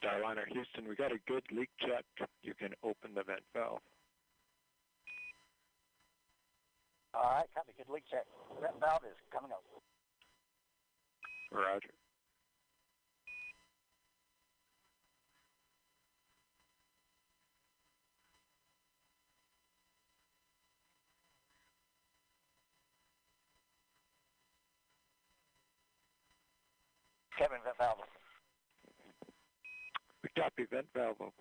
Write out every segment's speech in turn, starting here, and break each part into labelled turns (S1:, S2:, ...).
S1: Starliner Houston, we got a good leak check. You can open the vent valve.
S2: All right, copy. Good leak check. Vent valve is coming up.
S1: Roger.
S2: Kevin, vent valve open.
S1: We copy, vent valve open.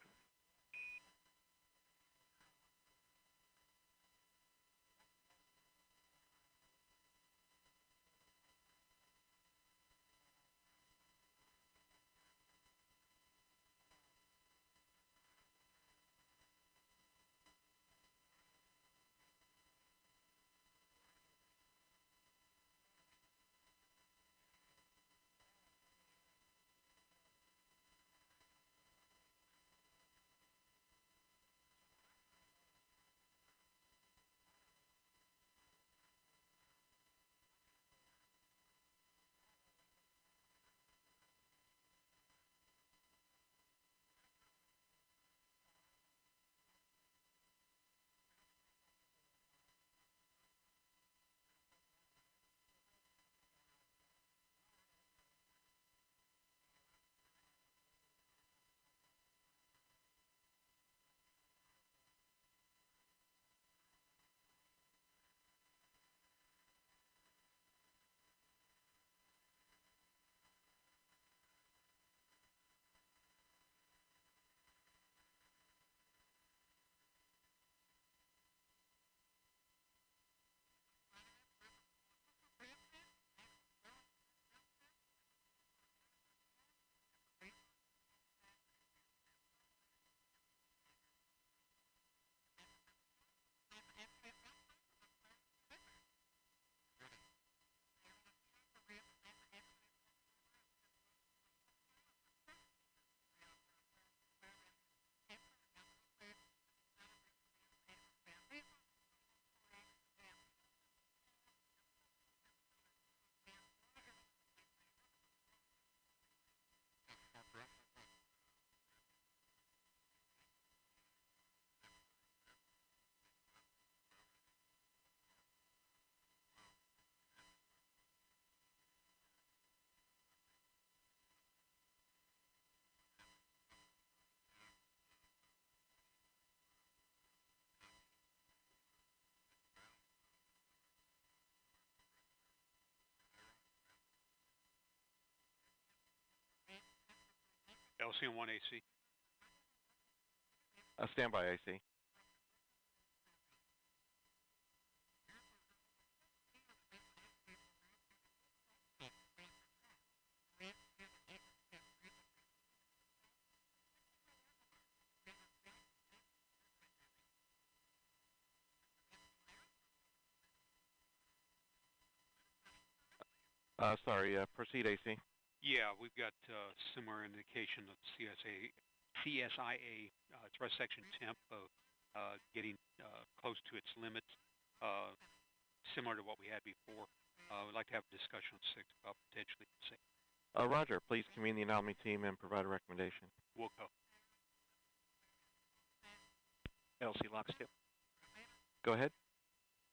S3: LC on 1 AC.
S4: Standby AC. Sorry, proceed AC.
S3: Yeah, we've got similar indication of CSIA thrust section temp getting close to its limits, similar to what we had before. We'd like to have a discussion on 6 about potentially safe.
S4: Roger, please convene the anomaly team and provide a recommendation.
S3: Wilco.
S5: LC lockstep.
S4: Go ahead.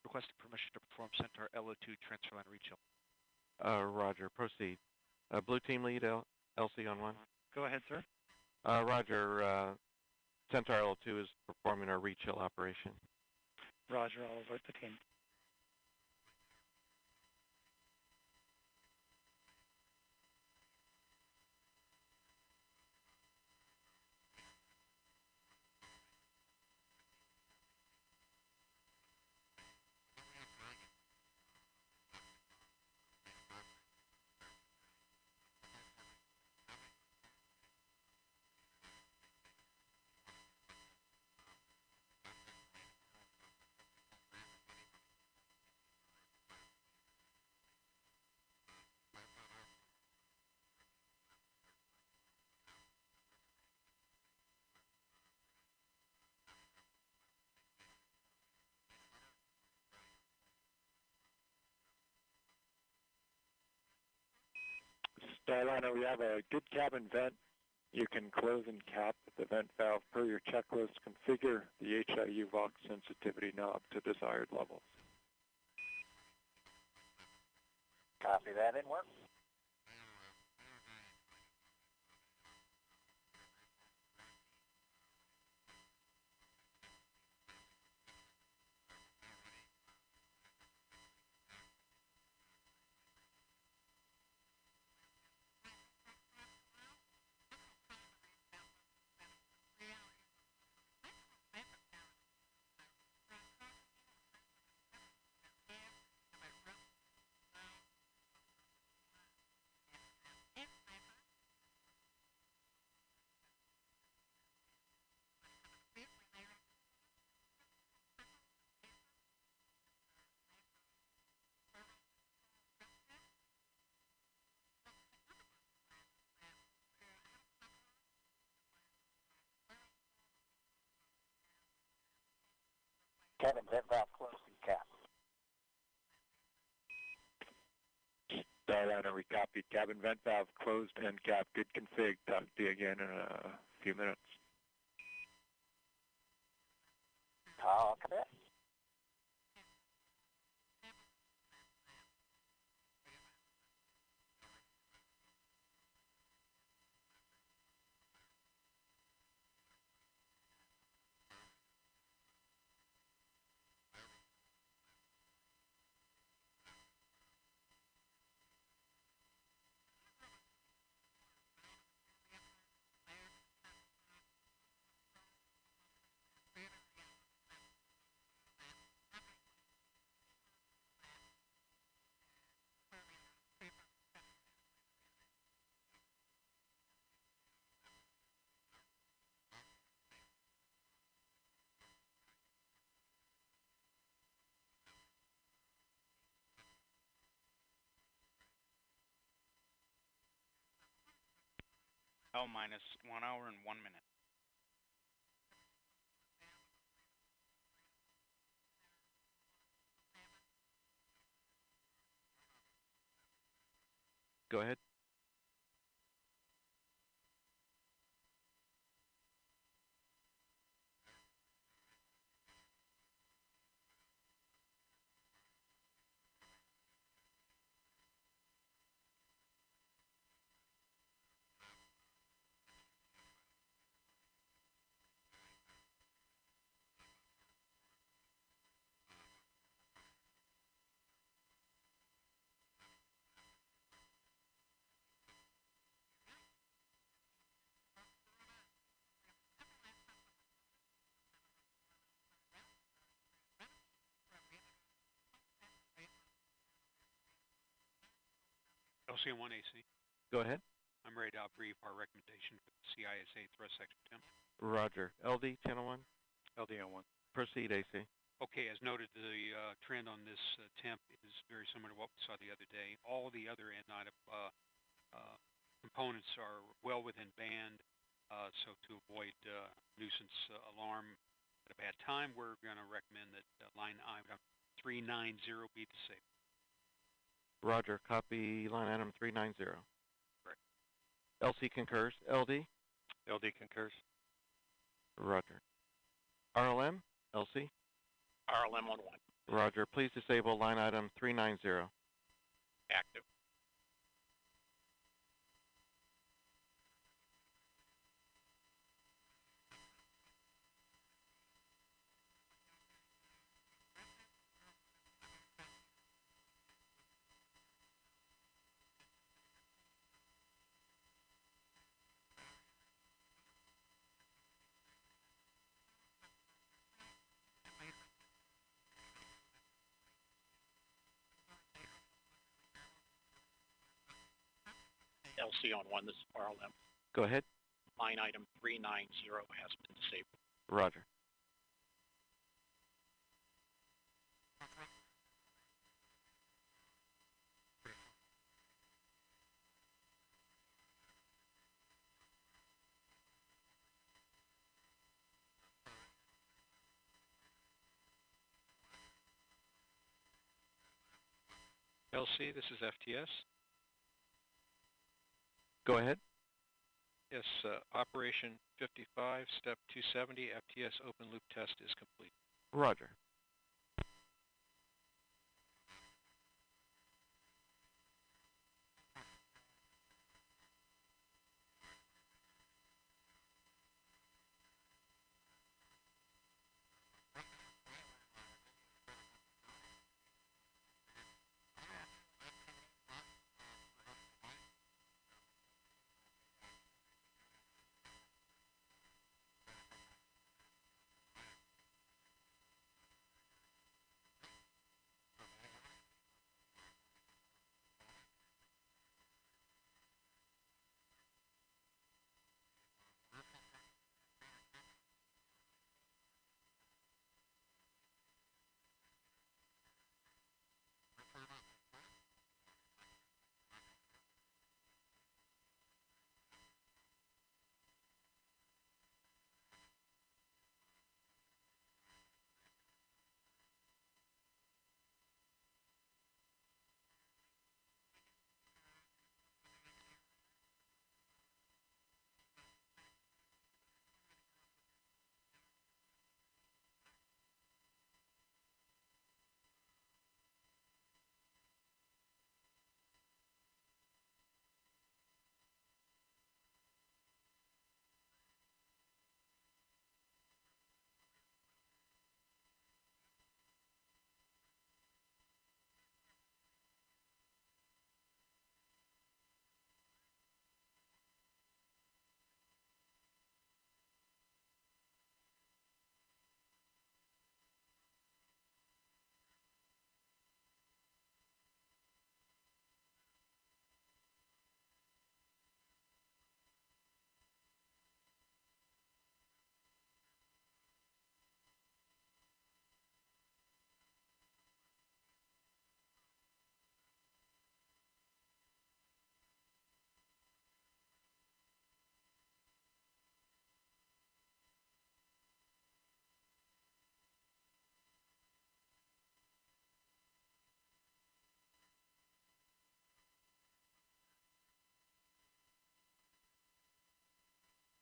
S5: Requesting permission to perform Centaur LO2 transfer line reach.
S4: Roger, proceed. Blue team lead, LC on 1.
S5: Go ahead, sir.
S4: Roger, Centaur L2 is performing our rechill operation.
S5: Roger, I'll alert the team.
S1: Starliner, we have a good cabin vent You can close and cap the vent valve per your checklist. Configure the HIU Vox sensitivity knob to desired levels.
S2: Copy that, in work. Cabin vent valve closed and capped.
S1: Starliner, we copied. Cabin vent valve closed and capped. Good config. Talk to you again in a few minutes.
S2: Copy that.
S5: L minus 1 hour and 1 minute.
S4: Go ahead.
S3: LC1 AC.
S4: Go ahead.
S3: I'm ready to brief our recommendation for the CISA thrust section temp.
S4: Roger. LD, channel 1.
S5: LD01.
S4: Proceed, AC.
S3: Okay, as noted, the trend on this temp is very similar to what we saw the other day. All the other end-item components are well within band, so to avoid nuisance alarm at a bad time, we're going to recommend that line item 390 be disabled.
S4: Roger. Copy line item 390.
S3: Correct.
S4: LC concurs. LD?
S5: LD concurs.
S4: Roger. RLM? LC?
S2: RLM on 1.
S4: Roger. Please disable line item 390.
S2: Active. LC on 1, this is RLM.
S4: Go ahead.
S2: Line item 390 has been disabled.
S4: Roger.
S5: LC, this is FTS.
S4: Go ahead.
S5: Yes, Operation 55, Step 270, FTS open loop test is complete.
S4: Roger.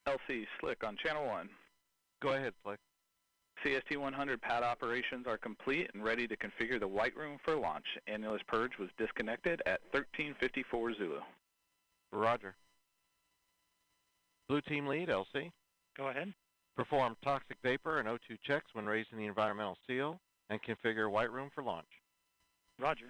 S6: LC Slick on Channel 1.
S4: Go ahead, Slick.
S6: CST-100 pad operations are complete and ready to configure the white room for launch. Annulus purge was disconnected at 1354 Zulu.
S4: Roger. Blue team lead, LC.
S2: Go ahead.
S4: Perform toxic vapor and O2 checks when raising the environmental seal and configure white room for launch.
S2: Roger.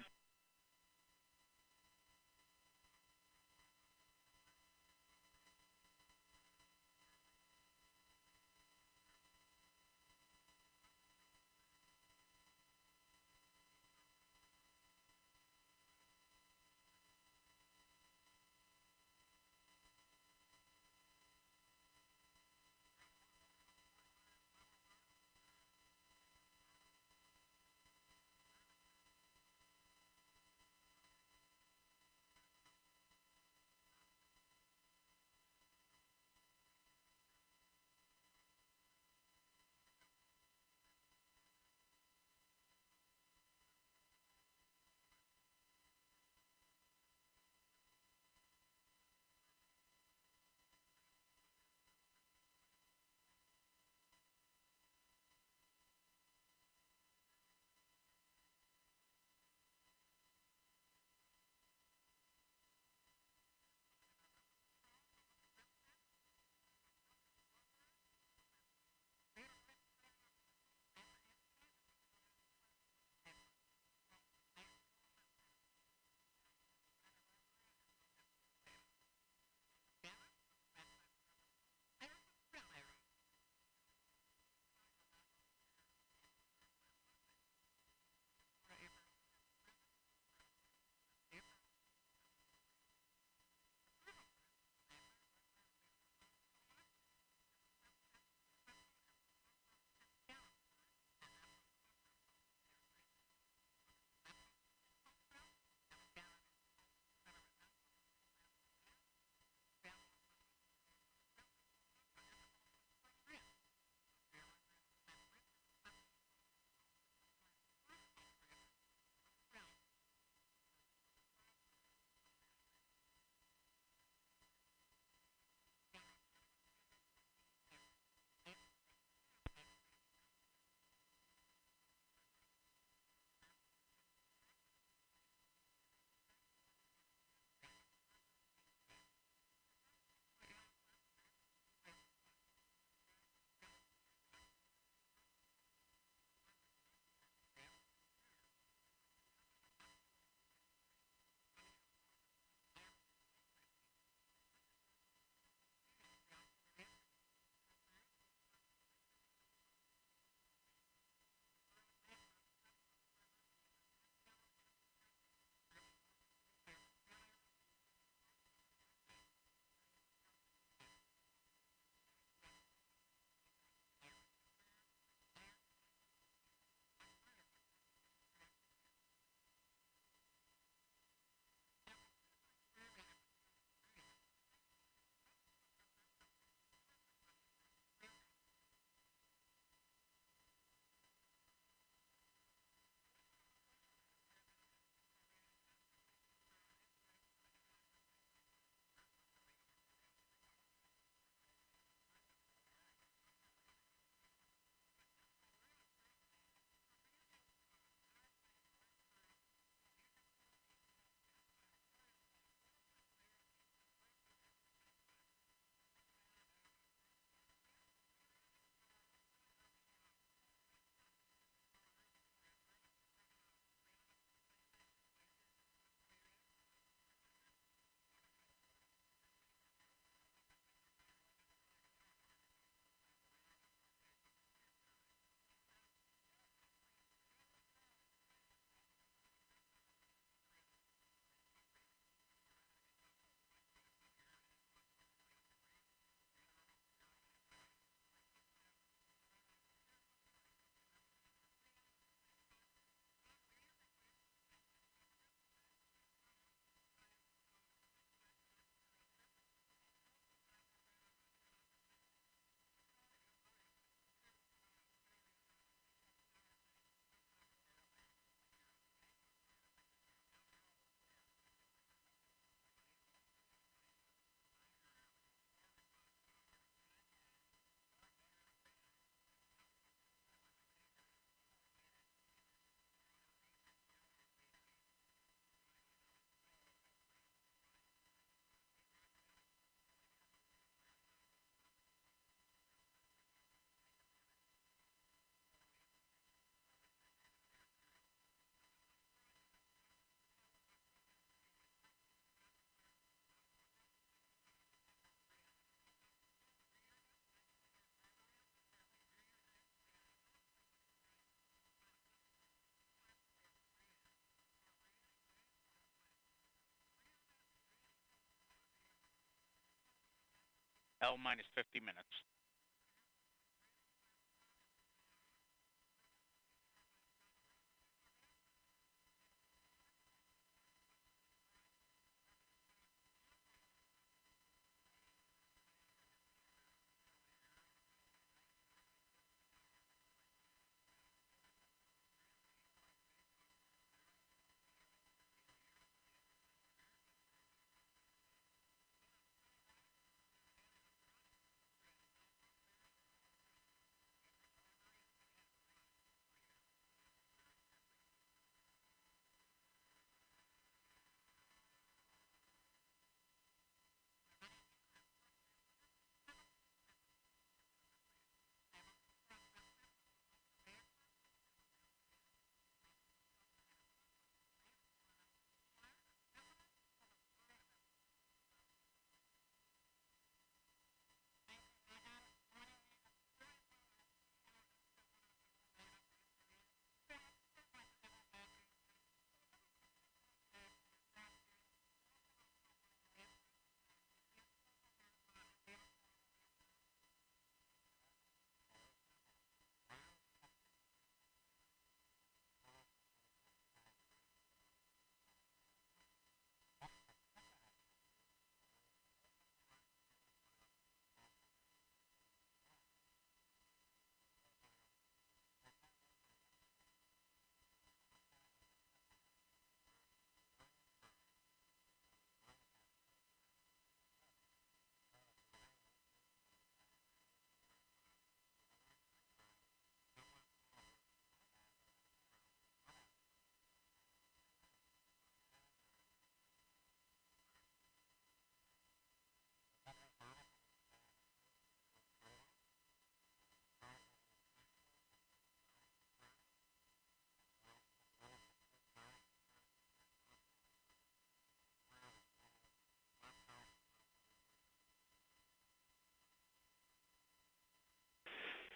S7: L minus 50 minutes.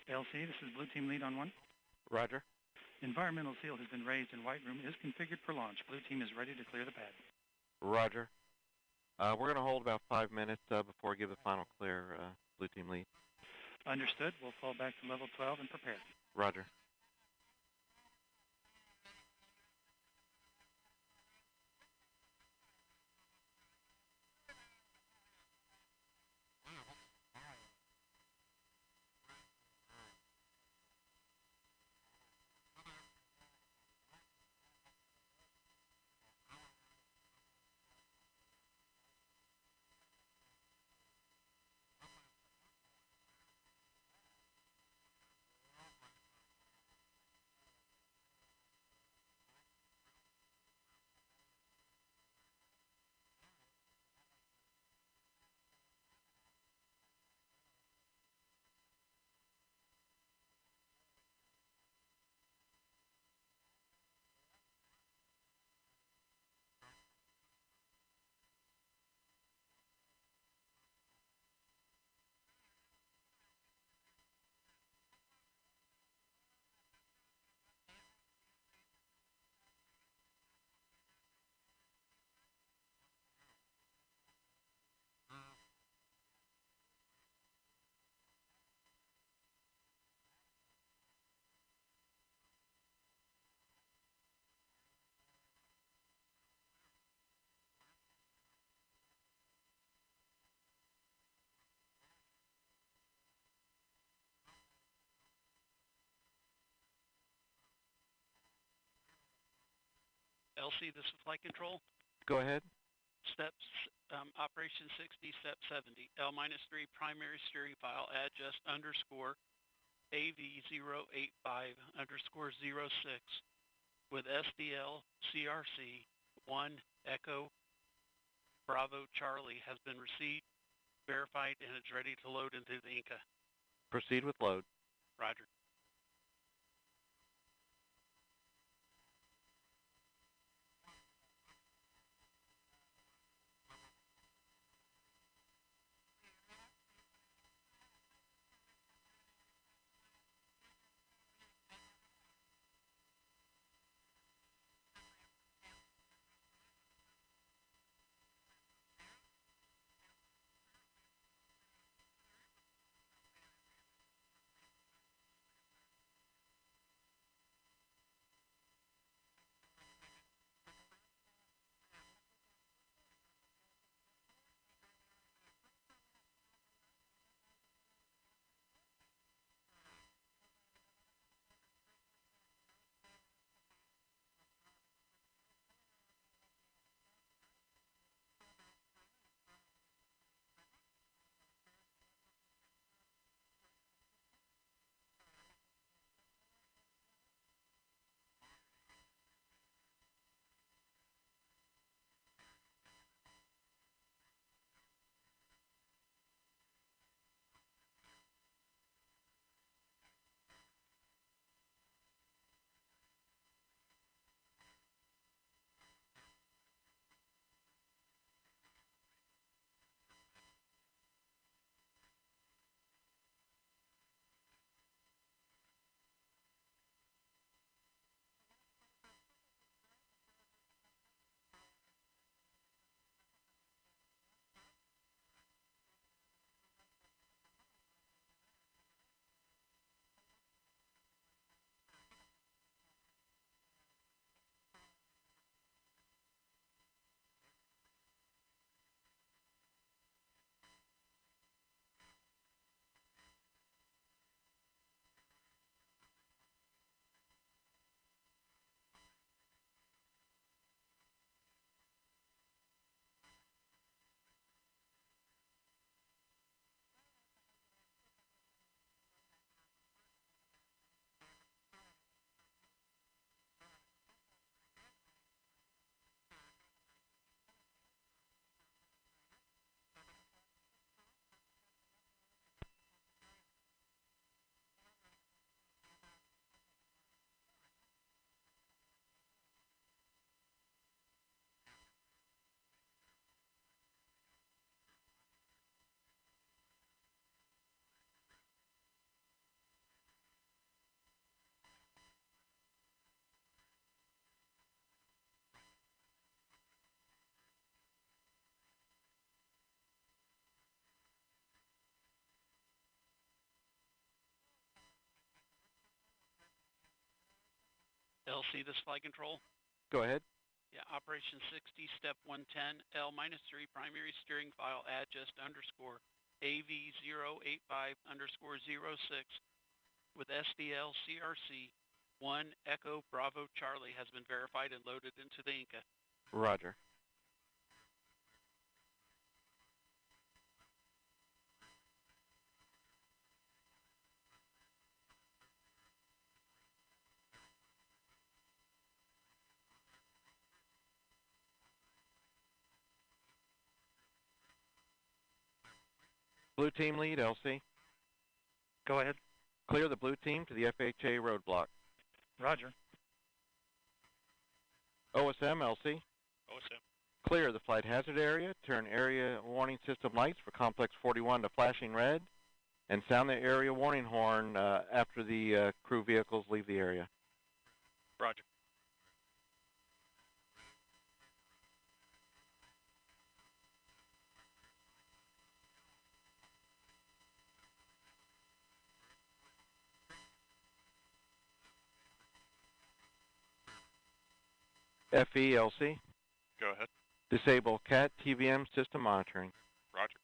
S8: LC, this is Blue Team Lead on 1.
S4: Roger.
S8: Environmental seal has been raised and White Room is configured for launch. Blue Team is ready to clear the pad.
S4: Roger. We're going to hold about 5 minutes before we give the final clear, Blue Team Lead.
S8: Understood. We'll fall back to level 12 and prepare.
S4: Roger.
S9: LC, this is Flight Control.
S4: Go ahead.
S9: Steps, Operation 60, Step 70. L-3 primary steering file, adjust underscore AV085 underscore 06 with SDL CRC 1 Echo Bravo Charlie has been received, verified, and it's ready to load into the Inca.
S4: Proceed with load.
S9: Roger. LC, this flight control.
S4: Go ahead.
S9: Yeah, Operation 60, Step 110, L-3, primary steering file adjust underscore AV085_06 with SDL CRC 1 Echo Bravo Charlie has been verified and loaded into the Inca.
S4: Roger. Blue team lead, LC.
S8: Go ahead.
S4: Clear the blue team to the FHA roadblock.
S8: Roger.
S4: OSM, LC.
S5: OSM.
S4: Clear the flight hazard area, turn area warning system lights for complex 41 to flashing red, and sound the area warning horn after the crew vehicles leave the area.
S5: Roger.
S4: FELC.
S5: Go ahead.
S4: Disable CAT TVM system monitoring.
S5: Roger.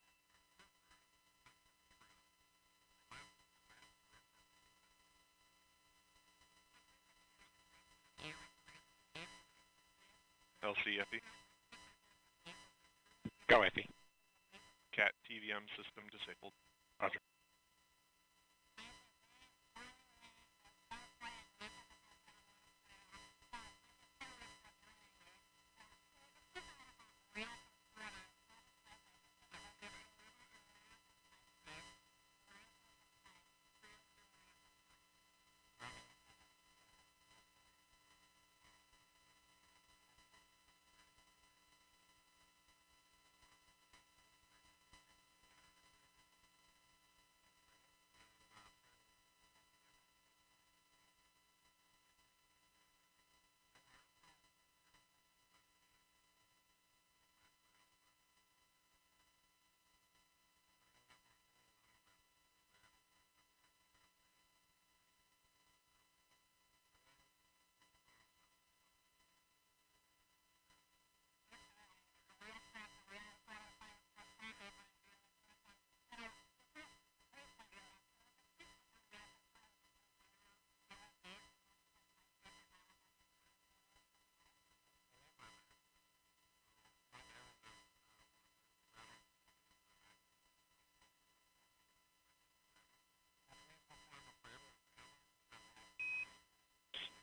S5: LCFE.
S7: Go FE.
S5: CAT TVM system disabled.
S7: Roger.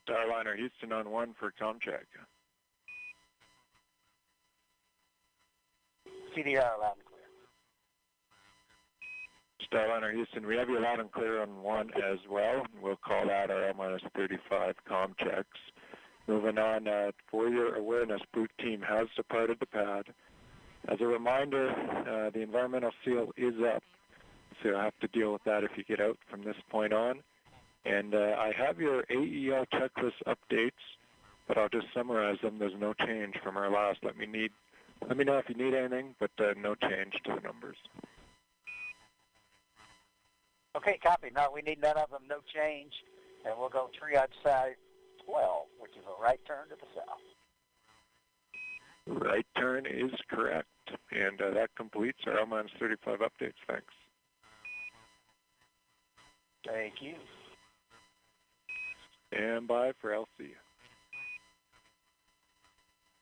S1: Starliner Houston on 1 for comm check.
S2: CDR loud and clear.
S1: Starliner Houston, we have you loud and clear on 1 as well. We'll call that our L-35 comm checks. Moving on, for your awareness, boot team has departed the pad. As a reminder, the environmental seal is up, so you'll have to deal with that if you get out from this point on. And I have your AEL checklist updates, but I'll just summarize them. There's no change from our last. Let me know if you need anything, but no change to the numbers.
S2: Okay, copy. No, we need none of them, no change. And we'll go triage side 12, which is a right turn to the south.
S1: Right turn is correct. And that completes our L-35 updates. Thanks.
S2: Thank you.
S1: Stand by for LC.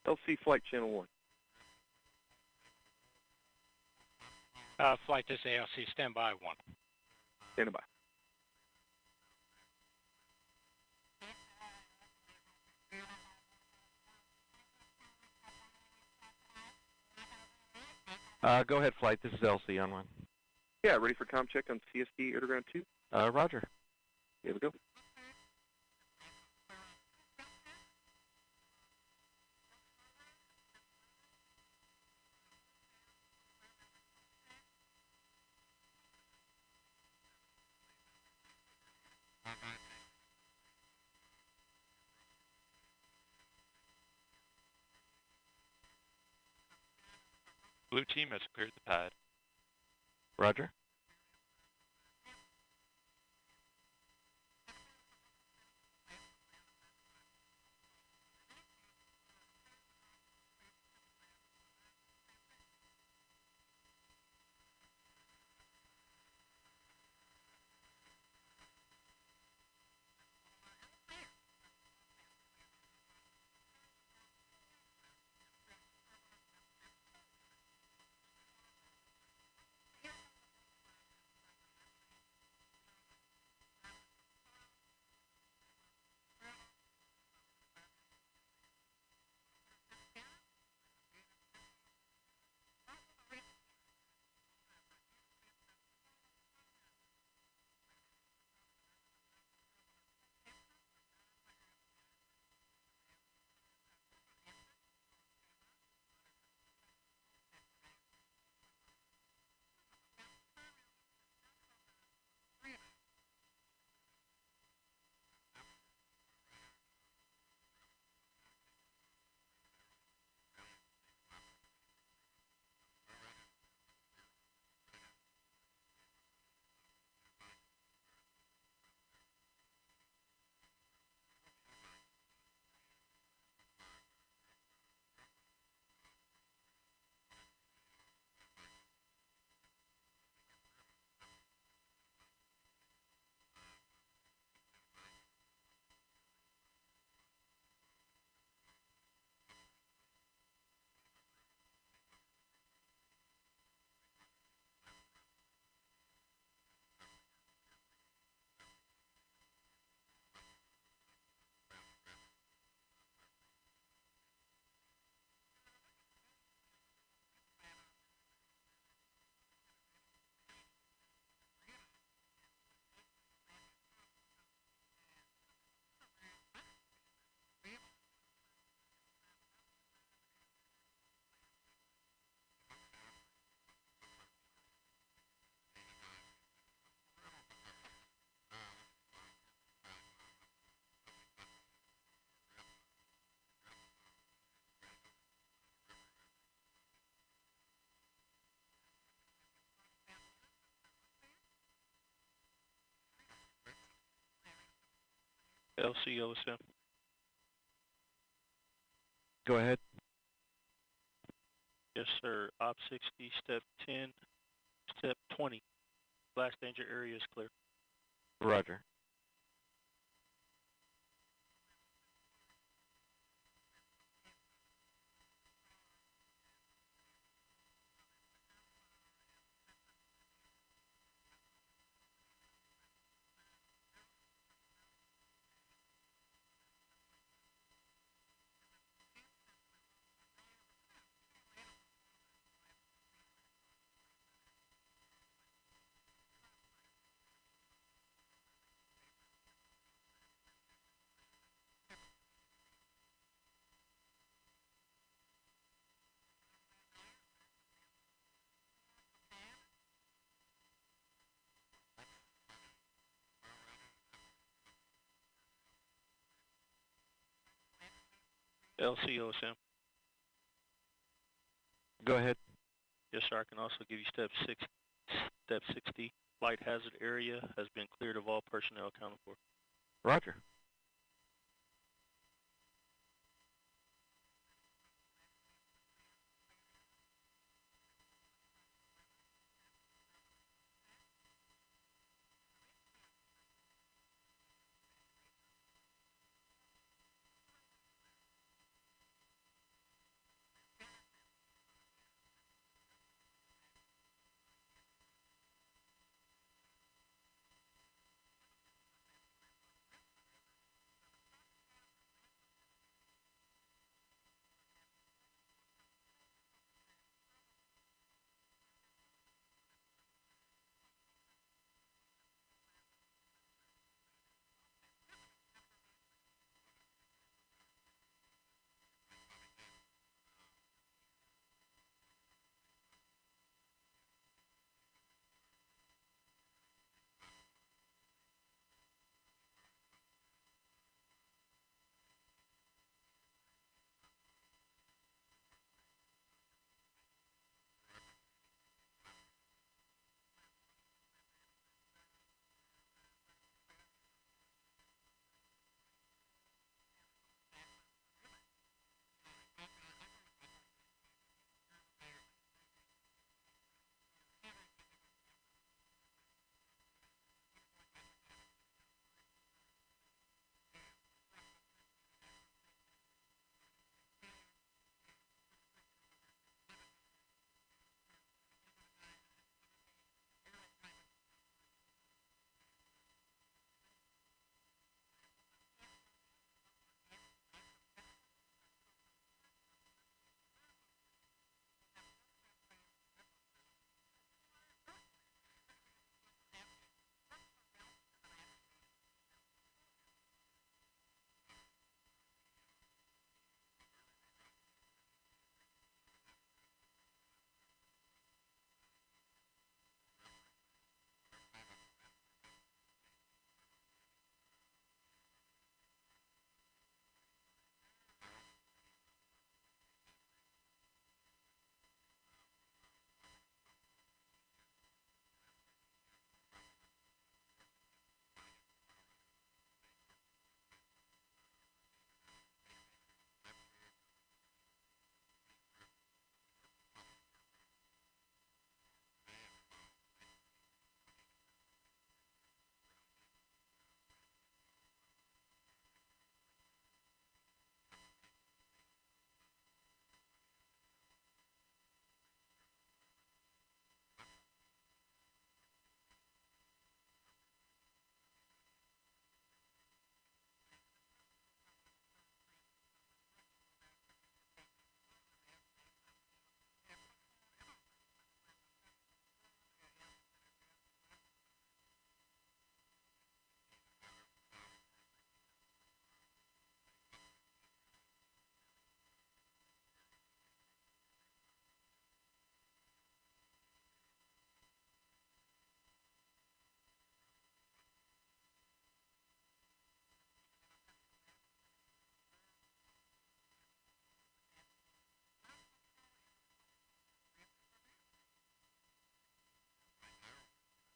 S6: LC Flight Channel 1.
S7: Flight this ALC, standby 1.
S6: Stand by.
S4: Go ahead, flight. This is LC on 1.
S6: Yeah, ready for comm check on CSD Underground 2?
S4: Roger.
S6: Here we go.
S5: Blue team has cleared the pad.
S4: Roger.
S5: LCOSM.
S4: Go ahead.
S7: Yes, sir. Op 60, step 10, step 20. Blast danger area is clear.
S4: Roger.
S7: LCOSM.
S4: Go ahead.
S7: Yes, sir. I can also give you step 60. Flight hazard area has been cleared of all personnel accounted for.
S4: Roger.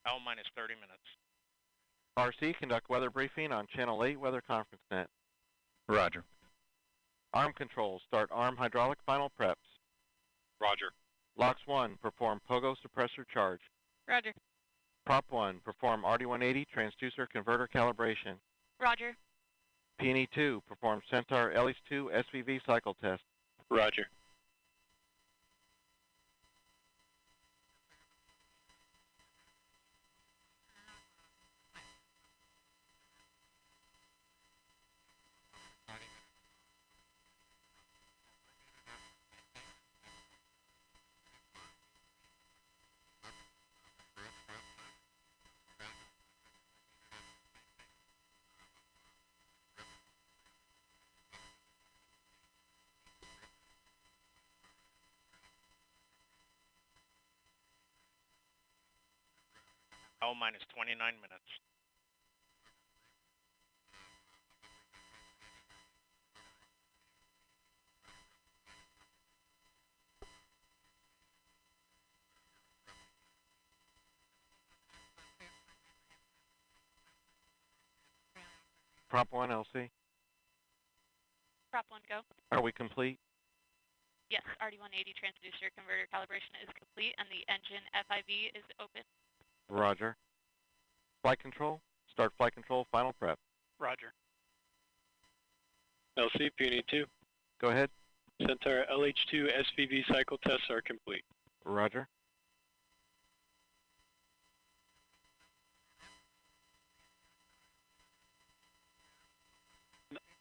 S7: L minus 30 minutes.
S4: RC, conduct weather briefing on Channel 8 Weather Conference Net.
S5: Roger.
S4: Arm controls, start arm hydraulic final preps.
S5: Roger.
S4: LOX 1, perform pogo suppressor charge.
S10: Roger.
S4: Prop 1, perform RD180 transducer converter calibration.
S10: Roger.
S4: P&E 2, perform Centaur LH2 SVV cycle test.
S5: Roger.
S7: L minus 29 minutes.
S4: Prop 1, LC.
S10: Prop 1, go.
S4: Are we complete?
S10: Yes, RD180 transducer converter calibration is complete and the engine FIV is open.
S4: Roger. Flight control, start flight control final prep.
S9: Roger.
S5: LC, P&E 2.
S4: Go ahead.
S5: Centaur LH2 SVV cycle tests are complete.
S4: Roger.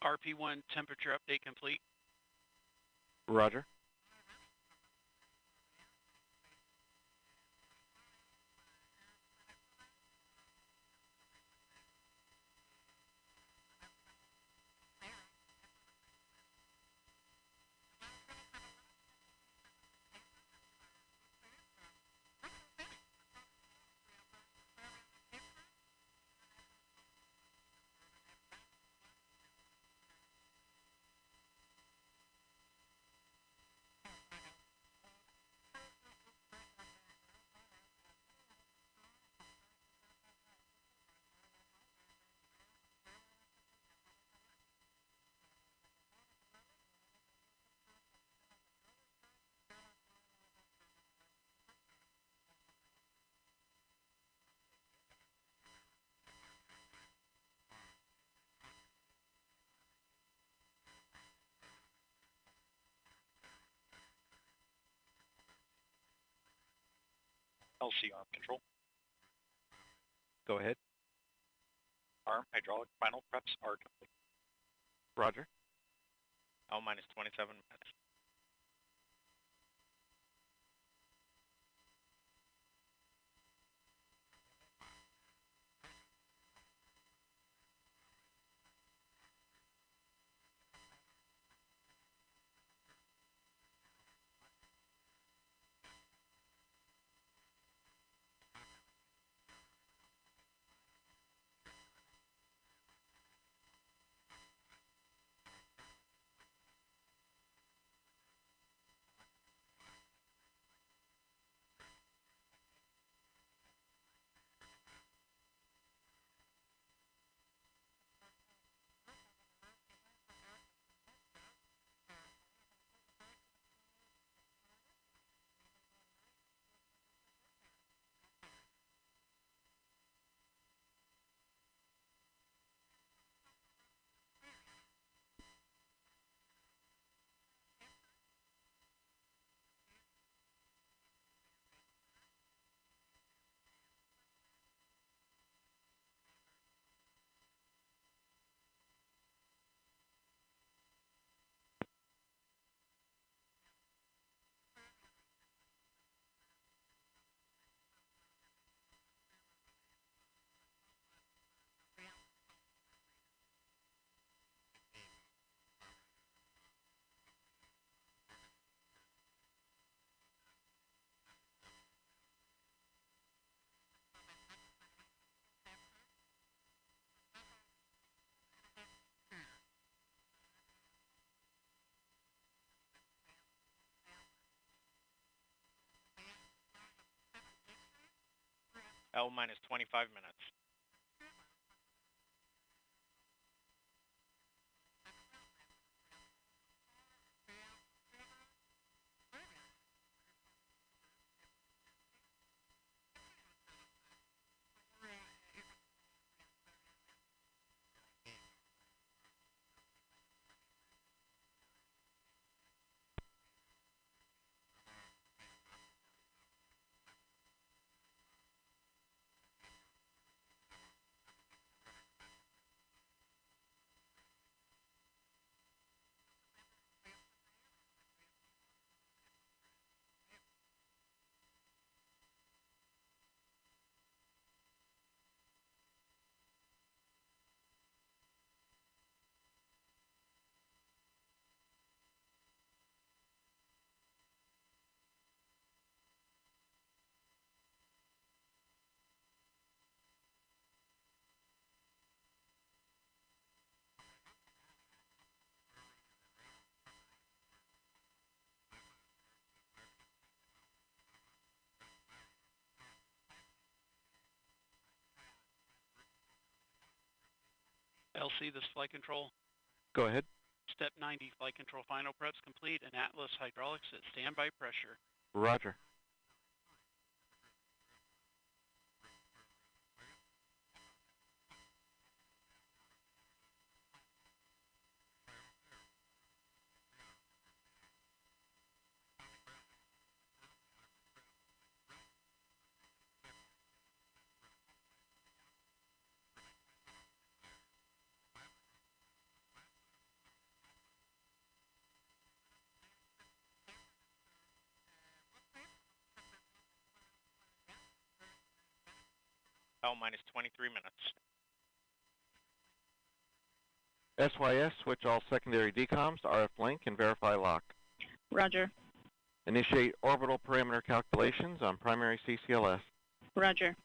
S9: RP1 temperature update complete.
S4: Roger.
S5: LC arm control.
S4: Go ahead.
S5: Arm hydraulic final preps are complete.
S4: Roger.
S7: L minus 27 minutes. L minus 25 minutes.
S9: LC, this is flight control.
S4: Go ahead.
S9: Step 90, flight control final preps complete, and Atlas hydraulics at standby pressure.
S4: Roger.
S7: L minus 23 minutes.
S4: SYS, switch all secondary decoms to RF link and verify lock.
S11: Roger.
S4: Initiate orbital parameter calculations on primary CCLS.
S11: Roger.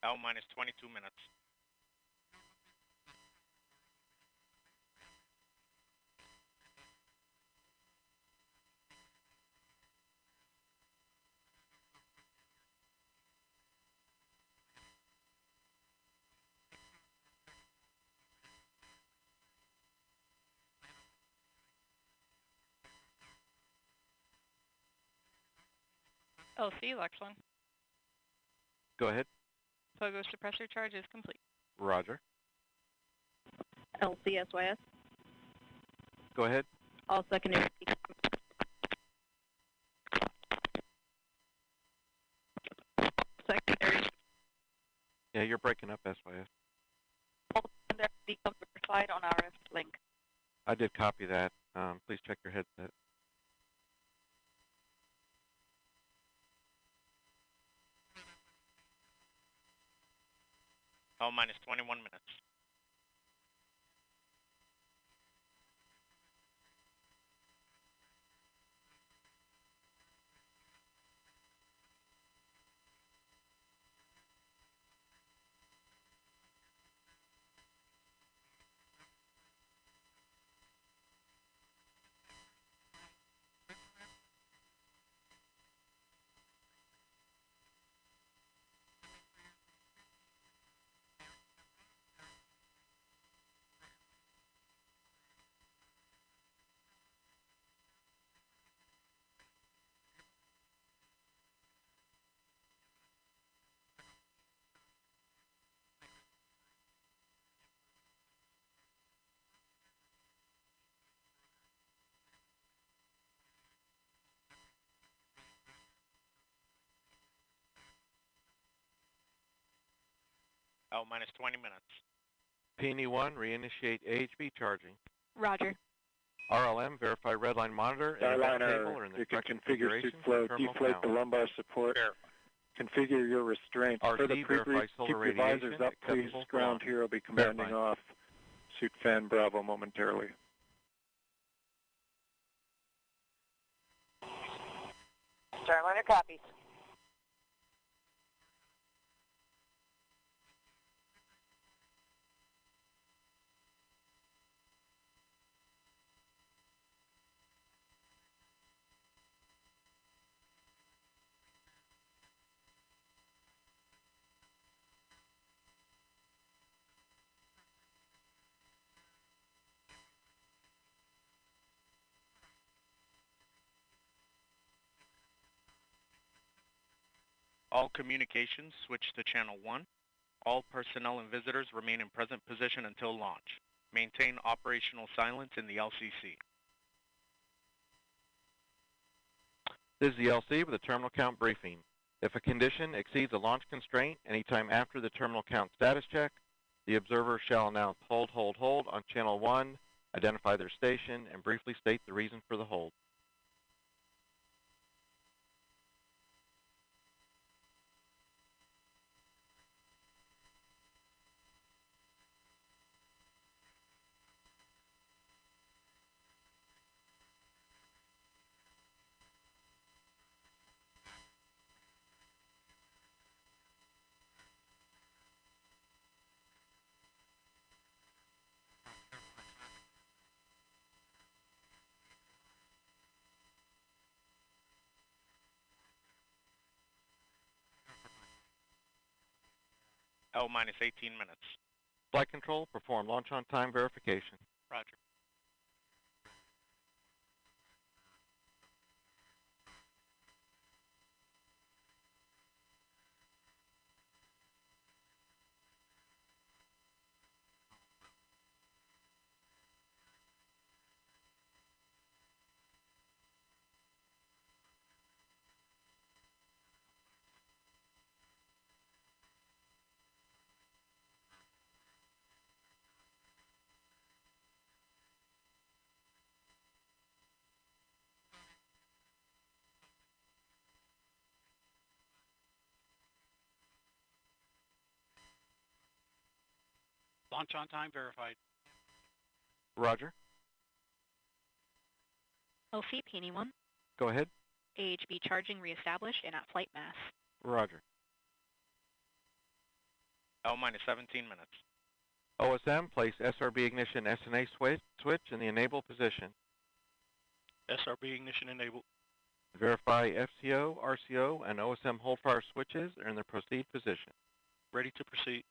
S7: L minus 22 minutes.
S10: LC, Lexington.
S4: Go ahead.
S10: Pogo suppressor charge is complete.
S4: Roger.
S11: LCSYS.
S4: Go ahead.
S11: All secondary. Secondary.
S4: Yeah, you're breaking up, SYS.
S11: All secondary decoms verified on RF link.
S4: I did copy that. Please check your headset.
S7: L minus 21 minutes. L minus 20 minutes.
S4: PNE1, reinitiate AHB charging.
S10: Roger.
S4: RLM, verify redline monitor and event table or in the
S1: you can
S4: correct
S1: configure suit
S4: configuration
S1: flow,
S4: for terminal
S1: deflate
S4: count.
S1: the lumbar support, configure your restraints. For the
S4: RC, verify
S1: keep
S4: solar
S1: your visors
S4: radiation,
S1: up, please.
S4: acceptable for
S1: Ground
S4: launch.
S1: here will be commanding
S4: Verify.
S1: off suit fan Bravo momentarily.
S2: Starliner copies.
S7: All communications switch to channel 1. All personnel and visitors remain in present position until launch. Maintain operational silence in the LCC.
S4: This is the LC with a terminal count briefing. If a condition exceeds a launch constraint anytime after the terminal count status check, The observer shall announce hold, hold, hold on channel 1, identify their station, and briefly state the reason for the hold.
S7: L minus 18 minutes.
S4: Flight control, perform launch on time verification.
S9: Roger. Launch on time verified.
S4: Roger.
S12: LC Peony 1.
S4: Go ahead.
S12: AHB charging reestablished and at flight mass.
S4: Roger.
S7: L minus 17 minutes.
S4: OSM, place SRB ignition SNA switch in the enable position.
S5: SRB ignition enabled.
S4: Verify FCO, RCO, and OSM hold fire switches are in their proceed position.
S5: Ready to proceed.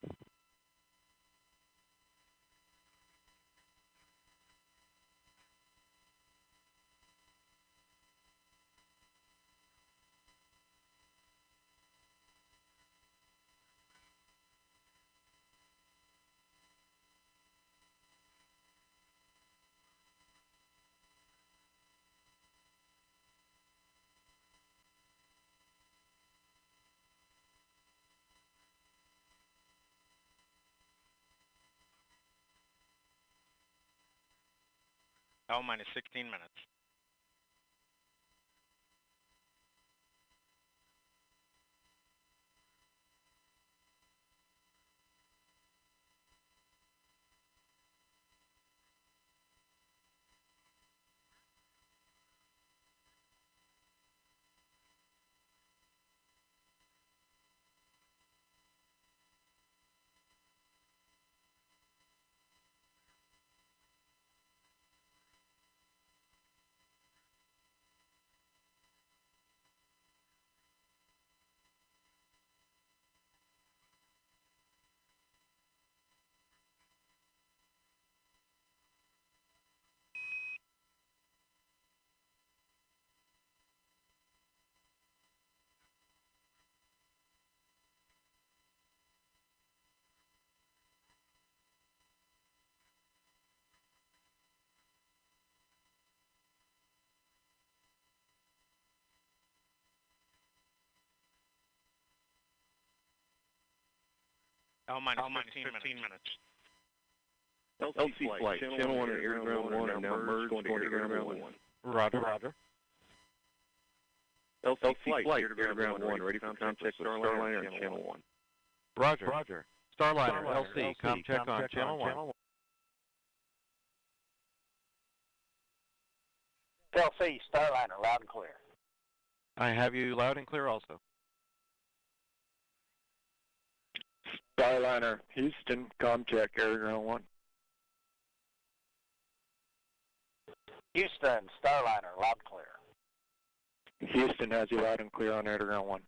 S7: L minus 16 minutes. L minus 15 minutes.
S13: LC flight, channel 1 and air ground 1 are now merged going to air ground 1.
S4: Roger. Roger.
S13: LC flight, air ground 1, ready for contact with Starliner on channel 1.
S4: Roger. Roger. Starliner, LC, check on channel 1.
S2: LC, Starliner, loud and clear.
S4: I have you loud and clear also.
S1: Starliner, Houston, check, air ground 1.
S2: Houston, Starliner, loud and clear.
S1: Houston has you loud and clear on air ground 1.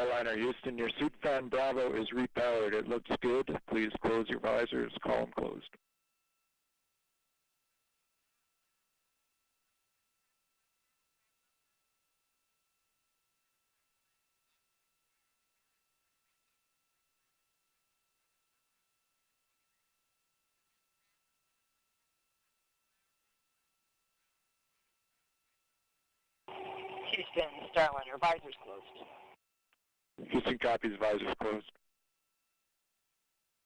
S1: Starliner Houston, your suit fan Bravo is repowered. It looks good. Please close your visors. Column closed.
S2: Houston, Starliner, visors closed.
S1: Houston copies, visors closed.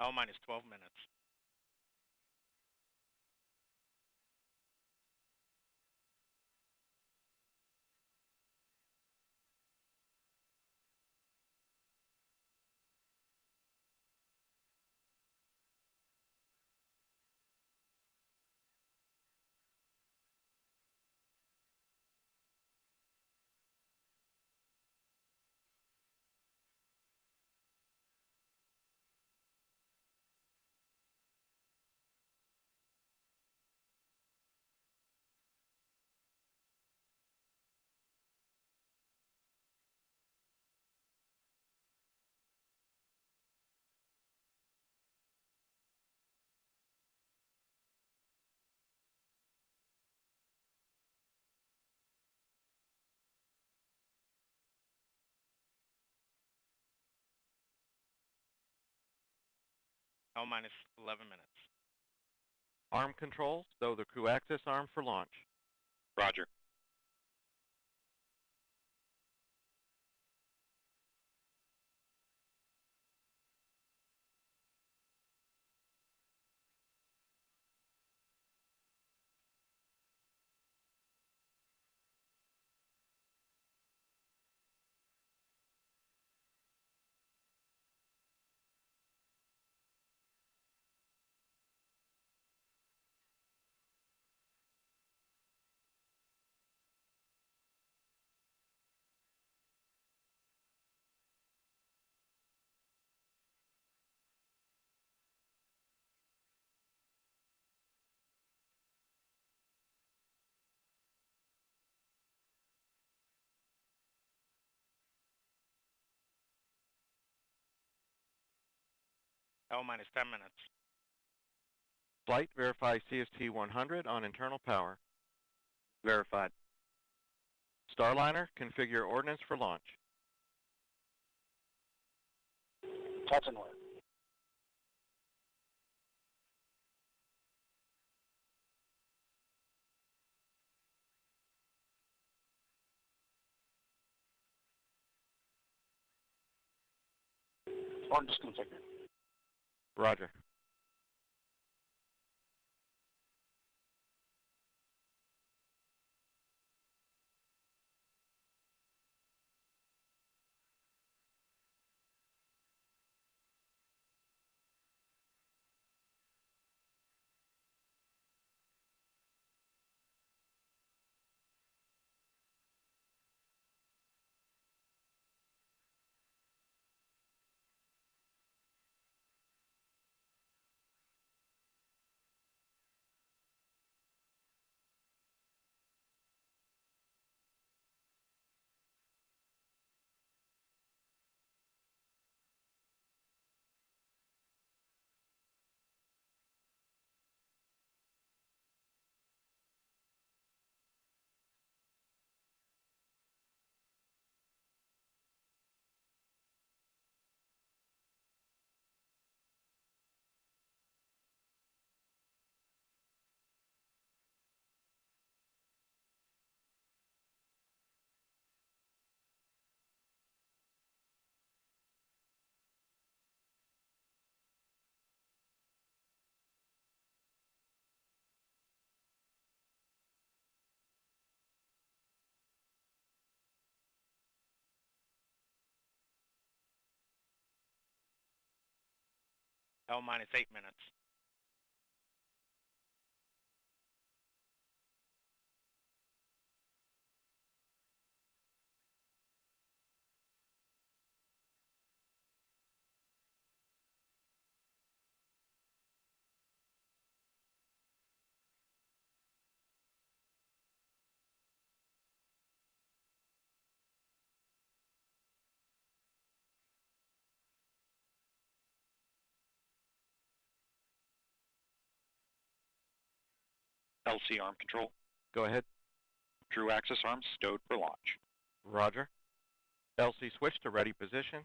S7: L minus 12 minutes. L minus 11 minutes.
S4: Arm controls, though the crew access arm for launch.
S7: Roger. L minus 10 minutes.
S4: Flight, verify CST 100 on internal power.
S13: Verified.
S4: Starliner, configure ordnance for launch.
S2: Touch and work. Ordnance configured.
S4: Roger.
S7: L minus 8 minutes.
S14: LC arm control.
S4: Go ahead.
S14: Drew axis arms stowed for launch.
S4: Roger. LC switch to ready position.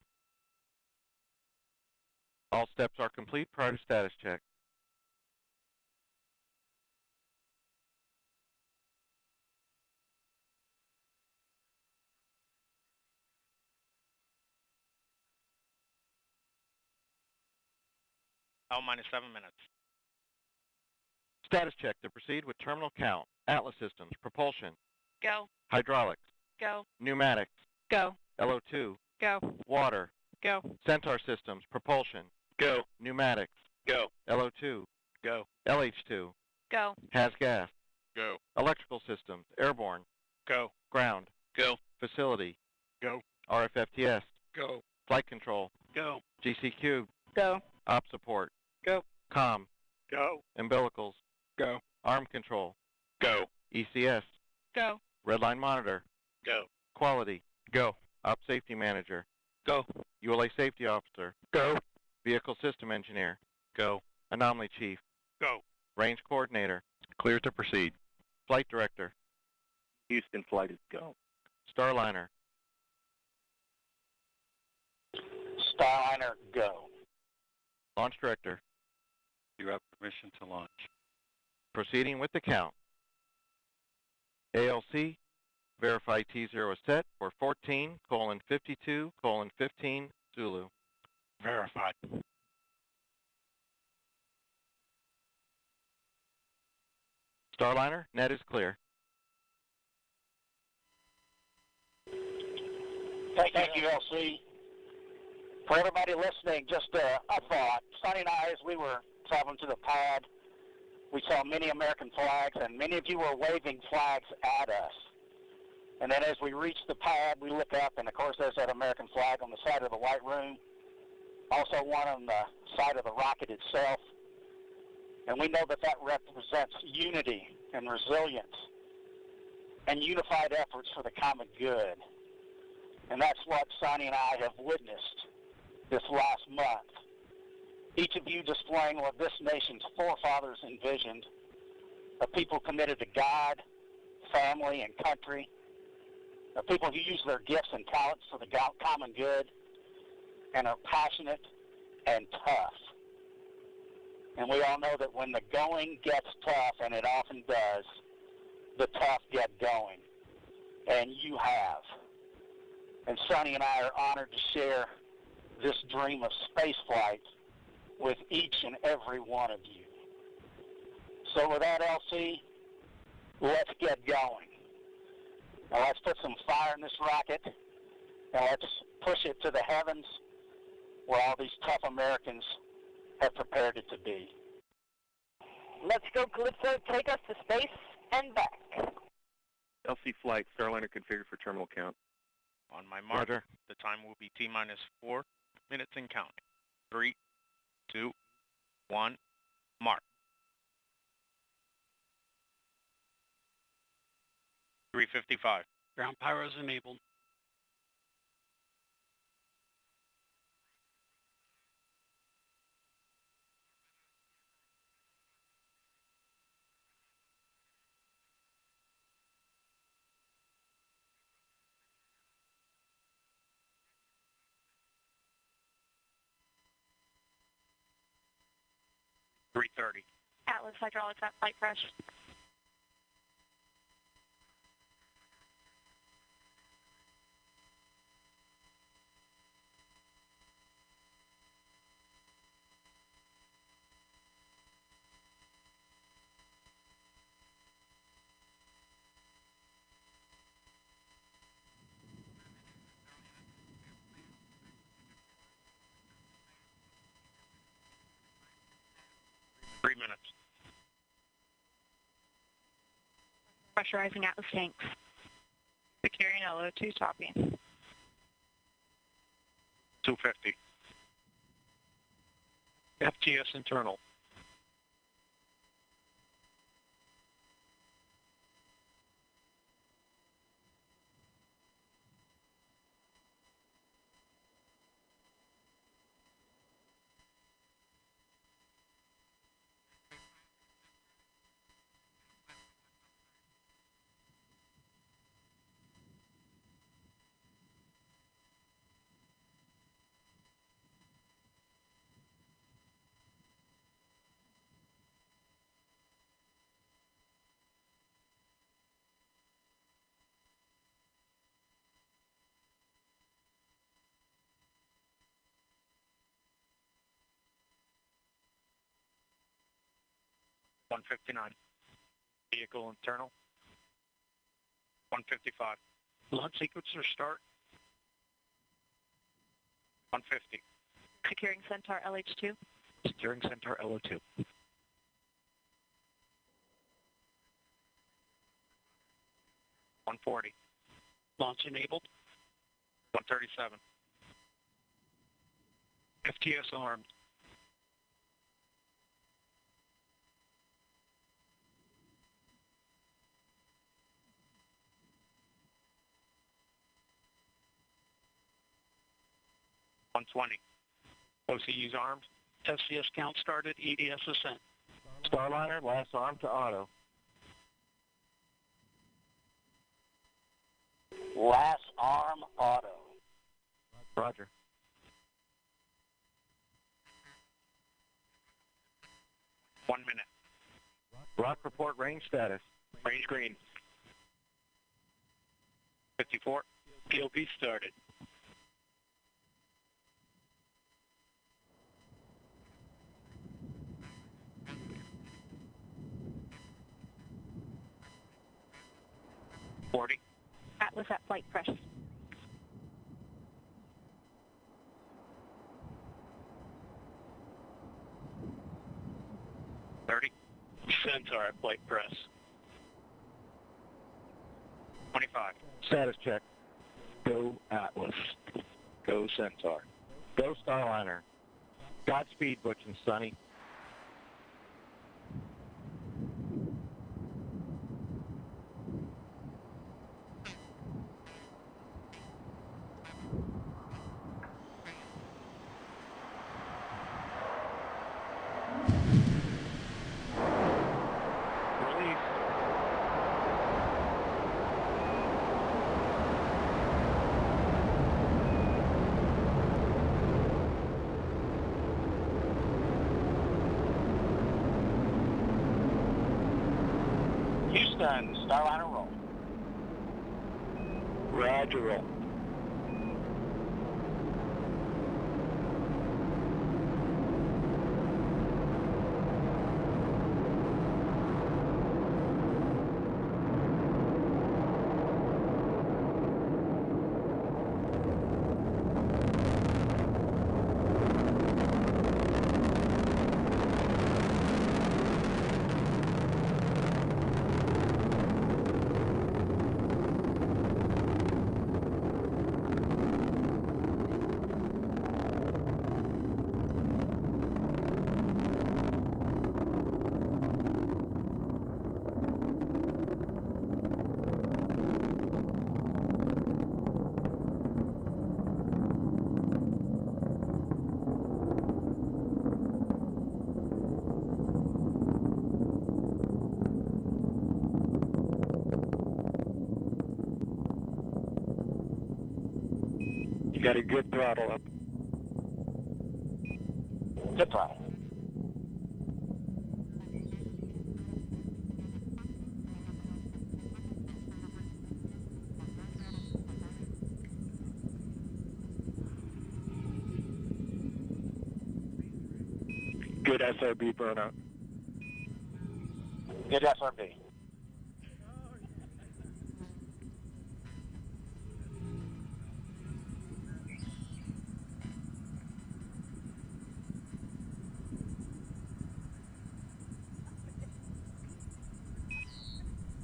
S4: All steps are complete prior to status check.
S7: L minus 7 minutes.
S4: Status check to proceed with terminal count. Atlas systems, propulsion,
S10: Go.
S4: hydraulics,
S10: Go.
S4: pneumatics,
S11: Go.
S4: LO2,
S11: Go.
S4: water,
S11: Go.
S4: Centaur systems, propulsion,
S14: Go.
S4: pneumatics,
S14: Go.
S4: LO2,
S14: Go.
S4: LH2,
S10: Go.
S4: has gas,
S14: Go.
S4: electrical systems, airborne,
S14: Go.
S4: ground,
S14: Go.
S4: facility,
S14: Go.
S4: RFFTS,
S14: Go.
S4: flight control,
S9: Go.
S4: GCQ,
S11: Go.
S4: op support,
S14: Go.
S4: comm,
S14: Go.
S4: umbilicals,
S14: Go.
S4: arm control,
S14: Go.
S4: ECS,
S11: Go.
S4: redline monitor,
S14: Go.
S4: quality,
S14: Go.
S4: op safety manager,
S14: Go.
S4: ULA safety officer,
S14: Go.
S4: vehicle system engineer,
S14: Go.
S4: anomaly chief,
S14: Go.
S4: range coordinator,
S14: Clear to proceed.
S4: flight director,
S13: Houston flight is go.
S4: Starliner,
S2: Starliner, go.
S4: launch director,
S14: You have permission to launch.
S4: proceeding with the count. ALC, verify T0 is set for 14:52:15 Zulu.
S14: Verified.
S4: Starliner, net is clear.
S2: Thank you, LC. For everybody listening, just a thought. Sonny and I, as we were traveling to the pad, we saw many American flags, and many of you were waving flags at us. And then as we reached the pad, we look up, and of course there's that American flag on the side of the White Room, also one on the side of the rocket itself. And we know that that represents unity and resilience and unified efforts for the common good. And that's what Sonny and I have witnessed this last month. Each of you displaying what this nation's forefathers envisioned, a people committed to God, family, and country, a people who use their gifts and talents for the common good, and are passionate and tough. And we all know that when the going gets tough, and it often does, the tough get going. And you have. And Sonny and I are honored to share this dream of spaceflight with each and every one of you. So with that, LC, let's get going. Now let's put some fire in this rocket, and let's push it to the heavens where all these tough Americans have prepared it to be.
S11: Let's go, Calypso. Take us to space and back.
S13: LC flight, Starliner configured for terminal count.
S7: On my mark,
S4: Roger.
S7: the time will be T-minus 4 minutes and counting. 3, 2, 1, mark. 3:55.
S9: Ground power is enabled.
S7: .330.
S10: Atlas hydraulics at flight crush.
S7: Minutes.
S12: Pressurizing Atlas tanks.
S11: Securing LO2 topping.
S14: 250. FTS internal. 159. Vehicle internal. 155.
S9: Launch sequencer start.
S14: 150.
S12: Securing Centaur LH2.
S14: Securing Centaur LO2. 140.
S9: Launch enabled.
S14: 137.
S9: FTS armed.
S14: 120. OCU's armed.
S9: FCS count started. EDS ascent.
S4: Starliner, last arm to auto.
S2: Last arm auto.
S4: Roger.
S14: One minute.
S4: Rock report range status.
S14: Range green. 54. POP started.
S12: Atlas at flight press.
S14: Centaur at flight press. 25.
S4: Status check.
S14: Go Atlas. Go Centaur.
S4: Go Starliner. Godspeed, Butch and Sonny.
S2: Houston, Starliner roll.
S1: Roger, roll. You got a good throttle up.
S2: Good throttle.
S1: Good SRB burnout.
S2: Good SRB.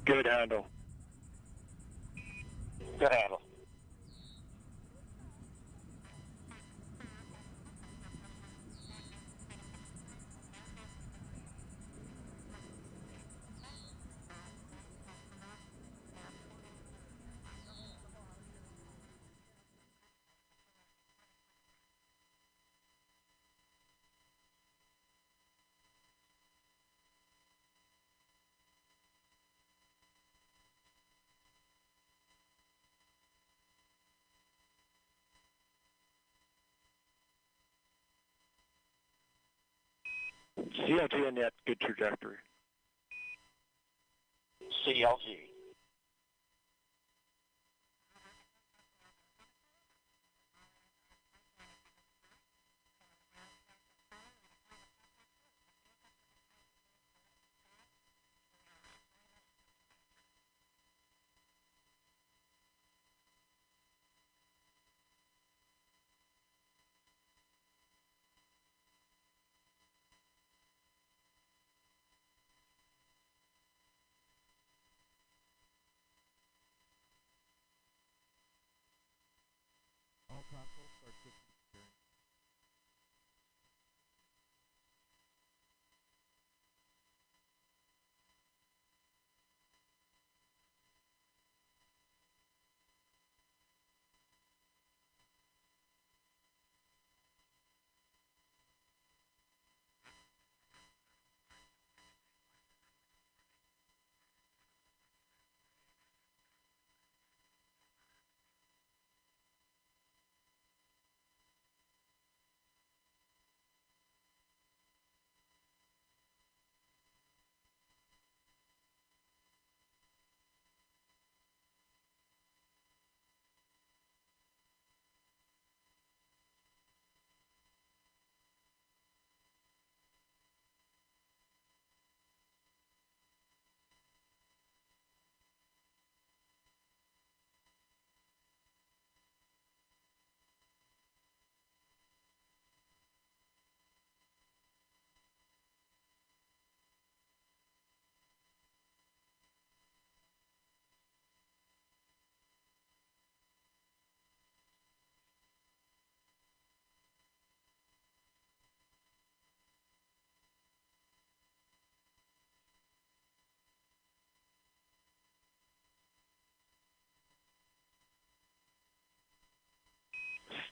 S1: Good handle.
S2: Good handle.
S1: CLG and yet good trajectory.
S2: CLG.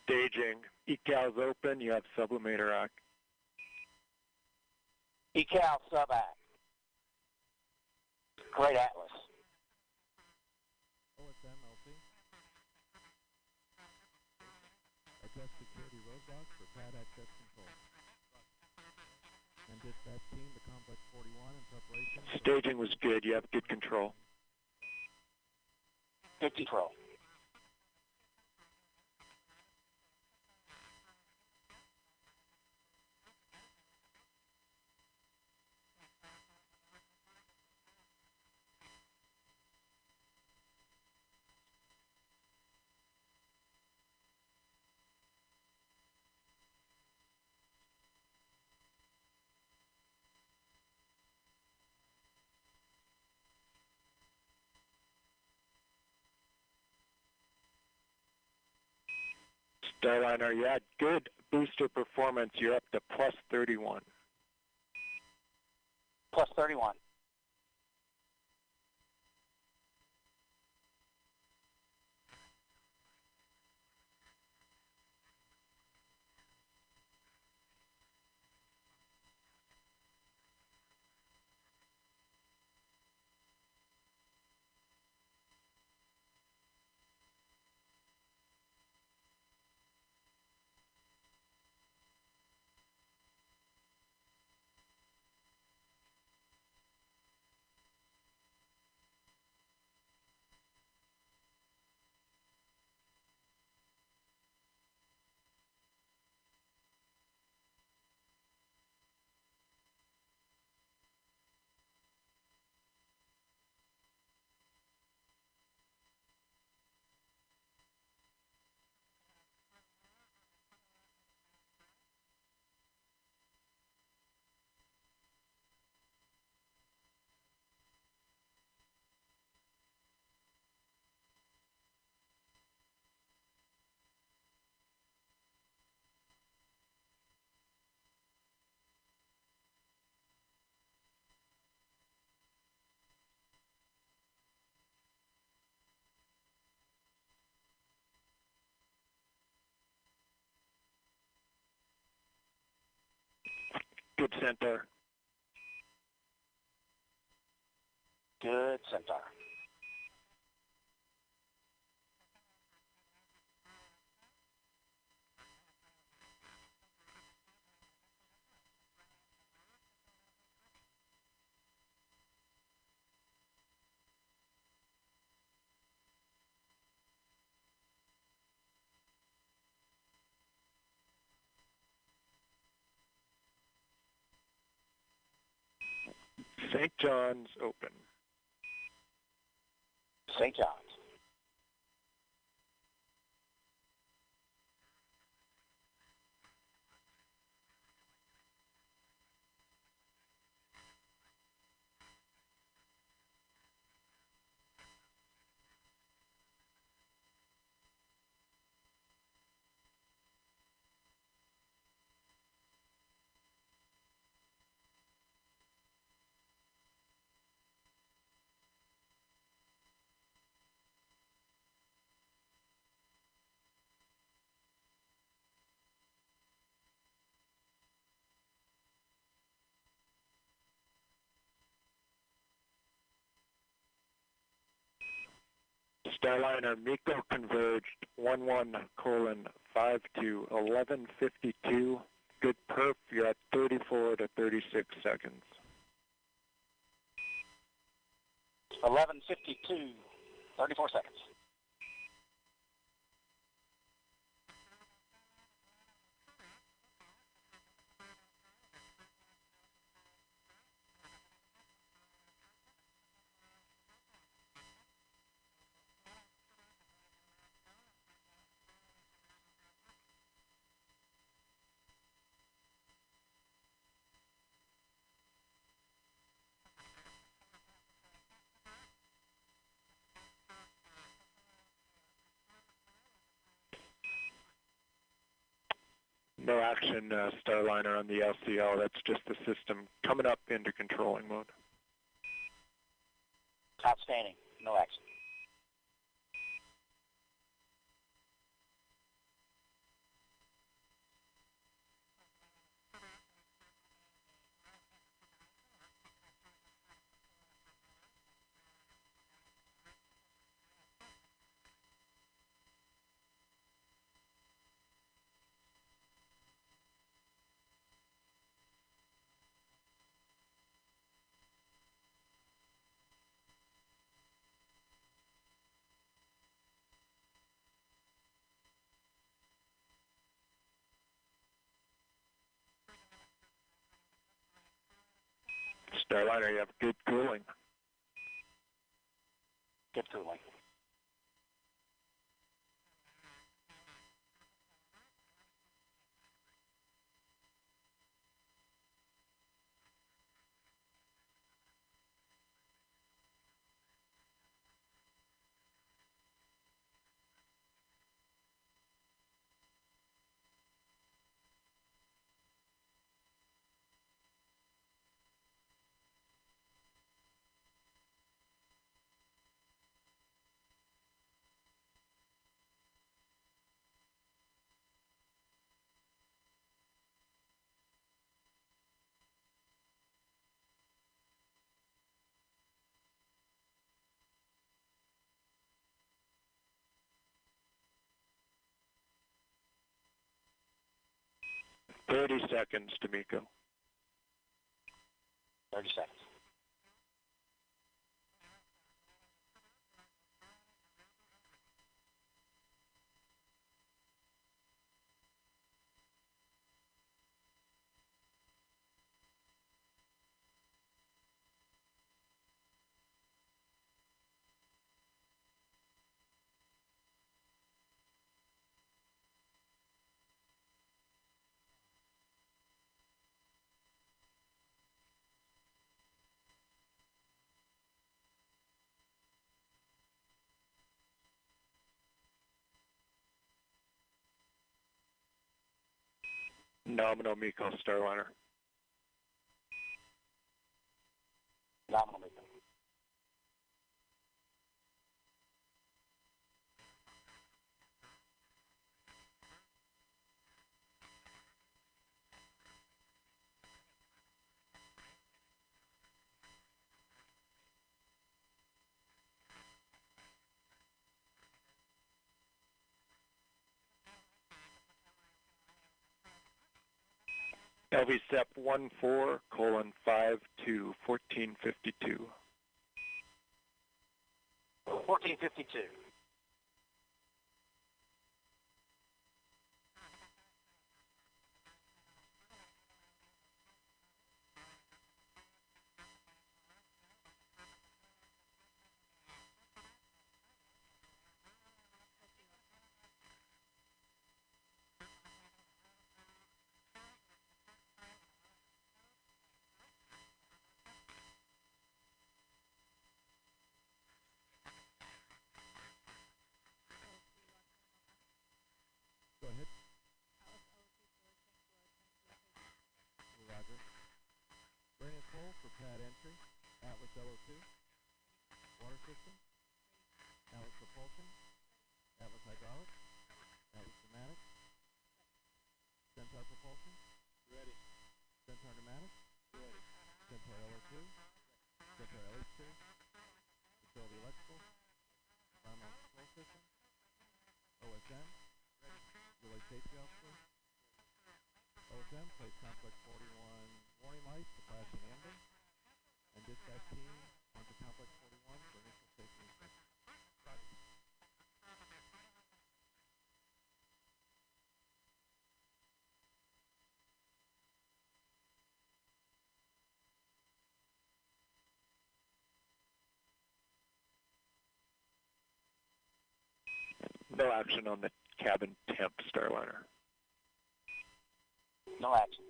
S1: Staging. ECAL's open. You have sublimator act.
S2: ECAL sub-act. Great Atlas.
S4: OSM LC. Adjust security roadblocks for pad access control. And dispatch team to complex 41 in preparation.
S1: Staging was good. You have good control.
S2: Good control.
S1: Starliner, you had good booster performance. You're up to plus 31.
S2: Plus 31.
S1: Good Centaur.
S2: Good Centaur.
S1: St. John's open.
S2: St. John's.
S1: Starliner MECO converged 11:5 to 11:52. Good perf, you're at 34 to 36 seconds.
S2: 11:52, 34 seconds.
S1: No action, Starliner, on the LCL. That's just the system coming up into controlling mode.
S2: Outstanding. No action.
S1: Starliner, you have good cooling.
S2: Good cooling.
S1: Thirty seconds to MECO.
S2: 30 seconds.
S1: Nominal MECO, Starliner.
S2: Nominal MECO.
S1: LVSEP 14:5 to 14:52.
S2: 14:52.
S4: Go ahead. Roger. Bring it full for pad entry. Atlas LO2. Water system. Atlas propulsion. Atlas hydraulics. Atlas pneumatics. Centaur propulsion. Ready. Centaur pneumatics. Ready. Centaur LO2. Centaur LH2. Facility electrical. on control system. OSM, ready. Relay safety officer. OSM, place complex 41 warning lights to flashing amber. And dispatch team onto complex 41 for initial safety inspection. Roger.
S1: No action on the cabin temp, Starliner.
S2: No action.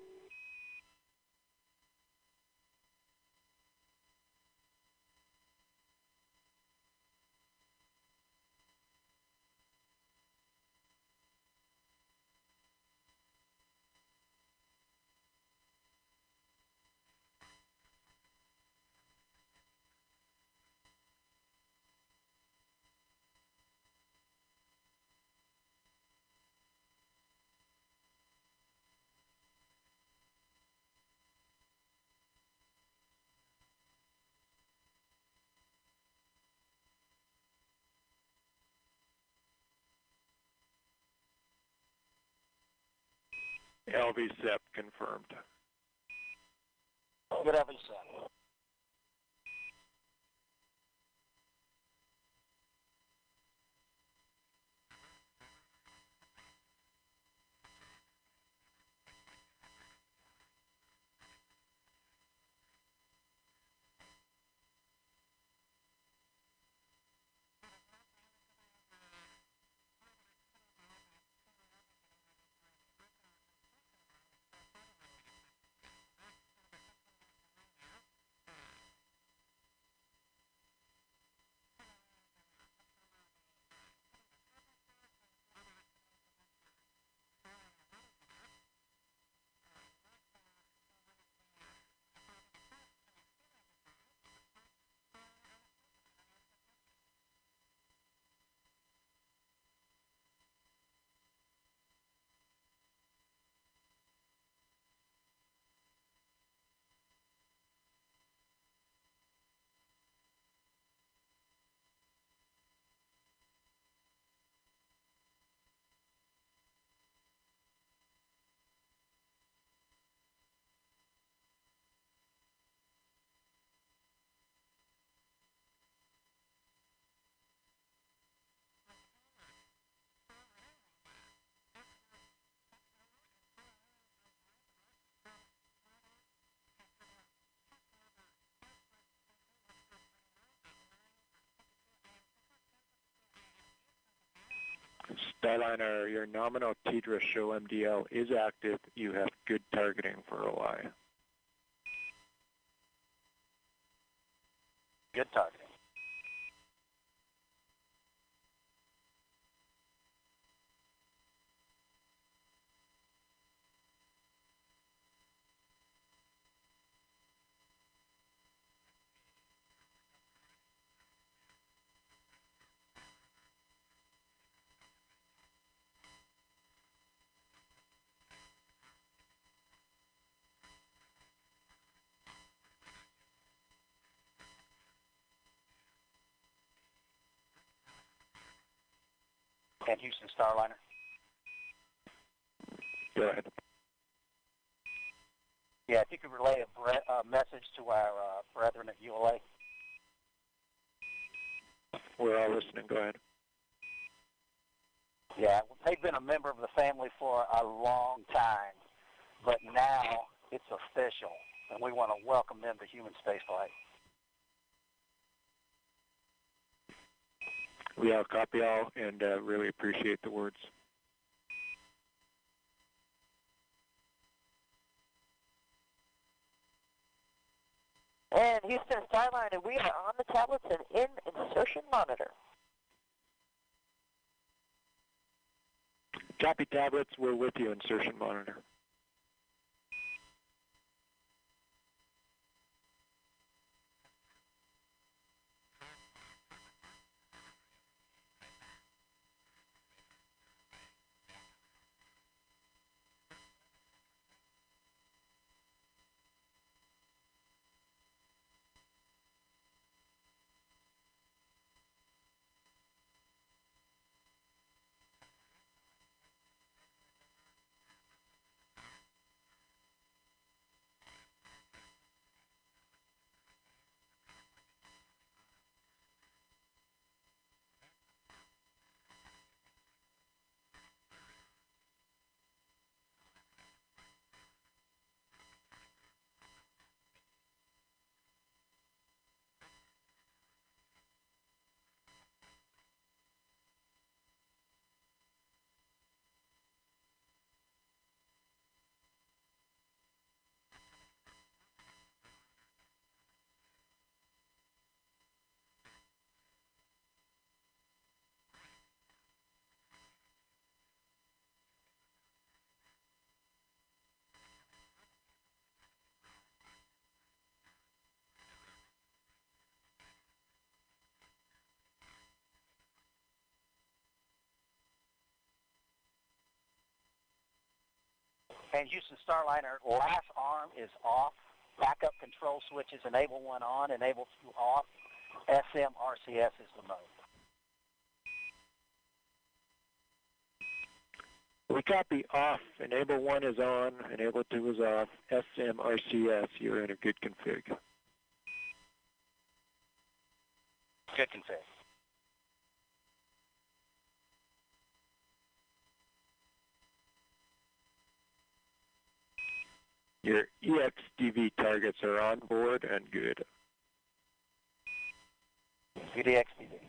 S1: LVSEP confirmed.
S2: Good LVSEP.
S1: Starliner, your nominal TDRA show MDL is active. You have good targeting for OI.
S2: Good targeting. And Houston Starliner.
S1: Go ahead.
S2: Yeah, if you could relay a message to our brethren at ULA.
S1: We're all listening. Go ahead.
S2: Yeah, they've been a member of the family for a long time, but now it's official, and we want to welcome them to human spaceflight.
S1: We all copy all and really appreciate the words.
S11: And Houston Starliner, we are on the tablets and in insertion monitor.
S1: Copy tablets, we're with you, insertion monitor.
S2: And Houston Starliner, last arm is off. Backup control switches, enable 1 on, enable 2 off. SM RCS is the mode.
S1: We copy off. Enable 1 is on. Enable 2 is off. SM RCS, you're in a good config.
S2: Good config.
S1: Your EXDV targets are on board and good.
S2: Good EXDV.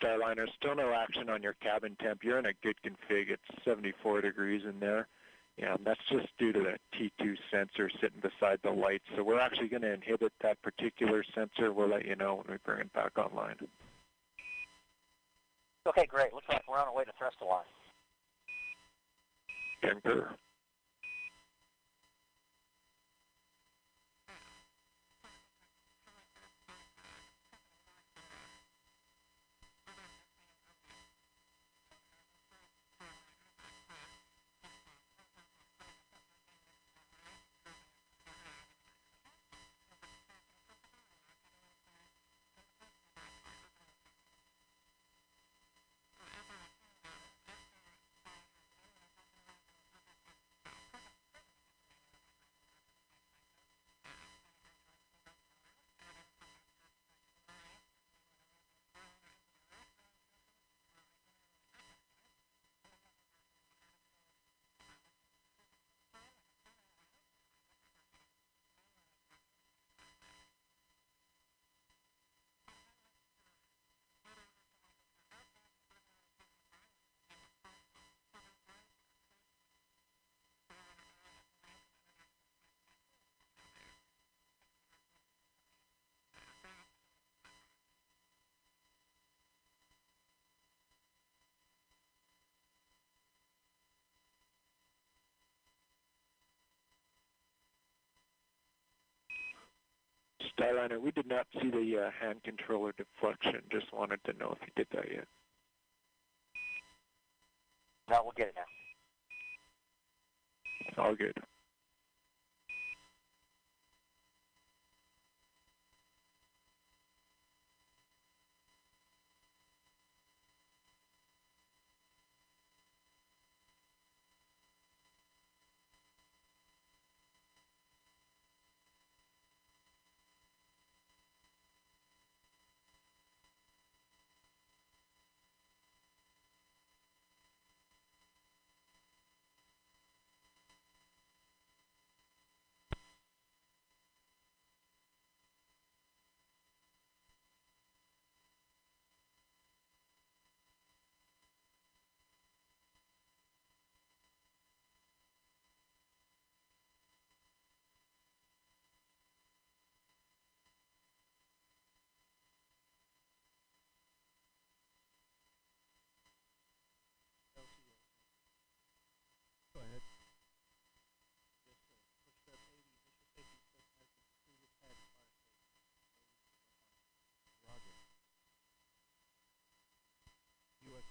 S1: Starliner, still no action on your cabin temp. You're in a good config. It's 74 degrees in there. Yeah, that's just due to the T2 sensor sitting beside the light. So we're actually going to inhibit that particular sensor. We'll let you know when we bring it back online.
S2: Okay, great. Looks like we're on our way to thrust align.
S1: Concur. Starliner, we did not see the hand controller deflection. Just wanted to know if you did that yet.
S2: No, we'll get it now.
S1: All good.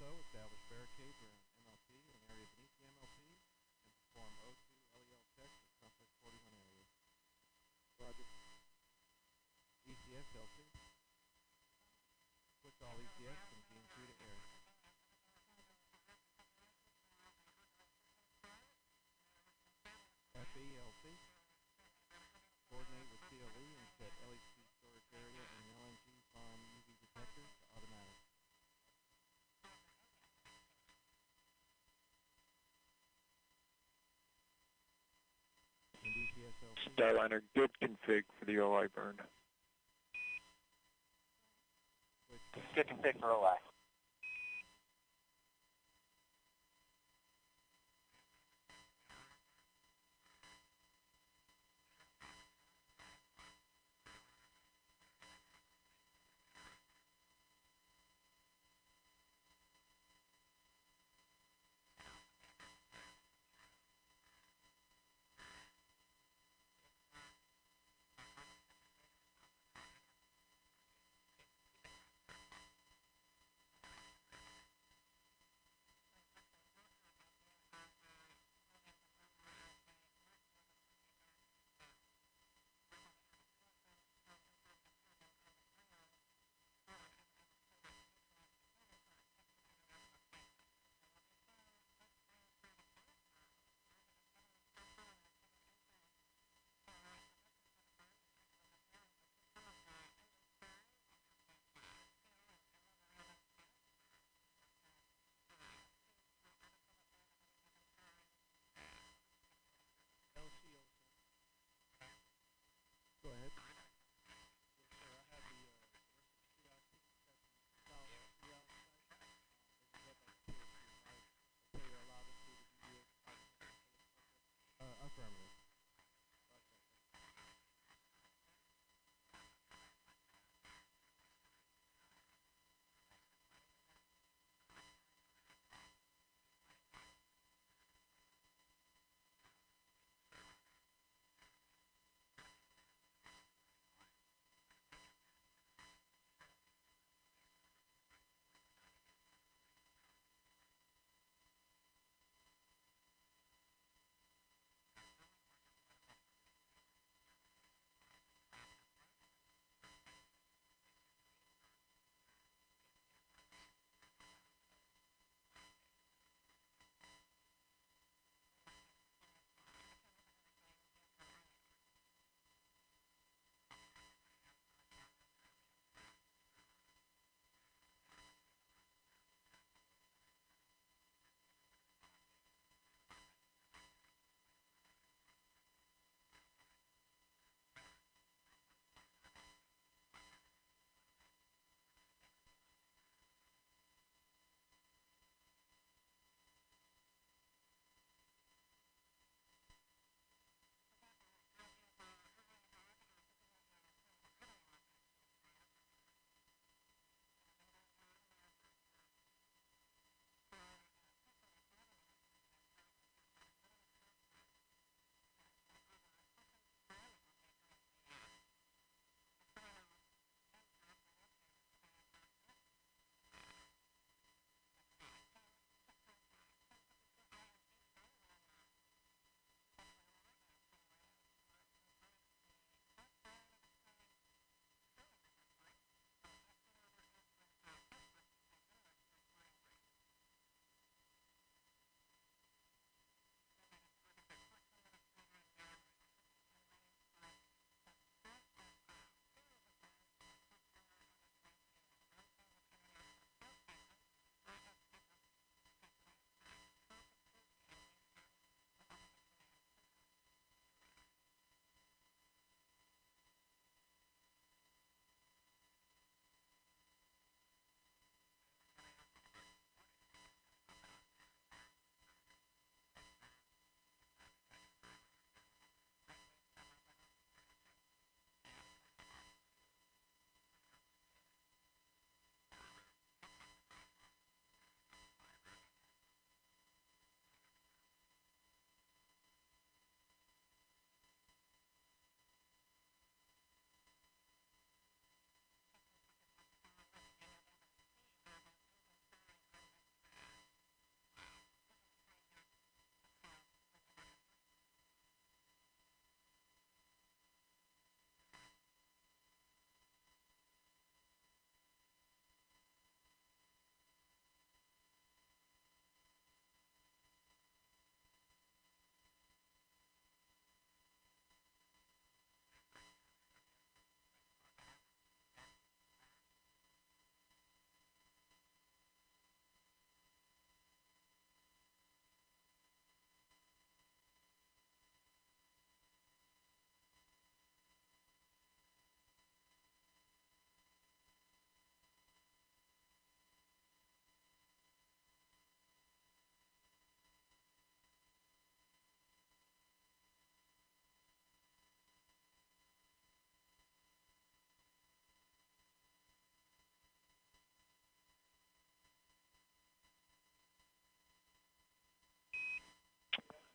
S4: Also, establish barricades around MLP and area beneath the MLP, and perform O2 LEL checks at Complex 41 areas. Roger. ECS LC. Switch all ECS from GM2 to air. FELC. Coordinate with CLE and set LHC storage area and LNG farm UV detectors to automatic. And DCS LC.
S1: Starliner, good config for the OI burn.
S2: Good config for OI.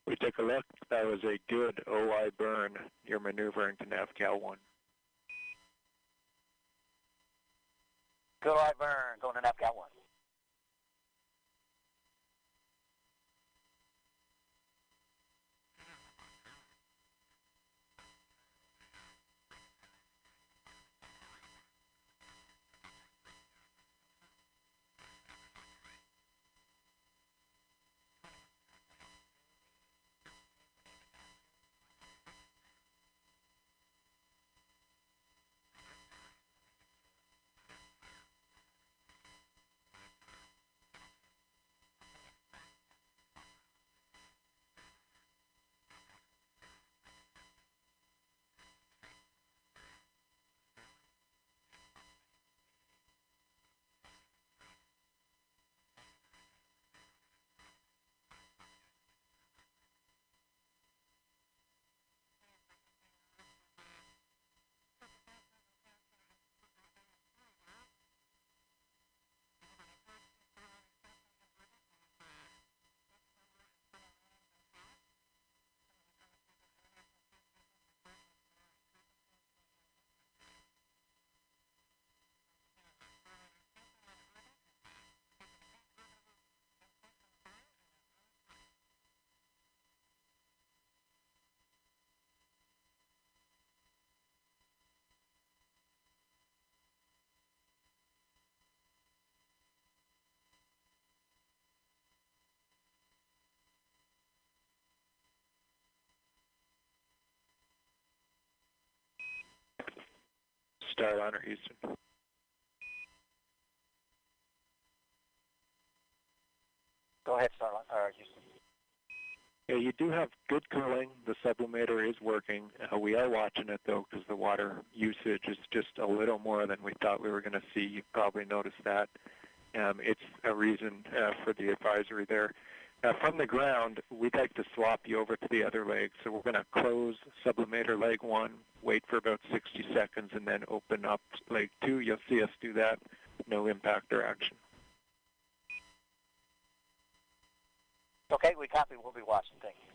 S1: We took a look. That was a good OI burn. You're maneuvering to NavCal 1.
S2: Good OI burn, going to NavCal 1.
S1: Starliner Houston.
S2: Go ahead, Starliner, Houston.
S1: Yeah, you do have good cooling. The sublimator is working. We are watching it, though, because the water usage is just a little more than we thought we were going to see. You probably noticed that. It's a reason for the advisory there. From the ground, we'd like to swap you over to the other leg. So we're going to close sublimator leg 1, wait for about 60 seconds, and then open up leg 2. You'll see us do that. No impact or action.
S2: Okay, we copy. We'll be watching. Thank you.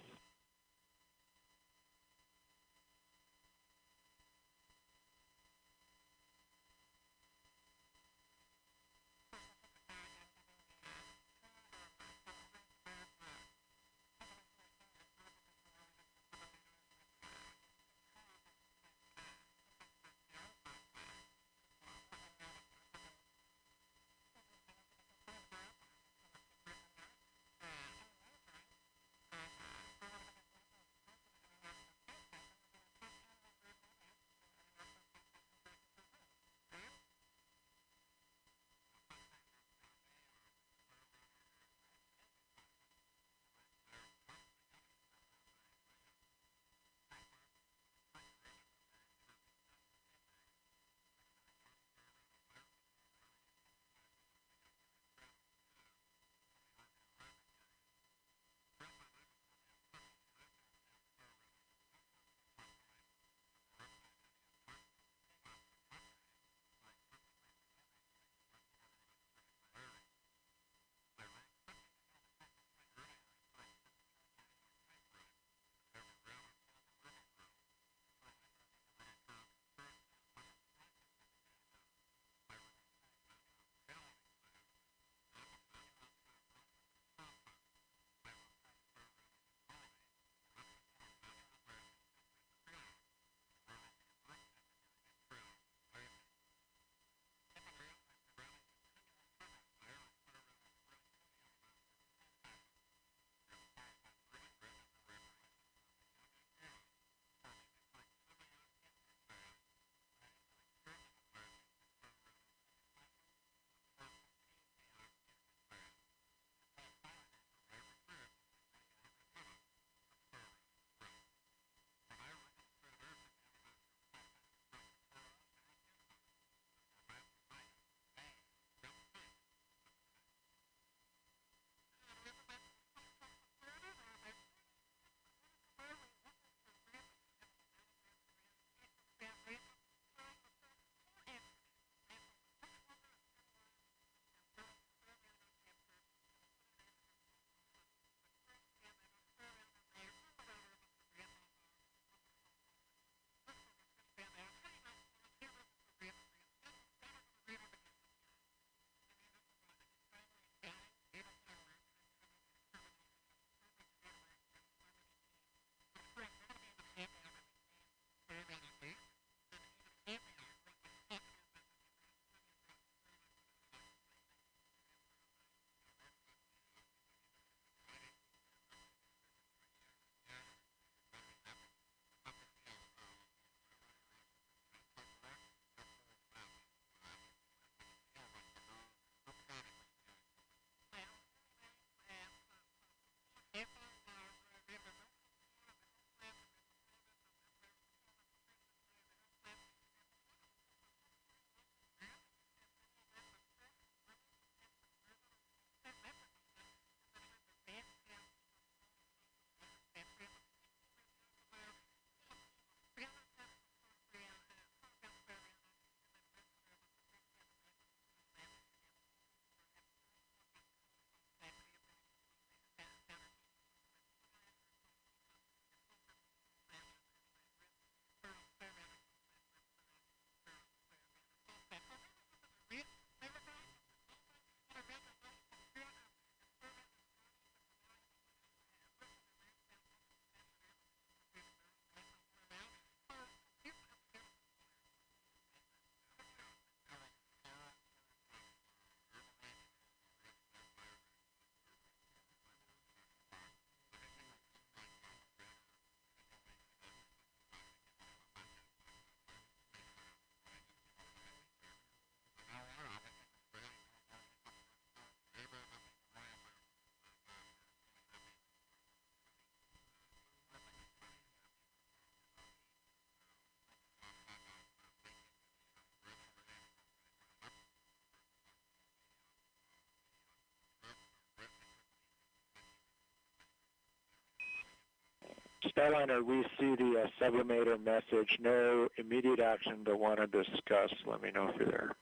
S1: Starliner, we see the sublimator message. No immediate action, but want to discuss. Let me know if you're there.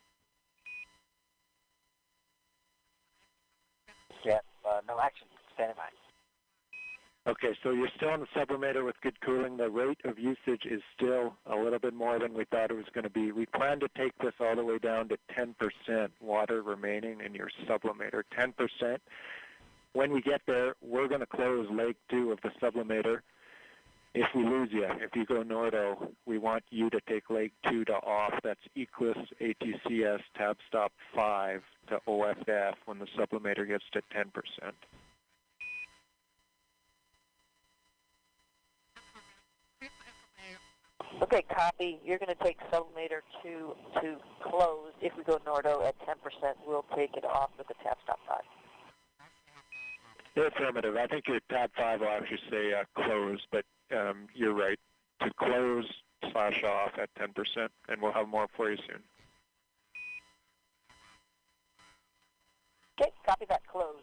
S2: Yeah, no action. Standing by.
S1: Okay, so you're still on the sublimator with good cooling. The rate of usage is still a little bit more than we thought it was going to be. We plan to take this all the way down to 10% water remaining in your sublimator. 10%. When we get there, we're going to close leg 2 of the sublimator. If we lose you, if you go Nordo, we want you to take leg 2 to off. That's Eclipse ATCS tab stop 5 to OFF when the sublimator gets to 10%.
S11: Okay, copy. You're going to take sublimator 2 to close. If we go Nordo at 10%, we'll take it off with the tab stop 5.
S1: Affirmative. I think your tab 5 will actually say close, but you're right. To close / off at 10%, and we'll have more for you soon.
S11: Okay, copy that. Closed.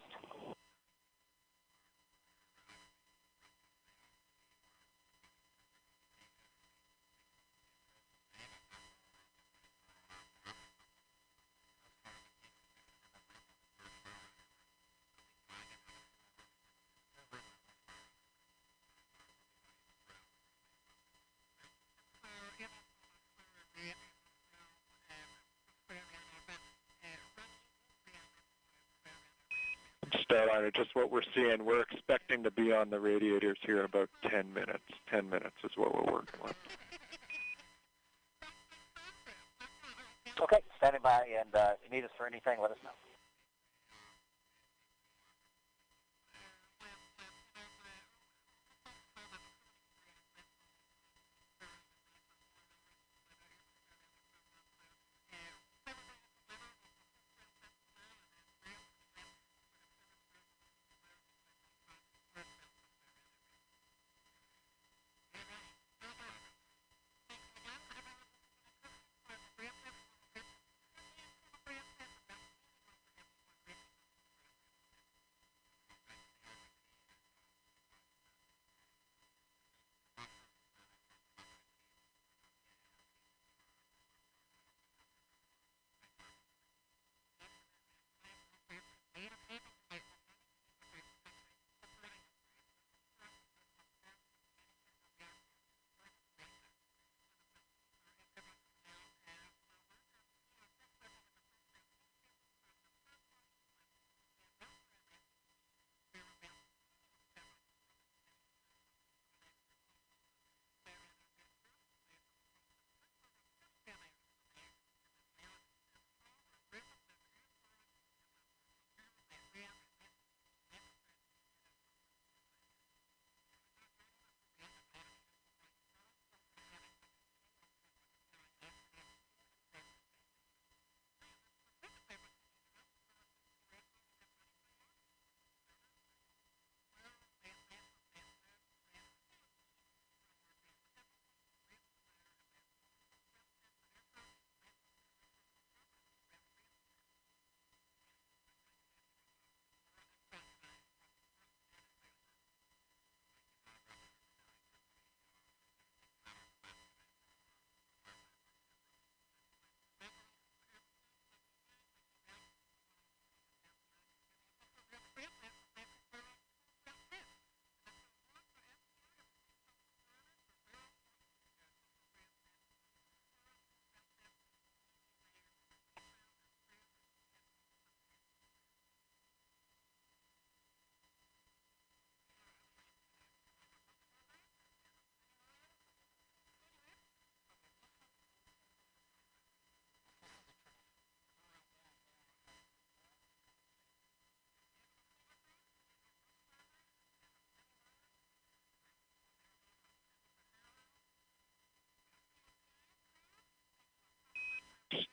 S1: Starliner, just what we're seeing, we're expecting to be on the radiators here in about 10 minutes. 10 minutes is what we're working with.
S2: Okay, standing by, and if you need us for anything, let us know.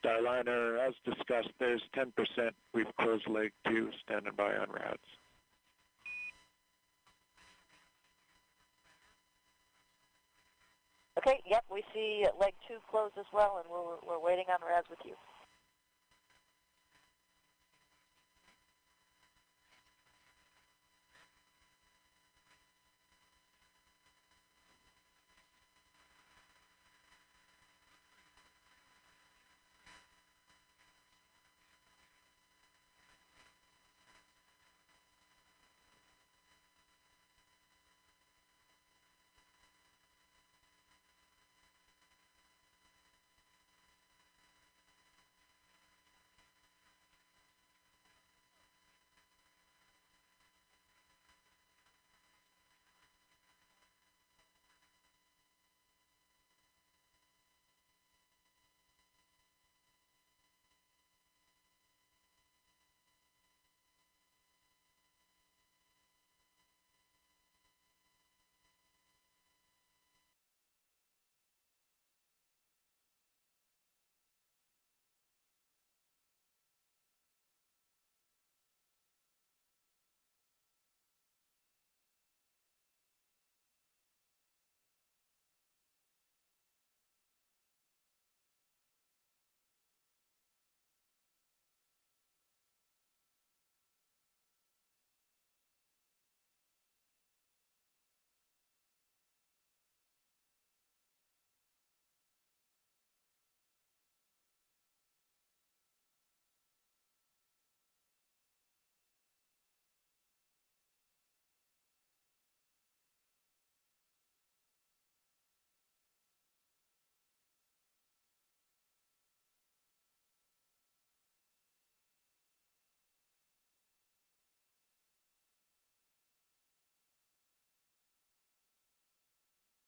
S1: Starliner, as discussed, there's 10%. We've closed leg 2, standing by on rads.
S11: Okay, yep, we see leg 2 closed as well, and we're waiting on rads with you.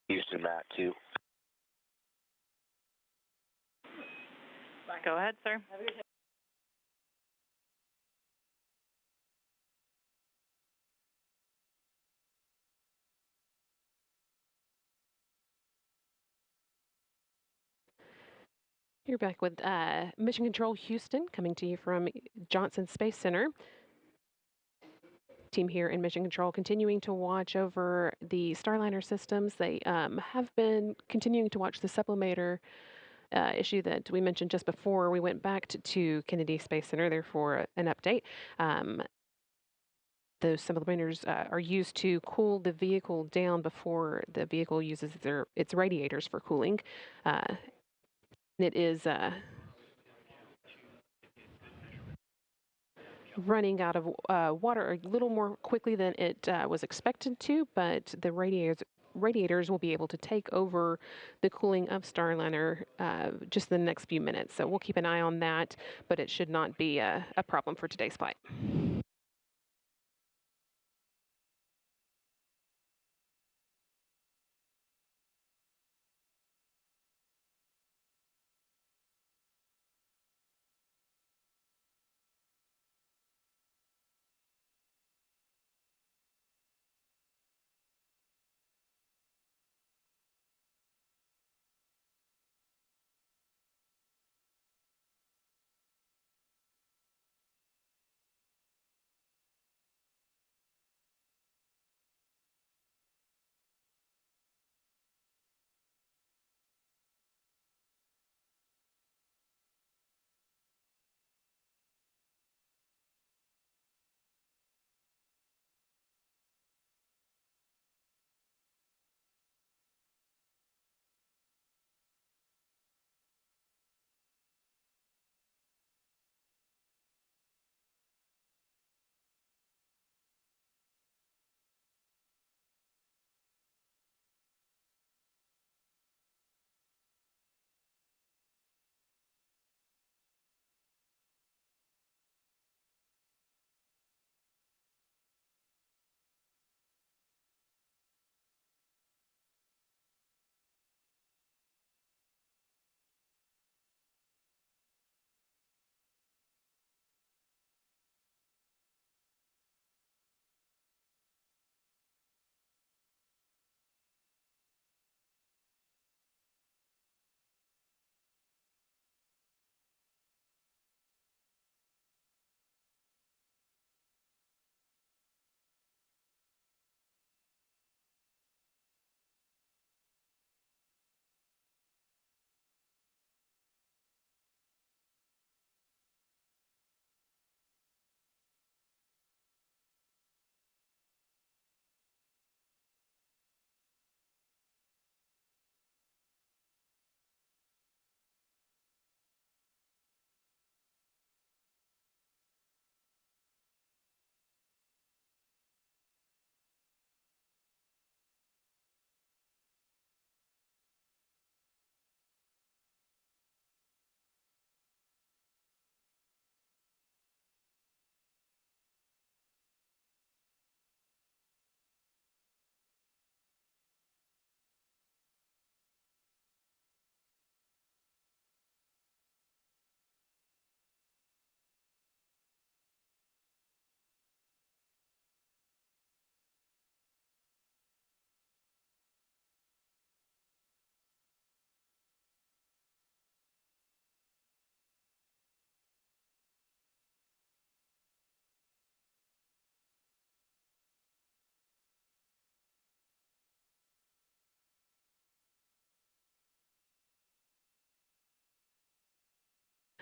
S14: Houston, Matt 2.
S12: Go ahead, sir.
S15: You're back with Mission Control Houston, coming to you from Johnson Space Center. Team here in Mission Control continuing to watch over the Starliner systems. They have been continuing to watch the sublimator issue that we mentioned just before we went back to Kennedy Space Center there for an update. Those sublimators are used to cool the vehicle down before the vehicle uses its radiators for cooling. It is running out of water a little more quickly than it was expected to, but the radiators will be able to take over the cooling of Starliner just in the next few minutes. So we'll keep an eye on that, but it should not be a problem for today's flight.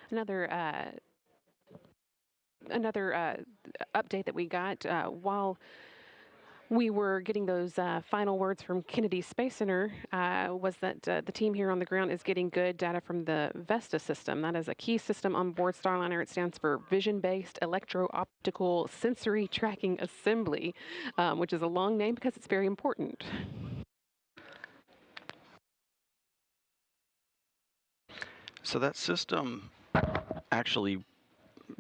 S15: Another update that we got while we were getting those final words from Kennedy Space Center was that the team here on the ground is getting good data from the VESTA system. That is a key system on board Starliner. It stands for Vision-Based Electro-Optical Sensory Tracking Assembly, which is a long name because it's very important.
S16: So that system actually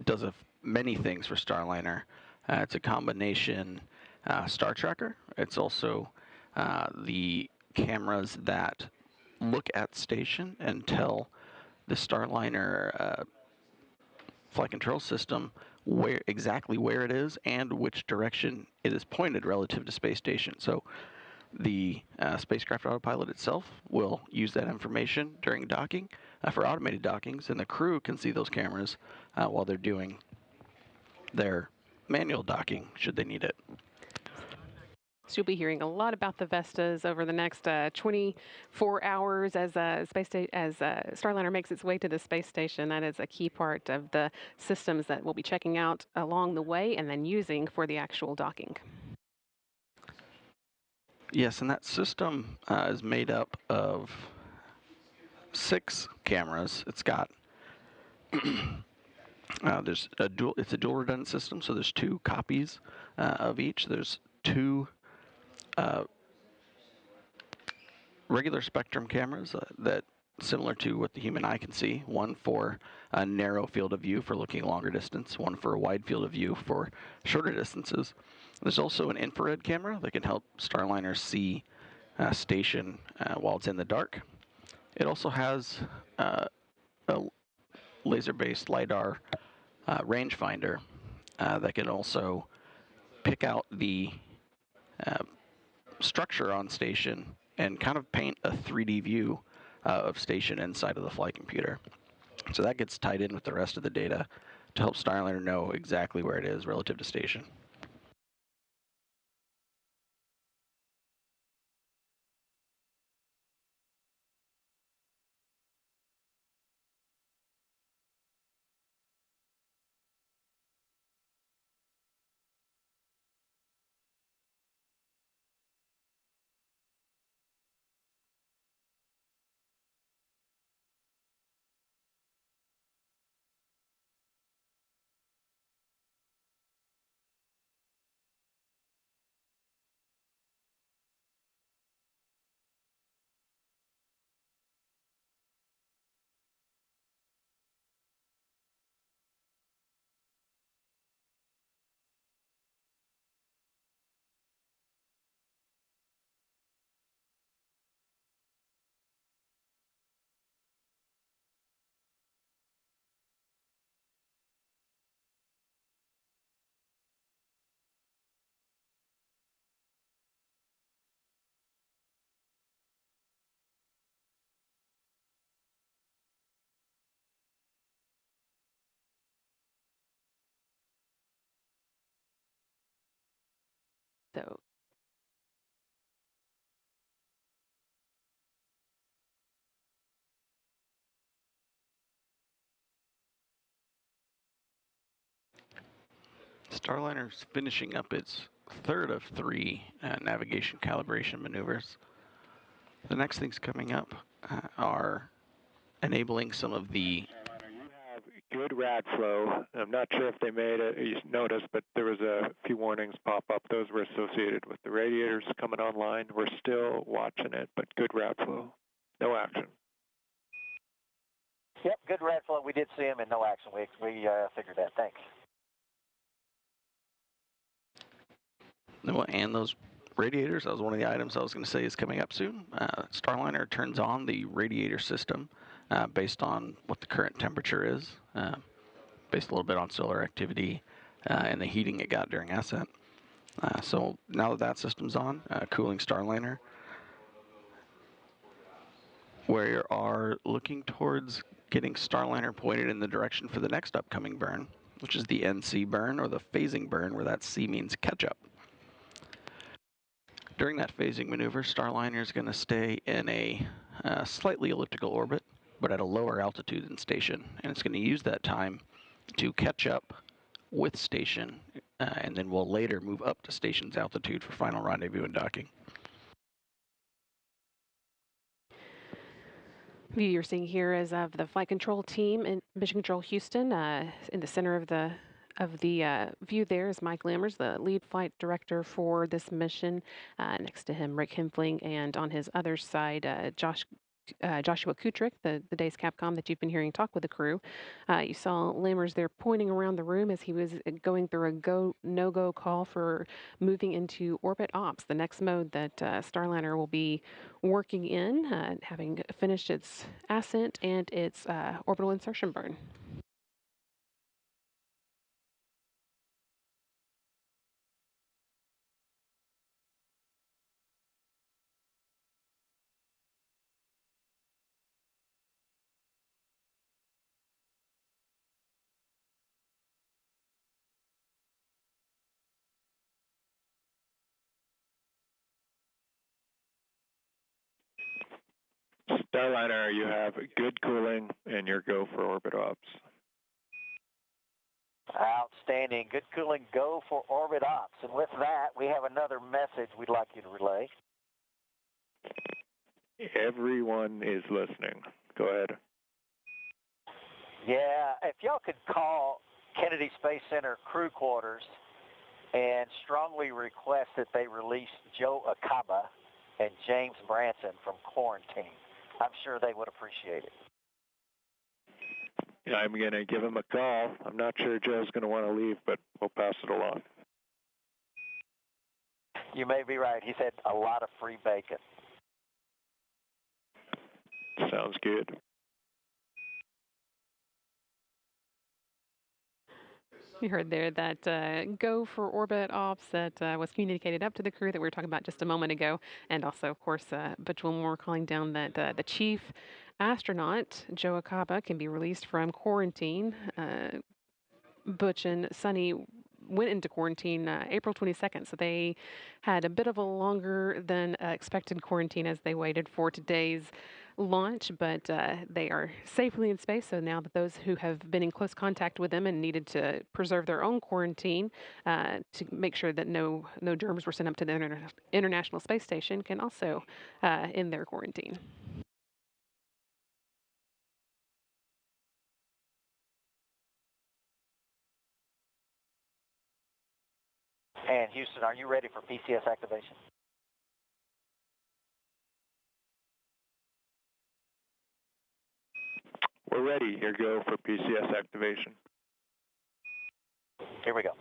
S16: does many things for Starliner. It's a combination star tracker. It's also the cameras that look at station and tell the Starliner flight control system exactly where it is and which direction it is pointed relative to space station. So the spacecraft autopilot itself will use that information during docking for automated dockings, and the crew can see those cameras while they're doing their manual docking should they need it.
S15: So you'll be hearing a lot about the Vestas over the next 24 hours as Starliner makes its way to the space station. That is a key part of the systems that we'll be checking out along the way and then using for the actual docking.
S16: Yes, and that system is made up of 6 cameras. It's got it's a dual redundant system, so there's 2 copies of each. There's 2 regular spectrum cameras that similar to what the human eye can see. One for a narrow field of view for looking longer distance, one for a wide field of view for shorter distances. There's also an infrared camera that can help Starliner see station while it's in the dark. It also has a laser-based LiDAR rangefinder that can also pick out the structure on station and kind of paint a 3D view of station inside of the flight computer. So that gets tied in with the rest of the data to help Starliner know exactly where it is relative to station.
S15: So
S16: Starliner's finishing up its third of 3 navigation calibration maneuvers. The next things coming up are enabling some of the
S1: good rad flow. I'm not sure if they made it, you noticed, but there was a few warnings pop up. Those were associated with the radiators coming online. We're still watching it, but good rad flow. No action.
S2: Yep, good rad flow. We did see him in no action. We figured that. Thanks.
S16: And those radiators, that was one of the items I was going to say is coming up soon. Starliner turns on the radiator system based on what the current temperature is, based a little bit on solar activity and the heating it got during ascent. So now that system's on, cooling Starliner, we are looking towards getting Starliner pointed in the direction for the next upcoming burn, which is the NC burn, or the phasing burn, where that C means catch-up. During that phasing maneuver, Starliner is going to stay in a slightly elliptical orbit, but at a lower altitude than station, and it's going to use that time to catch up with station, and then we'll later move up to station's altitude for final rendezvous and docking.
S15: View you're seeing here is of the flight control team in Mission Control Houston. In the center of the view there is Mike Lammers, the lead flight director for this mission. Next to him, Rick Hempfling, and on his other side, Josh Joshua Kutrick, the day's Capcom that you've been hearing talk with the crew. You saw Lammers there pointing around the room as he was going through a no-go call for moving into orbit ops, the next mode that Starliner will be working in, having finished its ascent and its orbital insertion burn.
S1: Starliner, you have good cooling and your go for orbit ops.
S2: Outstanding. Good cooling. Go for orbit ops. And with that, we have another message we'd like you to relay.
S1: Everyone is listening. Go ahead.
S2: Yeah, if y'all could call Kennedy Space Center crew quarters and strongly request that they release Joe Acaba and James Branson from quarantine. I'm sure they would appreciate it.
S1: Yeah, I'm going to give him a call. I'm not sure Joe's going to want to leave, but we'll pass it along.
S2: You may be right. He said a lot of free bacon.
S1: Sounds good.
S15: You heard there that go for orbit ops that was communicated up to the crew that we were talking about just a moment ago. And also, of course, Butch Wilmore calling down that the chief astronaut, Joe Acaba, can be released from quarantine. Butch and Sonny went into quarantine April 22nd, so they had a bit of a longer than expected quarantine as they waited for today's launch, but they are safely in space. So now that those who have been in close contact with them and needed to preserve their own quarantine to make sure that no germs were sent up to the International Space Station can also end their quarantine.
S2: And Houston, are you ready for PCS activation?
S1: We're ready. Here go for PCS activation.
S2: Here we go.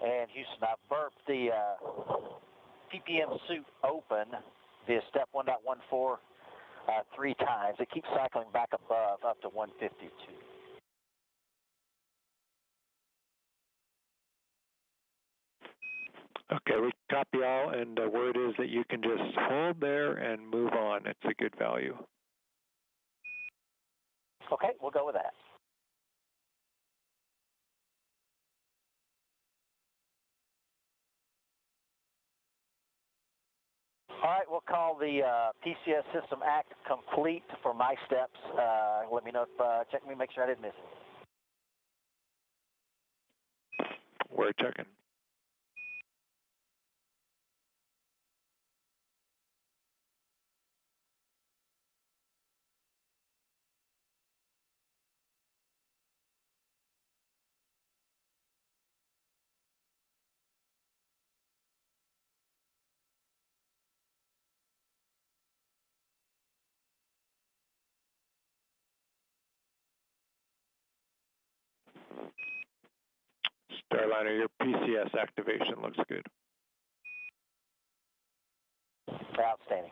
S2: And Houston, I've burped the PPM suit open via step 1.14 3 times. It keeps cycling back above up to 152.
S1: Okay, we copy all, and the word is that you can just hold there and move on. It's a good value.
S2: Okay, we'll go with that. All right, we'll call the PCS System Act complete for my steps. Let me know if, check me, make sure I didn't miss it.
S1: We're checking. Starliner, your PCS activation looks good.
S2: Outstanding.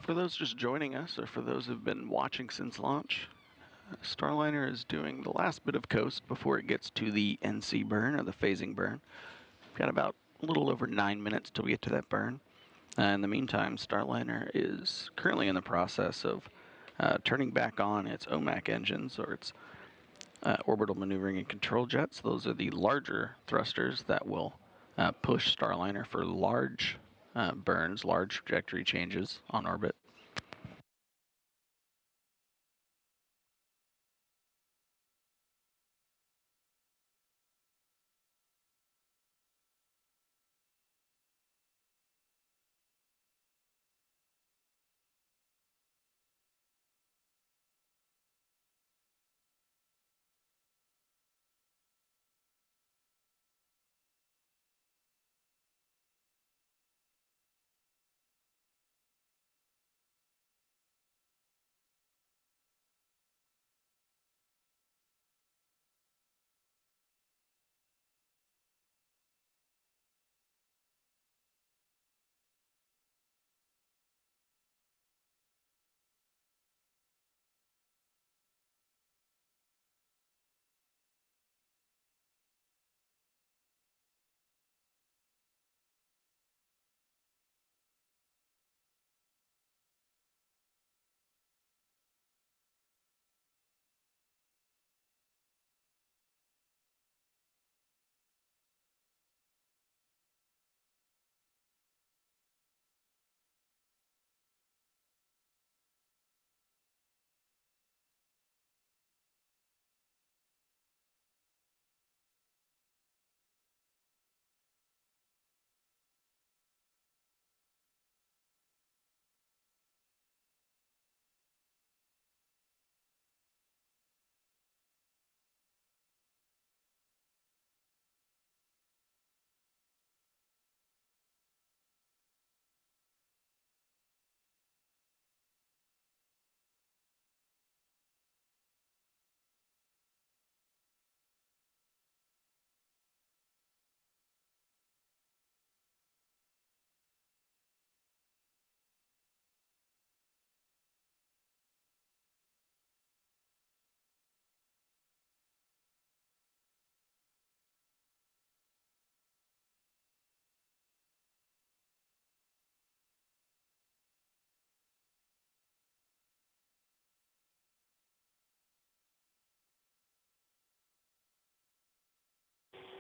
S16: For those just joining us, or for those who've been watching since launch, Starliner is doing the last bit of coast before it gets to the NC burn, or the phasing burn. We've got about a little over 9 minutes till we get to that burn. In the meantime, Starliner is currently in the process of turning back on its OMAC engines, or its orbital maneuvering and control jets. Those are the larger thrusters that will push Starliner for large burns, large trajectory changes on orbit.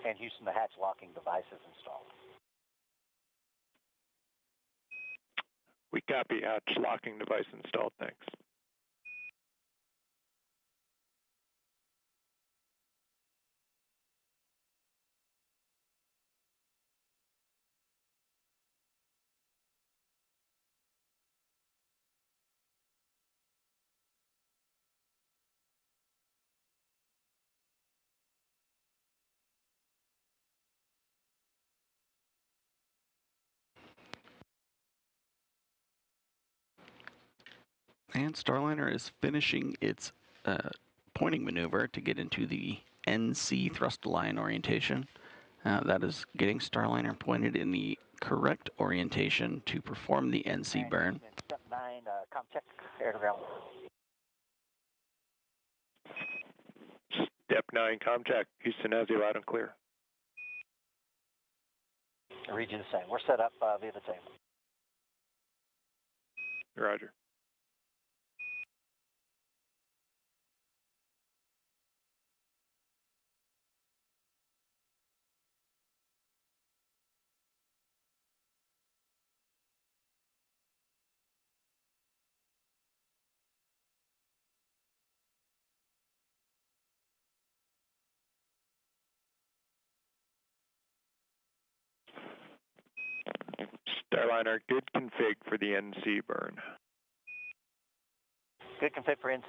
S2: And Houston, the hatch locking device is installed.
S1: We copy, hatch locking device installed, thanks.
S16: And Starliner is finishing its pointing maneuver to get into the NC thrust line orientation. That is getting Starliner pointed in the correct orientation to perform the NC burn.
S2: Step 9, com check, air to ground.
S1: Step 9, com check. Houston has you loud and clear.
S2: I read you the same. We're set up via the table.
S1: Roger. Starliner, good config for the NC burn.
S2: Good config for NC.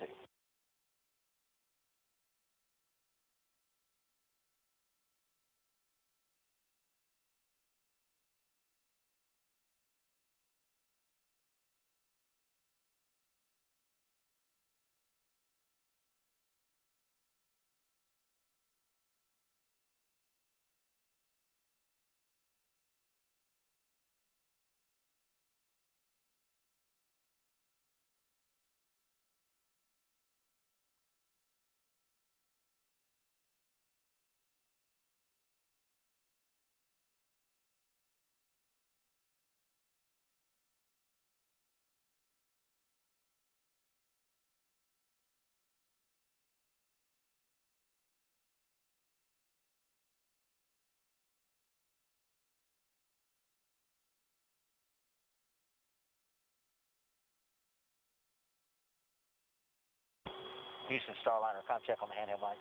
S2: Houston, Starliner, com check on the handheld mic.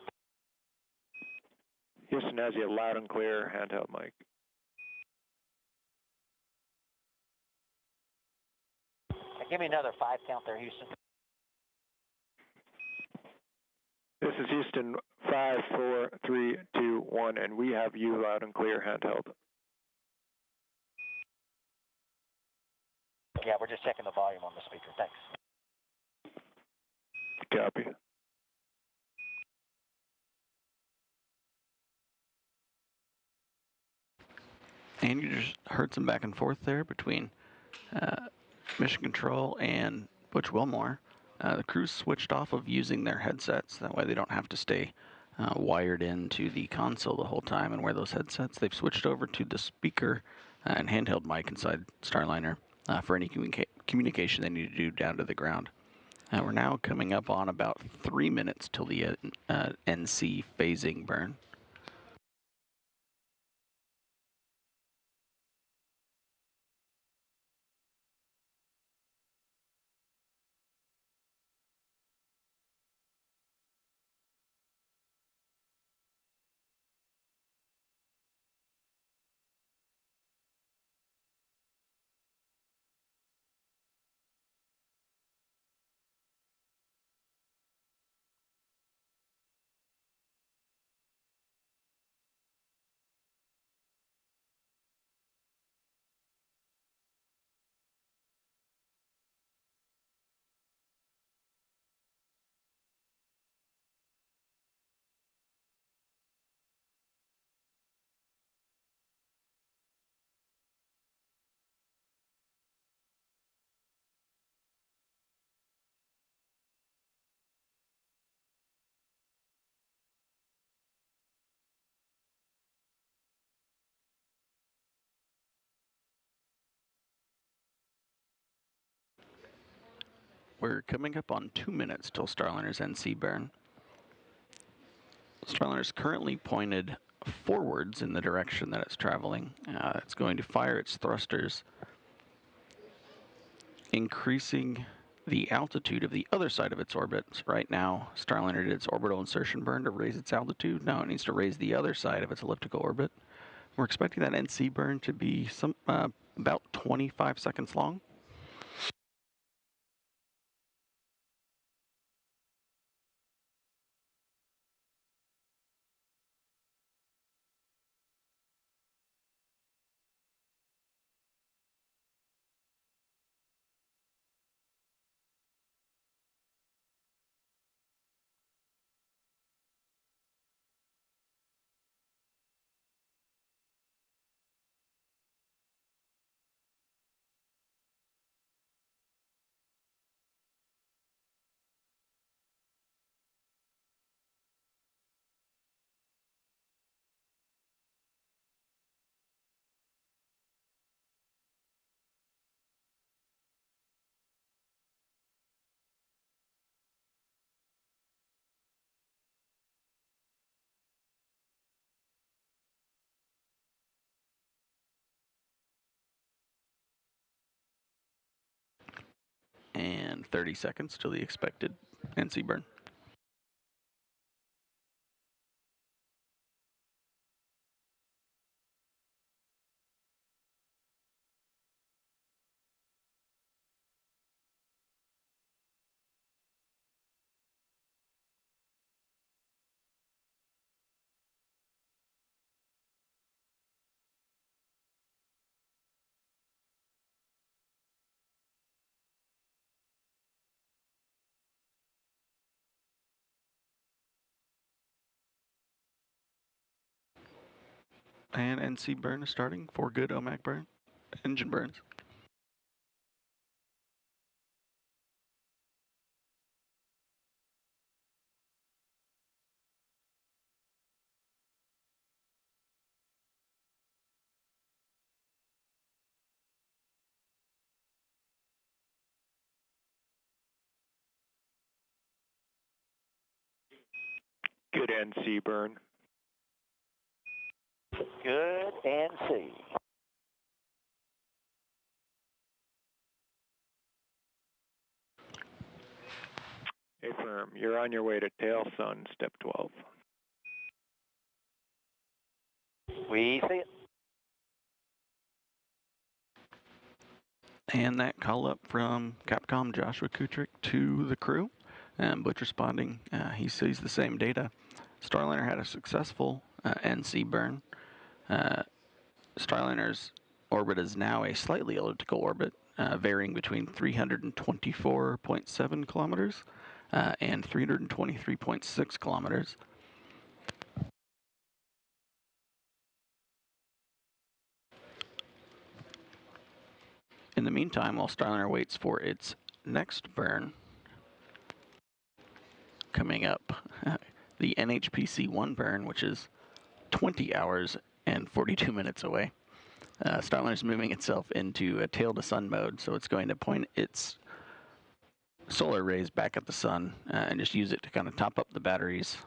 S1: Houston has you loud and clear, handheld mic.
S2: Give me another 5 count there, Houston.
S1: This is Houston, 5, 4, 3, 2, 1, and we have you loud and clear, handheld.
S2: Yeah, we're just checking the volume on the speaker. Thanks.
S1: Copy.
S16: And you just heard some back and forth there between Mission Control and Butch Wilmore. The crew switched off of using their headsets. That way they don't have to stay wired into the console the whole time and wear those headsets. They've switched over to the speaker and handheld mic inside Starliner for any communication they need to do down to the ground. We're now coming up on about 3 minutes till the NC phasing burn. We're coming up on 2 minutes till Starliner's NC burn. Starliner is currently pointed forwards in the direction that it's traveling. It's going to fire its thrusters, increasing the altitude of the other side of its orbit. So right now, Starliner did its orbital insertion burn to raise its altitude. Now it needs to raise the other side of its elliptical orbit. We're expecting that NC burn to be about 25 seconds long. And 30 seconds till the expected NC burn. And NC burn is starting for good OMAC burn, engine burns.
S1: Good NC burn.
S2: Good NC.
S1: Affirm, you're on your way to tail sun, step 12.
S2: We see it.
S16: And that call up from Capcom Joshua Kutrick to the crew. And Butch responding, he sees the same data. Starliner had a successful NC burn. Starliner's orbit is now a slightly elliptical orbit, varying between 324.7 kilometers and 323.6 kilometers. In the meantime, while Starliner waits for its next burn, coming up, the NHPC-1 burn, which is 20 hours and 42 minutes away. Starliner is moving itself into a tail-to-sun mode, so it's going to point its solar rays back at the sun and just use it to kind of top up the batteries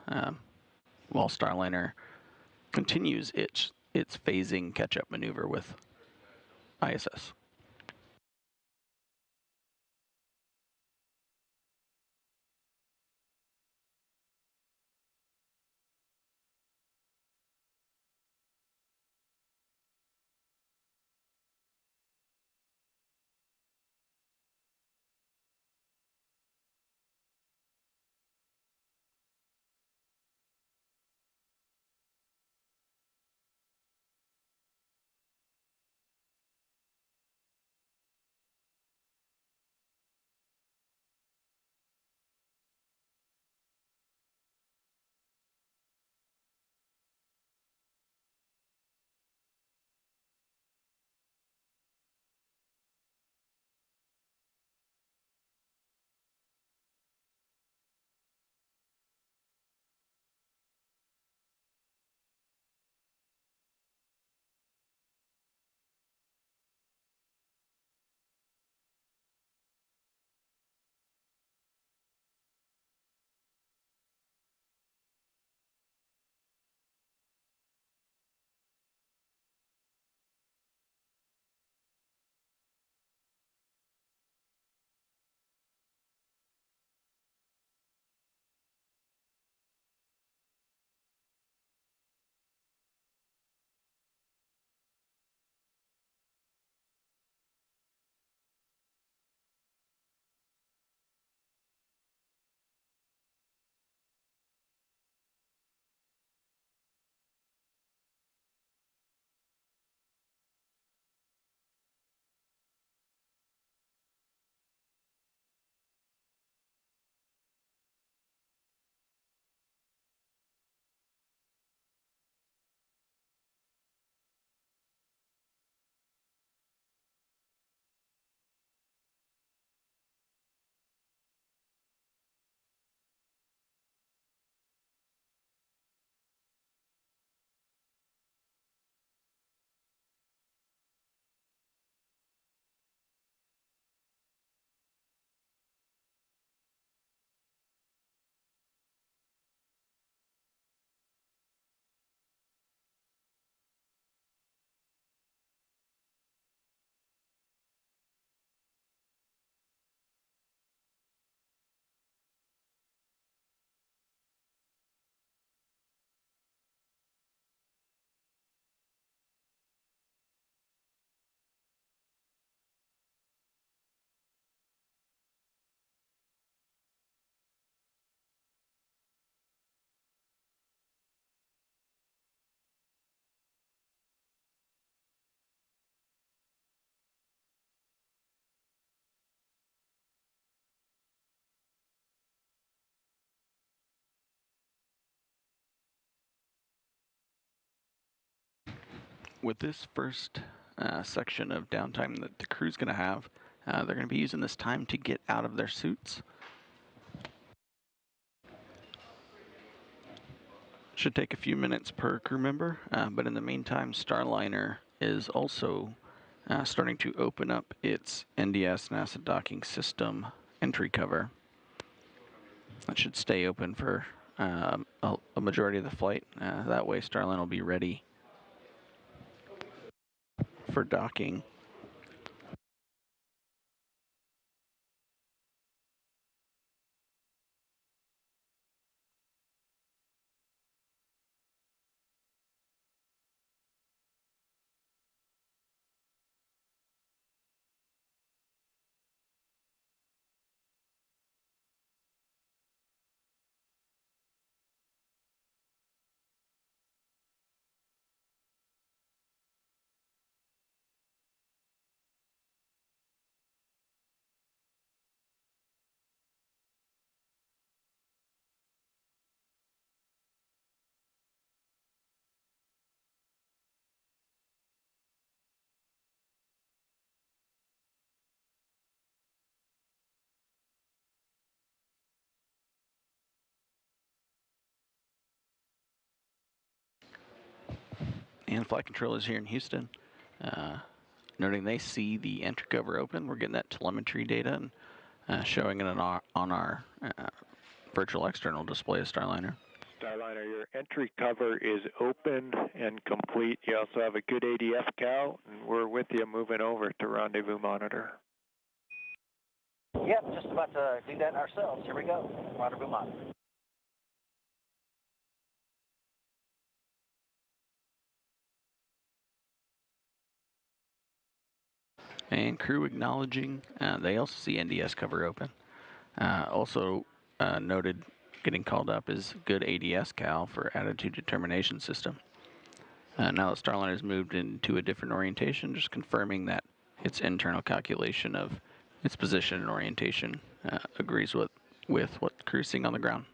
S16: while Starliner continues its phasing catch-up maneuver with ISS. with this first section of downtime that the crew's going to have, they're going to be using this time to get out of their suits. Should take a few minutes per crew member, but in the meantime, Starliner is also starting to open up its NDS NASA docking system entry cover. That should stay open for a majority of the flight. That way Starliner will be ready for docking. And flight control is here in Houston. Noting they see the entry cover open, we're getting that telemetry data and showing it on our virtual external display of Starliner.
S1: Starliner, your entry cover is open and complete. You also have a good ADF cal, and we're with you moving over to rendezvous monitor.
S2: Yep, just about to do that ourselves. Here we go. Rendezvous monitor.
S16: And crew acknowledging, they also see NDS cover open. Also noted getting called up is good ADS cal for attitude determination system. Now that Starliner has moved into a different orientation, just confirming that its internal calculation of its position and orientation agrees with what the crew's seeing on the ground.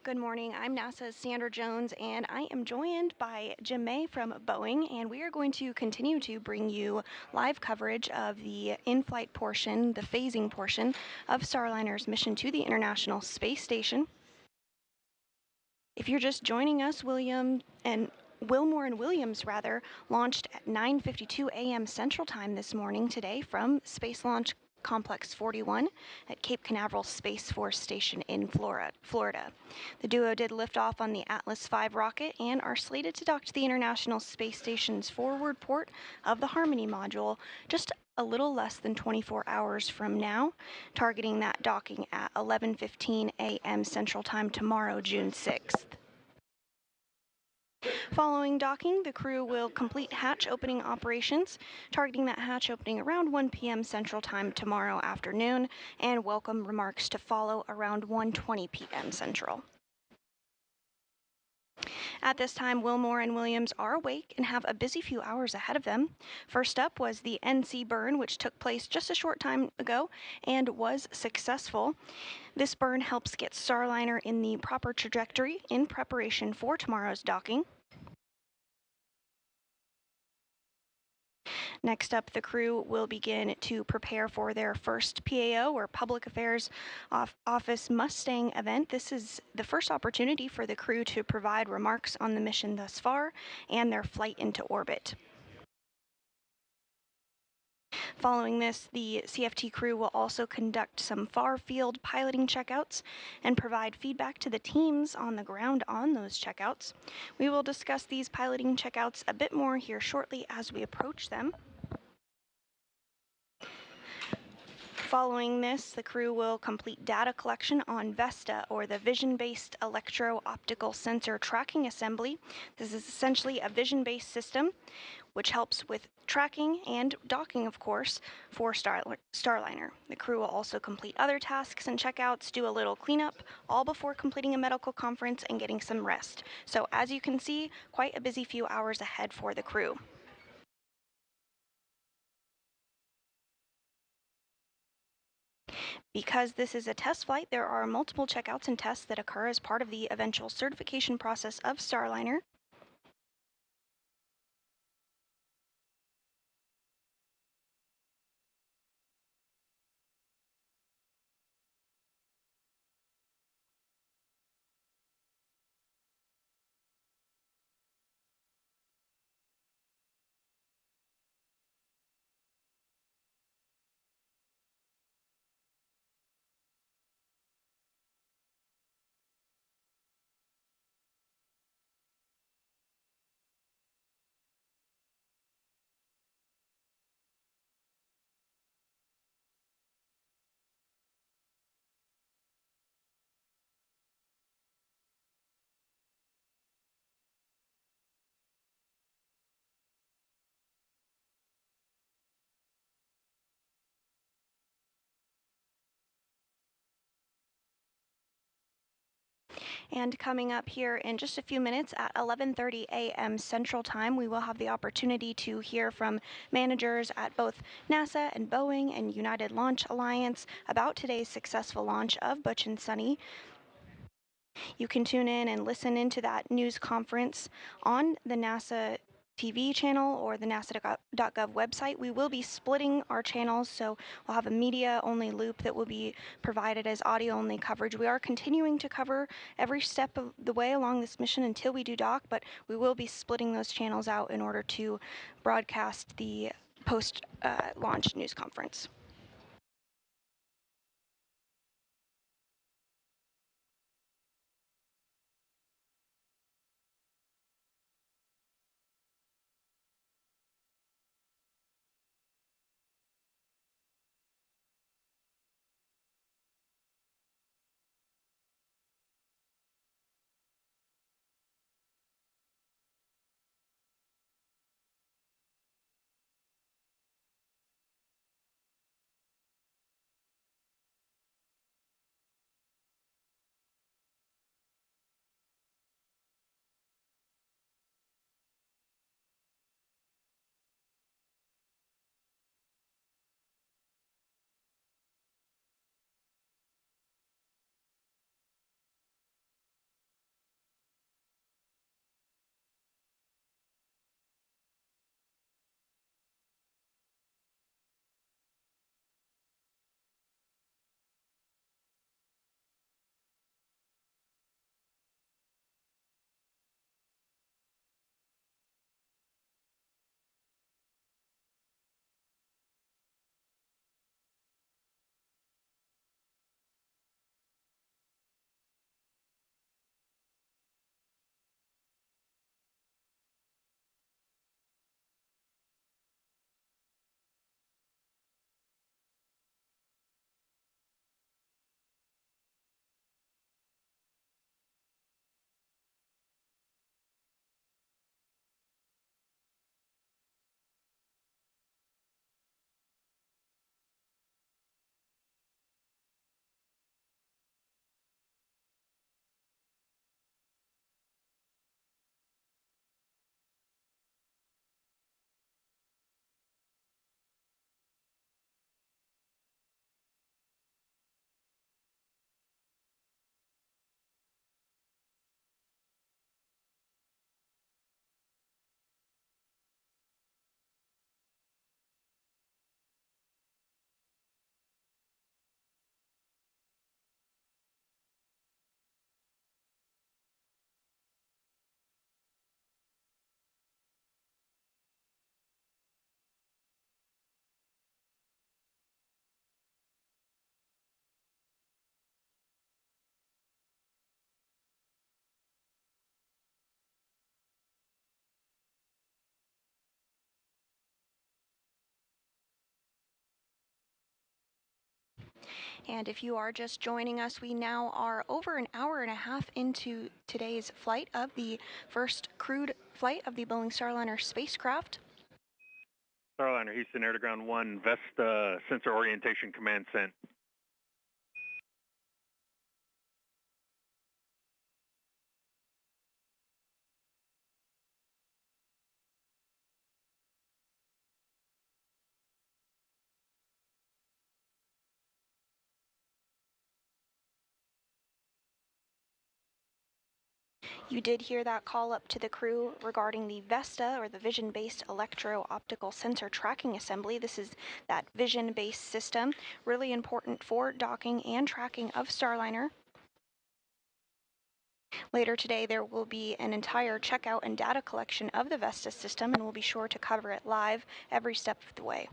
S17: Good morning. I'm NASA's Sandra Jones, and I am joined by Jim May from Boeing, and we are going to continue to bring you live coverage of the in-flight portion, the phasing portion of Starliner's mission to the International Space Station. If you're just joining us, Wilmore and Williams launched at 9:52 a.m. Central Time this morning today from Space Launch Complex 41 at Cape Canaveral Space Force Station in Florida. The duo did lift off on the Atlas V rocket and are slated to dock to the International Space Station's forward port of the Harmony module just a little less than 24 hours from now, targeting that docking at 11:15 a.m. Central Time tomorrow, June 6th. Following docking, the crew will complete hatch opening operations, targeting that hatch opening around 1 p.m. Central Time tomorrow afternoon, and welcome remarks to follow around 1:20 p.m. Central. At this time, Wilmore and Williams are awake and have a busy few hours ahead of them. First up was the NC burn, which took place just a short time ago and was successful. This burn helps get Starliner in the proper trajectory in preparation for tomorrow's docking. Next up, the crew will begin to prepare for their first PAO, or Public Affairs Office Mustang event. This is the first opportunity for the crew to provide remarks on the mission thus far and their flight into orbit. Following this, the CFT crew will also conduct some far-field piloting checkouts and provide feedback to the teams on the ground on those checkouts. We will discuss these piloting checkouts a bit more here shortly as we approach them. Following this, the crew will complete data collection on VESTA, or the Vision-Based Electro-Optical Sensor Tracking Assembly. This is essentially a vision-based system which helps with tracking and docking, of course, for Starliner. The crew will also complete other tasks and checkouts, do a little cleanup, all before completing a medical conference and getting some rest. So as you can see, quite a busy few hours ahead for the crew. Because this is a test flight, there are multiple checkouts and tests that occur as part of the eventual certification process of Starliner. And coming up here in just a few minutes at 11:30 a.m. Central Time, we will have the opportunity to hear from managers at both NASA and Boeing and United Launch Alliance about today's successful launch of Butch and Sunny. You can tune in and listen into that news conference on the NASA TV channel or the nasa.gov website. We will be splitting our channels, so we'll have a media-only loop that will be provided as audio-only coverage. We are continuing to cover every step of the way along this mission until we do dock, but we will be splitting those channels out in order to broadcast the post-launch news conference. And if you are just joining us, we now are over an hour and a half into today's flight of the first crewed flight of the Boeing Starliner spacecraft.
S18: Starliner, Houston, Air to Ground 1, Vesta Sensor Orientation Command sent.
S17: You did hear that call up to the crew regarding the Vesta, or the Vision-Based Electro-Optical Sensor Tracking Assembly. This is that vision-based system, really important for docking and tracking of Starliner. Later today, there will be an entire checkout and data collection of the Vesta system, and we'll be sure to cover it live every step of the way.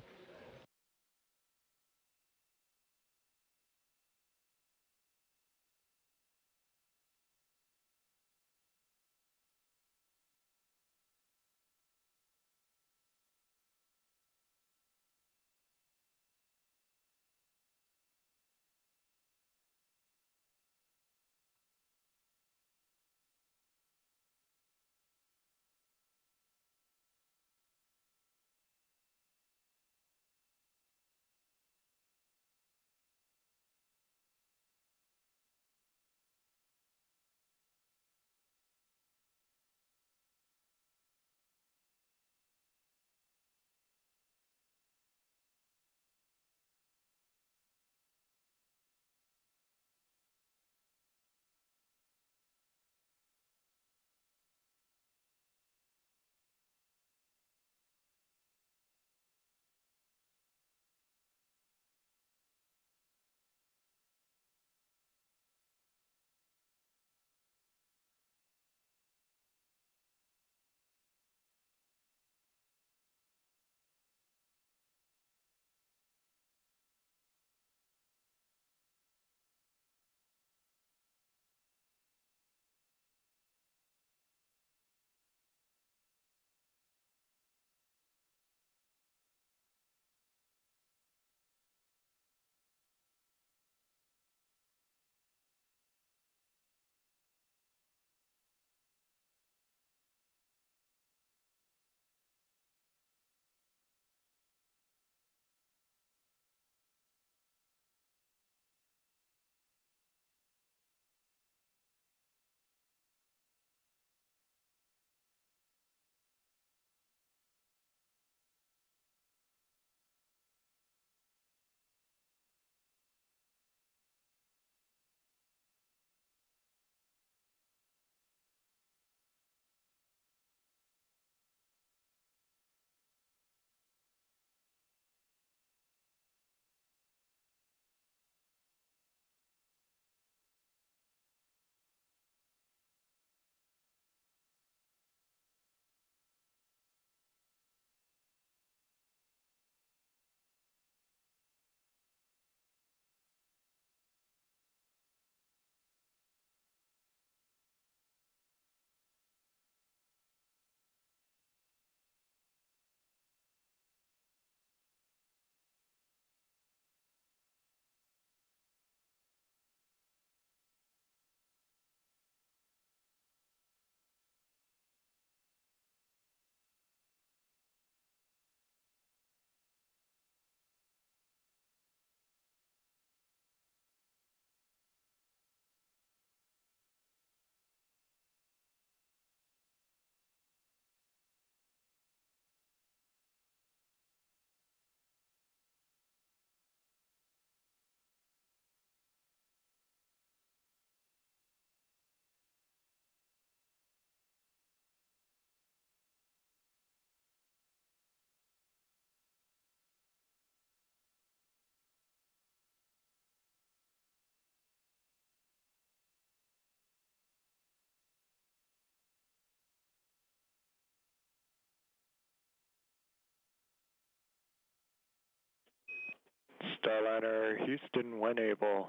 S1: Starliner, Houston, when able.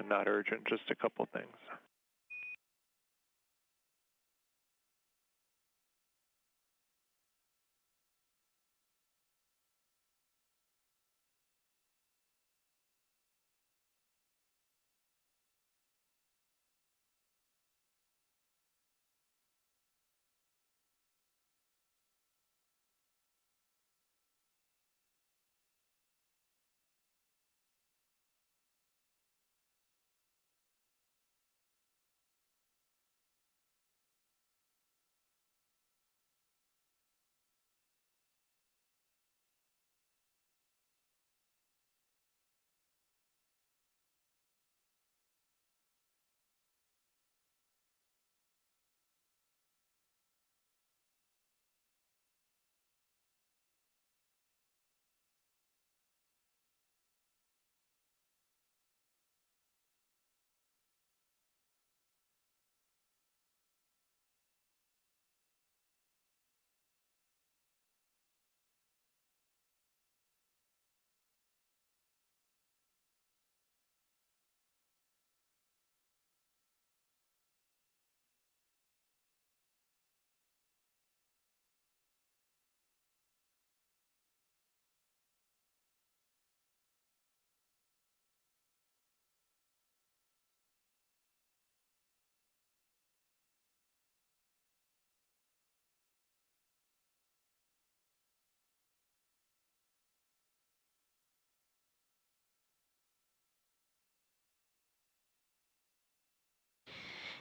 S1: Not urgent, just a couple things.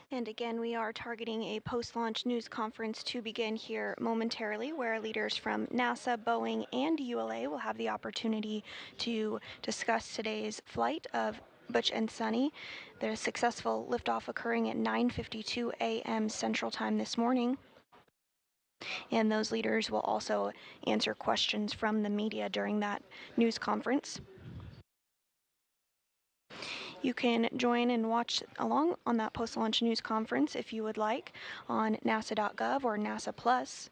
S17: And again, we are targeting a post-launch news conference to begin here momentarily, where leaders from NASA, Boeing, and ULA will have the opportunity to discuss today's flight of Butch and Sunny, the successful liftoff occurring at 9:52 a.m. Central Time this morning. And those leaders will also answer questions from the media during that news conference. You can join and watch along on that post-launch news conference if you would like on nasa.gov or NASA Plus.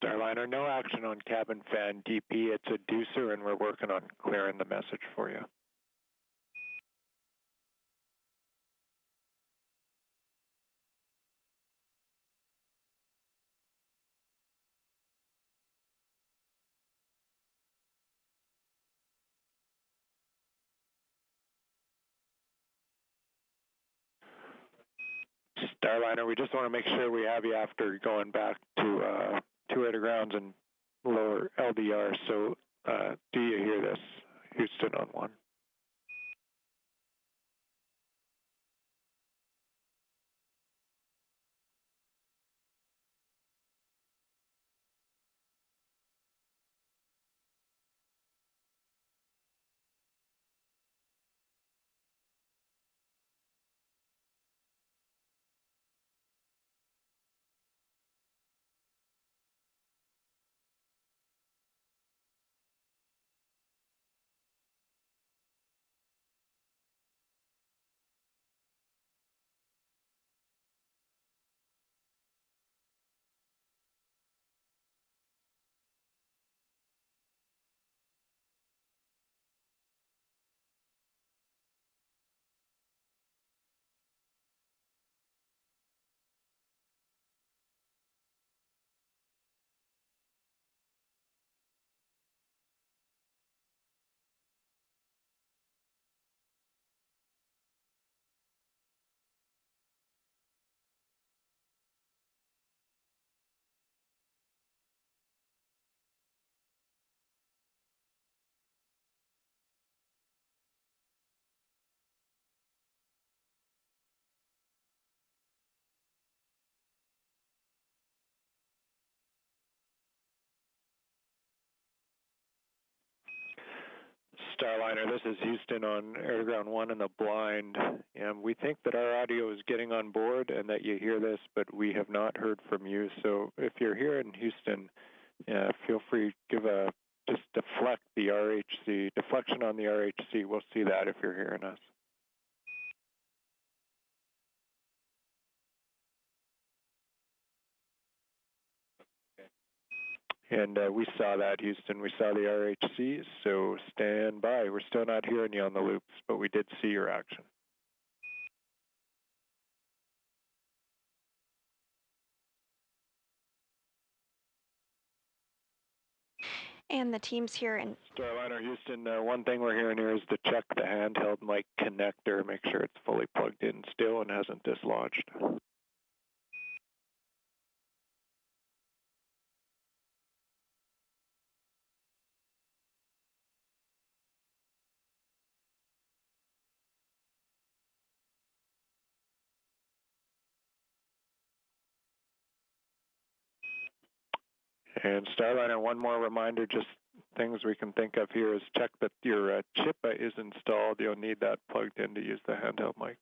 S1: Starliner, no action on cabin fan DP. It's a deucer, and we're working on clearing the message for you. Starliner, we just want to make sure we have you after going back to 2 grounds and lower LDR. So do you hear this? Houston on 1. Starliner, this is Houston on Air Ground 1 in the blind. And we think that our audio is getting on board and that you hear this, but we have not heard from you. So if you're here in Houston, feel free to just deflect the RHC. Deflection on the RHC, we'll see that if you're hearing us. And we saw that, Houston. We saw the RHC, so stand by. We're still not hearing you on the loops, but we did see your action.
S17: And the teams here in
S1: Starliner, Houston, one thing we're hearing here is to check the handheld mic connector, make sure it's fully plugged in still and hasn't dislodged. And Starliner, one more reminder, just things we can think of here is check that your chip is installed. You'll need that plugged in to use the handheld mic.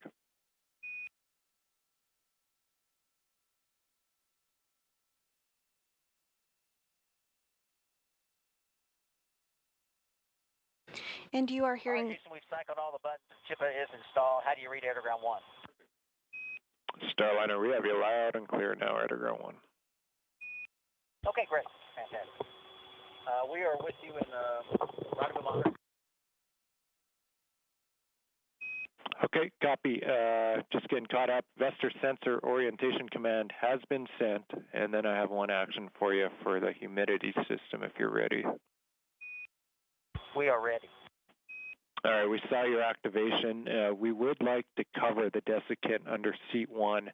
S17: And you are hearing...
S2: All right, Houston, we've cycled all the buttons. Chippa is installed. How do you read air to ground 1?
S1: Starliner, we have you loud and clear now, air to ground 1.
S2: Okay, great. Fantastic. We are with you in rendezvous monitor.
S1: Okay, copy. Just getting caught up. Vector sensor orientation command has been sent, and then I have one action for you for the humidity system if you're ready.
S2: We are ready.
S1: All right, we saw your activation. We would like to cover the desiccant under seat 1,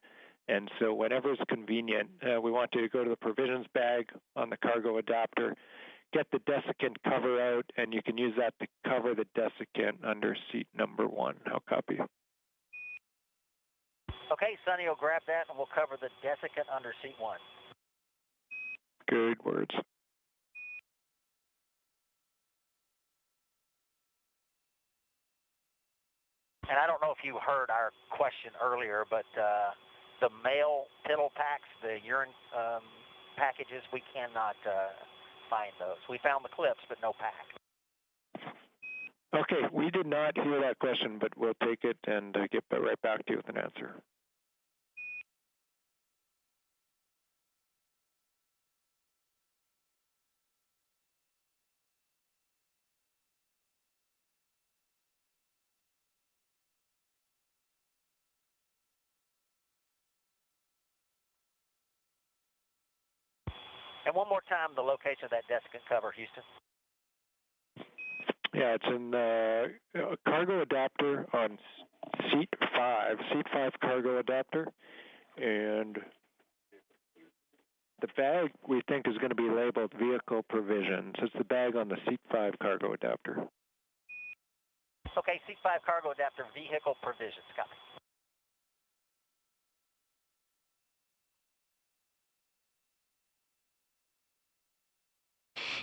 S1: and so whenever it's convenient, we want you to go to the provisions bag on the cargo adapter, get the desiccant cover out, and you can use that to cover the desiccant under seat number 1. I'll copy.
S2: Okay, Sonny will grab that, and we'll cover the desiccant under seat 1.
S1: Good words.
S2: And I don't know if you heard our question earlier, but the male piddle packs, the urine packages, we cannot find those. We found the clips, but no pack.
S1: Okay, we did not hear that question, but we'll take it and get right back to you with an answer.
S2: And one more time, the location of that desiccant cover, Houston.
S1: Yeah, it's in the cargo adapter on seat 5 cargo adapter, and the bag we think is going to be labeled vehicle provisions. It's the bag on the seat 5 cargo adapter.
S2: Okay, seat 5 cargo adapter, vehicle provisions, copy.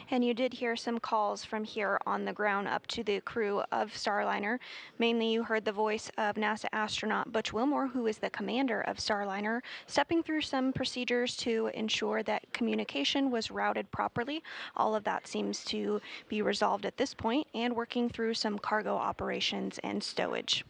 S17: And you did hear some calls from here on the ground up to the crew of Starliner. Mainly you heard the voice of NASA astronaut Butch Wilmore, who is the commander of Starliner, stepping through some procedures to ensure that communication was routed properly. All of that seems to be resolved at this point, and working through some cargo operations and stowage.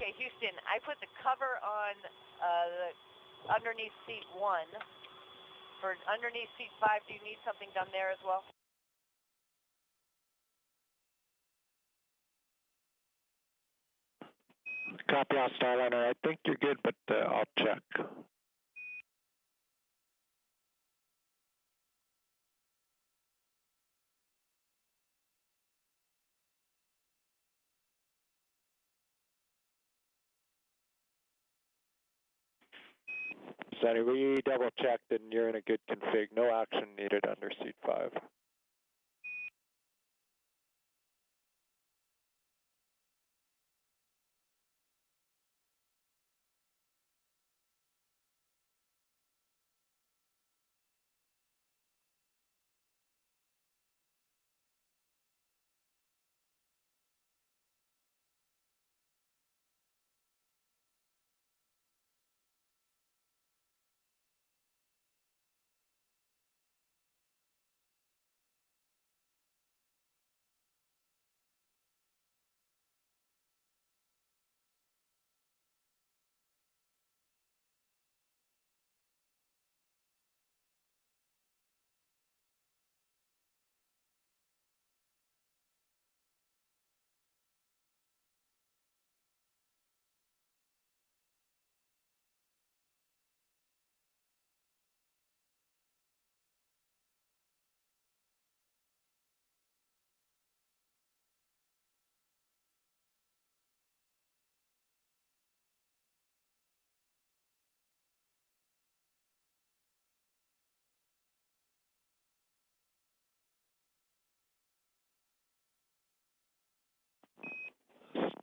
S11: Okay, Houston, I put the cover on the underneath seat 1. For underneath seat 5, do you need something done there as well?
S1: Copy on Starliner. I think you're good, but I'll check. Sonny, we double checked and you're in a good config. No action needed under seat 5.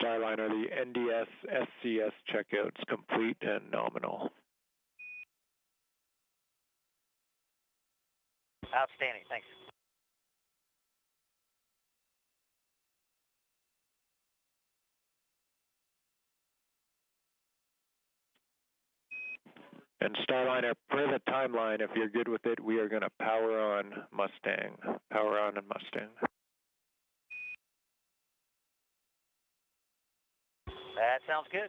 S1: Starliner, the NDS SCS checkout's complete and nominal.
S2: Outstanding, thanks.
S1: And Starliner, per the timeline, if you're good with it, we are going to power on Mustang. Power on and Mustang.
S2: That sounds good.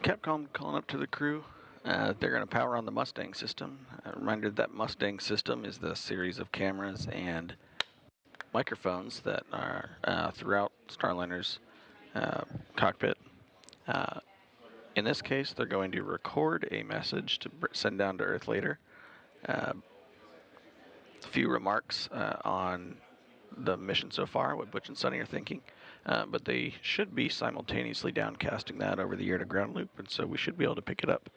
S16: Capcom calling up to the crew. They're going to power on the Mustang system. A reminder that Mustang system is the series of cameras and microphones that are throughout Starliner's cockpit. In this case, they're going to record a message to send down to Earth later. A few remarks on the mission so far, what Butch and Sonny are thinking. But they should be simultaneously downcasting that over the air-to-ground loop, and so we should be able to pick it up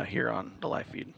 S16: here on the live feed.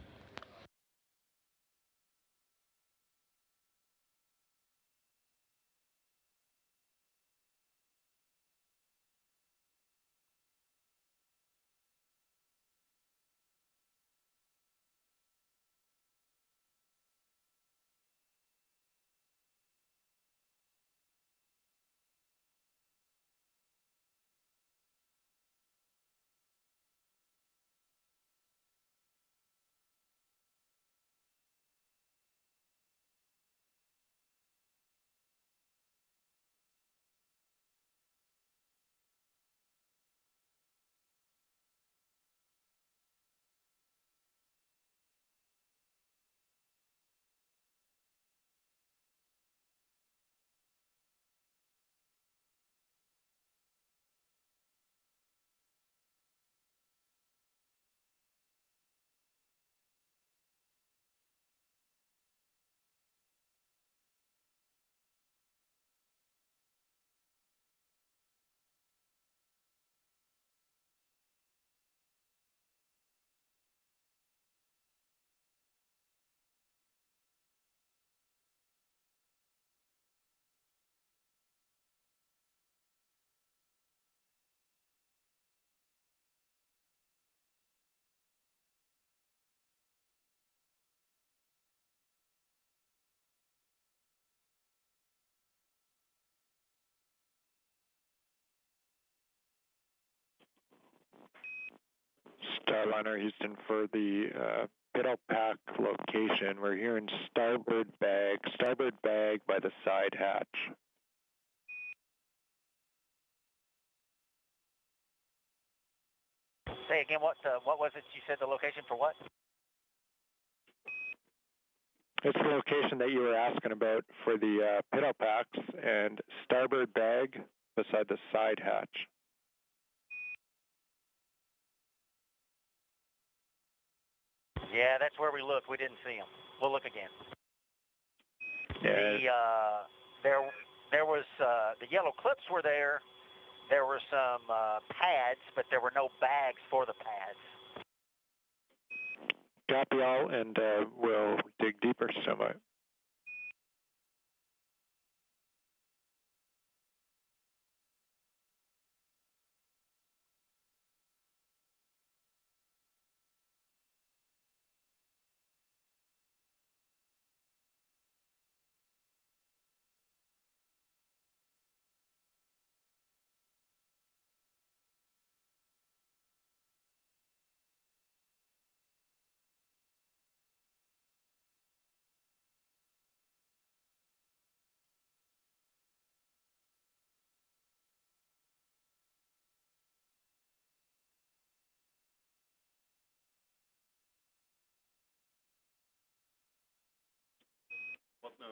S1: Starliner Houston, for the Piddle Pack location, we're here in starboard bag by the side hatch.
S2: Say again, what was it you said the location for what?
S1: It's the location that you were asking about for the Piddle Packs and starboard bag beside the side hatch.
S2: Yeah, that's where we looked. We didn't see them. We'll look again.
S1: Yeah.
S2: There was the yellow clips were there. There were some pads, but there were no bags for the pads.
S1: Copy all, and we'll dig deeper somewhat.
S18: What no?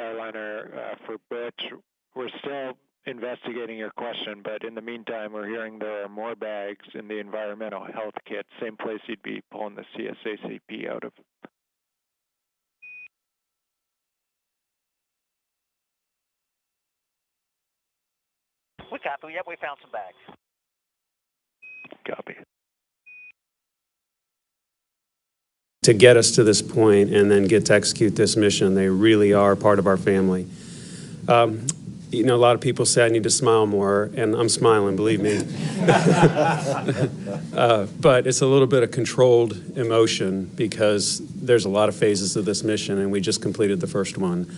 S1: Starliner. For Butch, we're still investigating your question, but in the meantime, we're hearing there are more bags in the environmental health kit, same place you'd be pulling the CSACP out of.
S2: We copy. Yep, we found some bags.
S1: Copy.
S19: To get us to this point and then get to execute this mission, they really are part of our family. You know, a lot of people say I need to smile more, and I'm smiling, believe me. But it's a little bit of controlled emotion because there's a lot of phases of this mission, and we just completed the first one.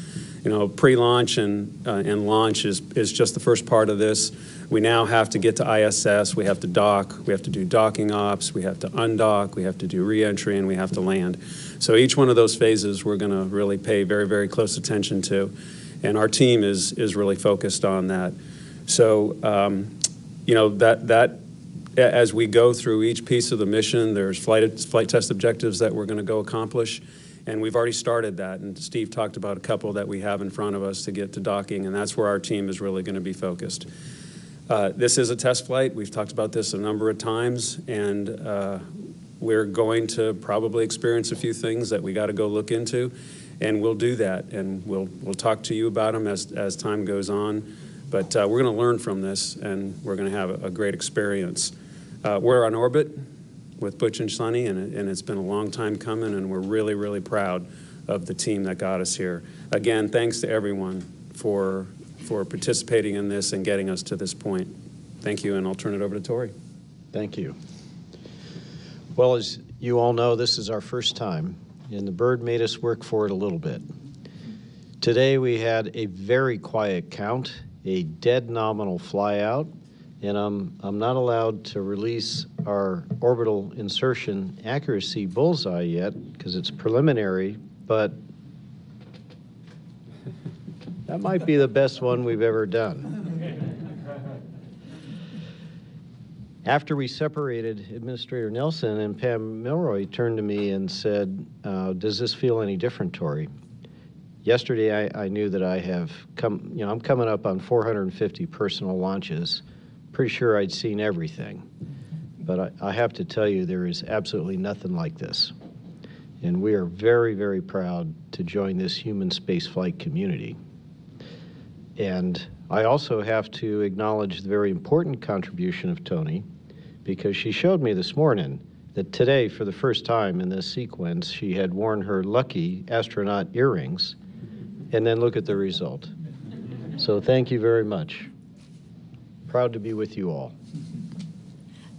S19: You know, pre-launch and launch is just the first part of this. We now have to get to ISS, we have to dock, we have to do docking ops, we have to undock, we have to do re-entry, and we have to land. So each one of those phases we're going to really pay very, very close attention to. And our team is really focused on that. So, you know, that as we go through each piece of the mission, there's flight test objectives that we're going to go accomplish. And we've already started that. And Steve talked about a couple that we have in front of us to get to docking. And that's where our team is really going to be focused. This is a test flight. We've talked about this a number of times. And we're going to probably experience a few things that we got to go look into. And we'll do that, and we'll talk to you about them as time goes on. But we're going to learn from this, and we're going to have a great experience. We're on orbit with Butch and Sonny, and it's been a long time coming, and we're really, really proud of the team that got us here. Again, thanks to everyone for participating in this and getting us to this point. Thank you, and I'll turn it over to Tori.
S20: Thank you. Well, as you all know, this is our first time, and the bird made us work for it a little bit. Today we had a very quiet count, a dead nominal flyout, and I'm not allowed to release our orbital insertion accuracy bullseye yet because it's preliminary, but that might be the best one we've ever done. After we separated, Administrator Nelson and Pam Milroy turned to me and said, does this feel any different, Tori? Yesterday, I knew that I have come, you know, I'm coming up on 450 personal launches. Pretty sure I'd seen everything. But I have to tell you, there is absolutely nothing like this. And we are very, very proud to join this human spaceflight community. And I also have to acknowledge the very important contribution of Tony, because she showed me this morning that today, for the first time in this sequence, she had worn her lucky astronaut earrings, and then look at the result. So thank you very much. Proud to be with you all.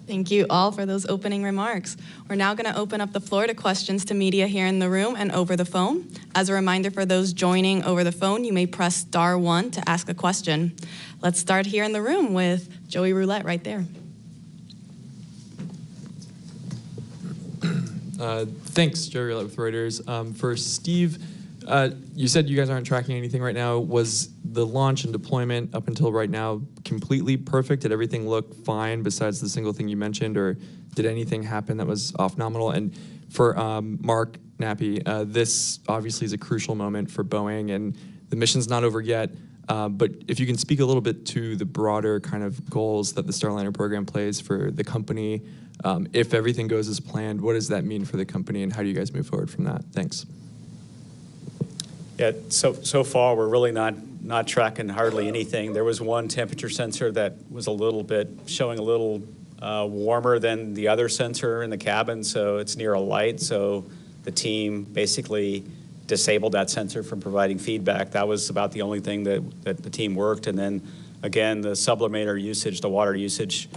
S21: Thank you all for those opening remarks. We're now going to open up the floor to questions to media here in the room and over the phone. As a reminder for those joining over the phone, you may press *1 to ask a question. Let's start here in the room with Joey Roulette right there.
S22: Thanks, Joey Roulette with Reuters. For Steve, you said you guys aren't tracking anything right now. Was the launch and deployment up until right now completely perfect? Did everything look fine besides the single thing you mentioned, or did anything happen that was off nominal? And for Mark Nappy, this obviously is a crucial moment for Boeing, and the mission's not over yet. But if you can speak a little bit to the broader kind of goals that the Starliner program plays for the company, if everything goes as planned, what does that mean for the company, and how do you guys move forward from that? Thanks.
S23: Yeah, so far we're really not tracking hardly anything. There was one temperature sensor that was a little bit showing a little warmer than the other sensor in the cabin, so it's near a light. So the team basically disabled that sensor from providing feedback. That was about the only thing that the team worked. And then again, the sublimator usage, the water usage.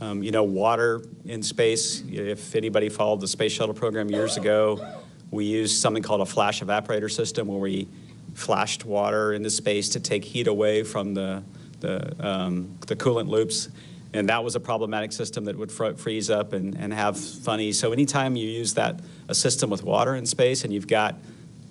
S23: You know, water in space, if anybody followed the space shuttle program years ago, we used something called a flash evaporator system where we flashed water into space to take heat away from the coolant loops. And that was a problematic system that would freeze up and have funny. So anytime you use a system with water in space and you've got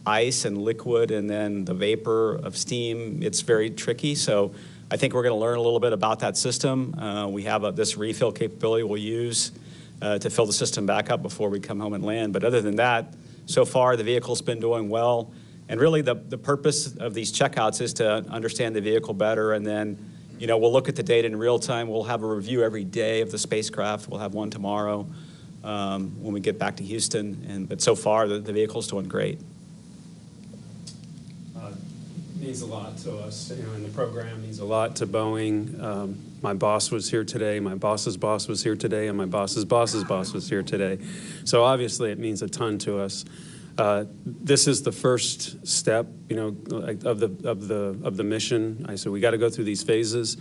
S23: ice and liquid and then the vapor of steam, it's very tricky. So I think we're going to learn a little bit about that system. We have this refill capability we'll use to fill the system back up before we come home and land. But other than that, so far the vehicle's been doing well. And really the purpose of these checkouts is to understand the vehicle better, and then, you know, we'll look at the data in real time. We'll have a review every day of the spacecraft. We'll have one tomorrow when we get back to Houston. But so far, the vehicle's doing great.
S19: Means a lot to us, you know, and the program means a lot to Boeing. My boss was here today, my boss's boss was here today, and my boss's boss's boss was here today. So obviously it means a ton to us. This is the first step, you know, of the mission. I said we got to go through these phases,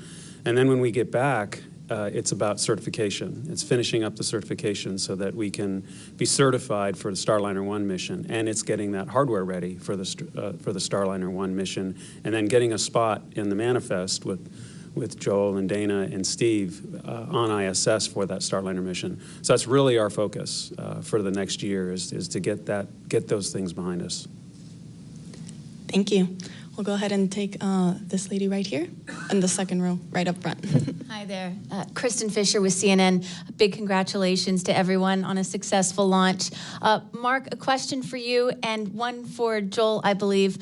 S19: and then when we get back, it's about certification. It's finishing up the certification so that we can be certified for the Starliner 1 mission, and it's getting that hardware ready for the Starliner 1 mission, and then getting a spot in the manifest with Joel and Dana and Steve on ISS for that Starliner mission. So that's really our focus for the next year is to get those things behind us.
S21: Thank you. We'll go ahead and take this lady right here in the second row, right up front.
S3: Hi there. Kristen Fisher with CNN. Big congratulations to everyone on a successful launch. Mark, a question for you and one for Joel, I believe.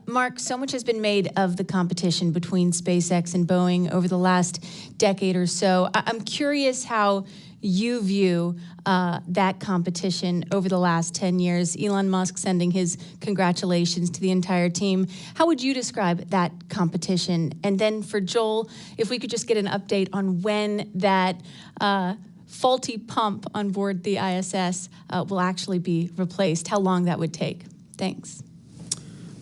S3: Mark, so much has been made of the competition between SpaceX and Boeing over the last decade or so. I'm curious how you view that competition over the last 10 years. Elon Musk sending his congratulations to the entire team. How would you describe that competition? And then for Joel, if we could just get an update on when that faulty pump on board the ISS will actually be replaced, how long that would take. Thanks.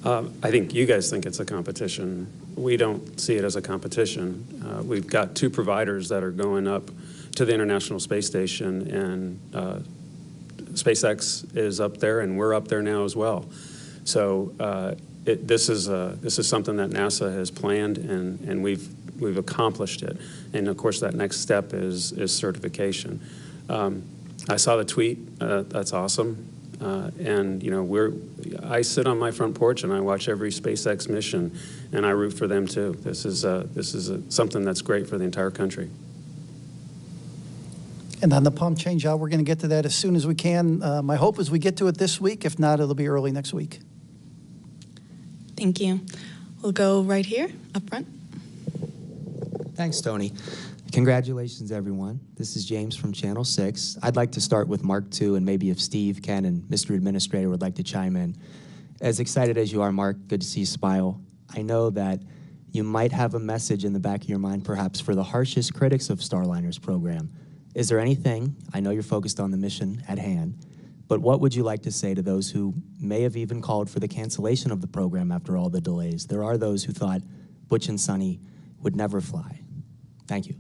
S19: I think you guys think it's a competition. We don't see it as a competition. We've got two providers that are going up to the International Space Station, and SpaceX is up there, and we're up there now as well. So this is something that NASA has planned, and we've accomplished it. And of course, that next step is certification. I saw the tweet. That's awesome. And you know, I sit on my front porch and I watch every SpaceX mission, and I root for them too. This is something that's great for the entire country.
S6: And on the pump change out, we're going to get to that as soon as we can. My hope is we get to it this week. If not, it'll be early next week.
S21: Thank you. We'll go right here, up front.
S8: Thanks, Tony. Congratulations, everyone. This is James from Channel 6. I'd like to start with Mark II, and maybe if Steve, Ken, and Mr. Administrator would like to chime in. As excited as you are, Mark, good to see you smile. I know that you might have a message in the back of your mind, perhaps, for the harshest critics of Starliner's program. Is there anything, I know you're focused on the mission at hand, but what would you like to say to those who may have even called for the cancellation of the program after all the delays? There are those who thought Butch and Sonny would never fly. Thank you.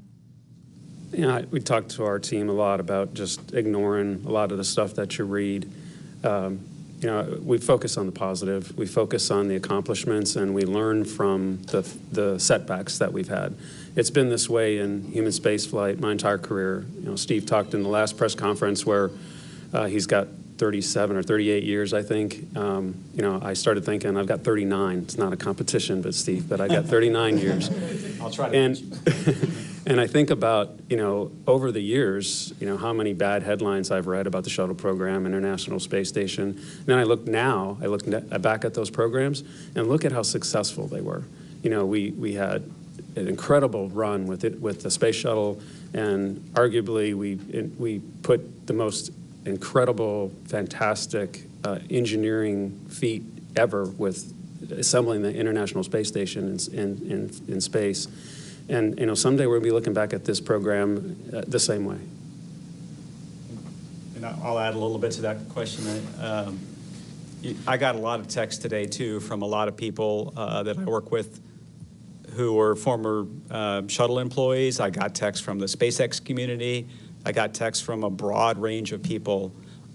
S19: Yeah, we talked to our team a lot about just ignoring a lot of the stuff that you read. You know, we focus on the positive, we focus on the accomplishments, and we learn from the setbacks that we've had. It's been this way in human spaceflight my entire career. You know, Steve talked in the last press conference where he's got 37 or 38 years, I think. You know, I started thinking I've got 39. It's not a competition, but Steve, but I got 39 years.
S23: I'll try to.
S19: And I think about, you know, over the years, you know, how many bad headlines I've read about the shuttle program, International Space Station. And then I look back at those programs and look at how successful they were. You know, we had an incredible run with the space shuttle, and arguably we put the most incredible, fantastic engineering feat ever with assembling the International Space Station in space. And you know, someday we'll be looking back at this program the same way.
S23: And I'll add a little bit to that question. I got a lot of texts today too from a lot of people that I work with who were former shuttle employees. I got texts from the SpaceX community. I got texts from a broad range of people,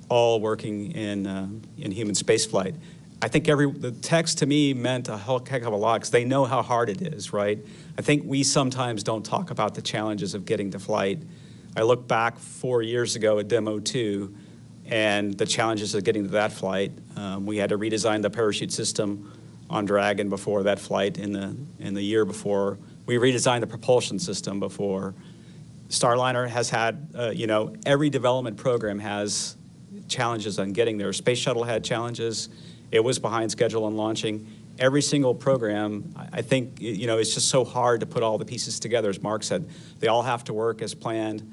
S23: all working in human spaceflight. I think the text to me meant a heck of a lot because they know how hard it is, right? I think we sometimes don't talk about the challenges of getting to flight. I look back 4 years ago at Demo 2 and the challenges of getting to that flight. We had to redesign the parachute system on Dragon before that flight in the year before. We redesigned the propulsion system before. Starliner has had, you know, every development program has challenges on getting there. Space Shuttle had challenges. It was behind schedule on launching. Every single program, I think, it's just so hard to put all the pieces together. As Mark said, they all have to work as planned.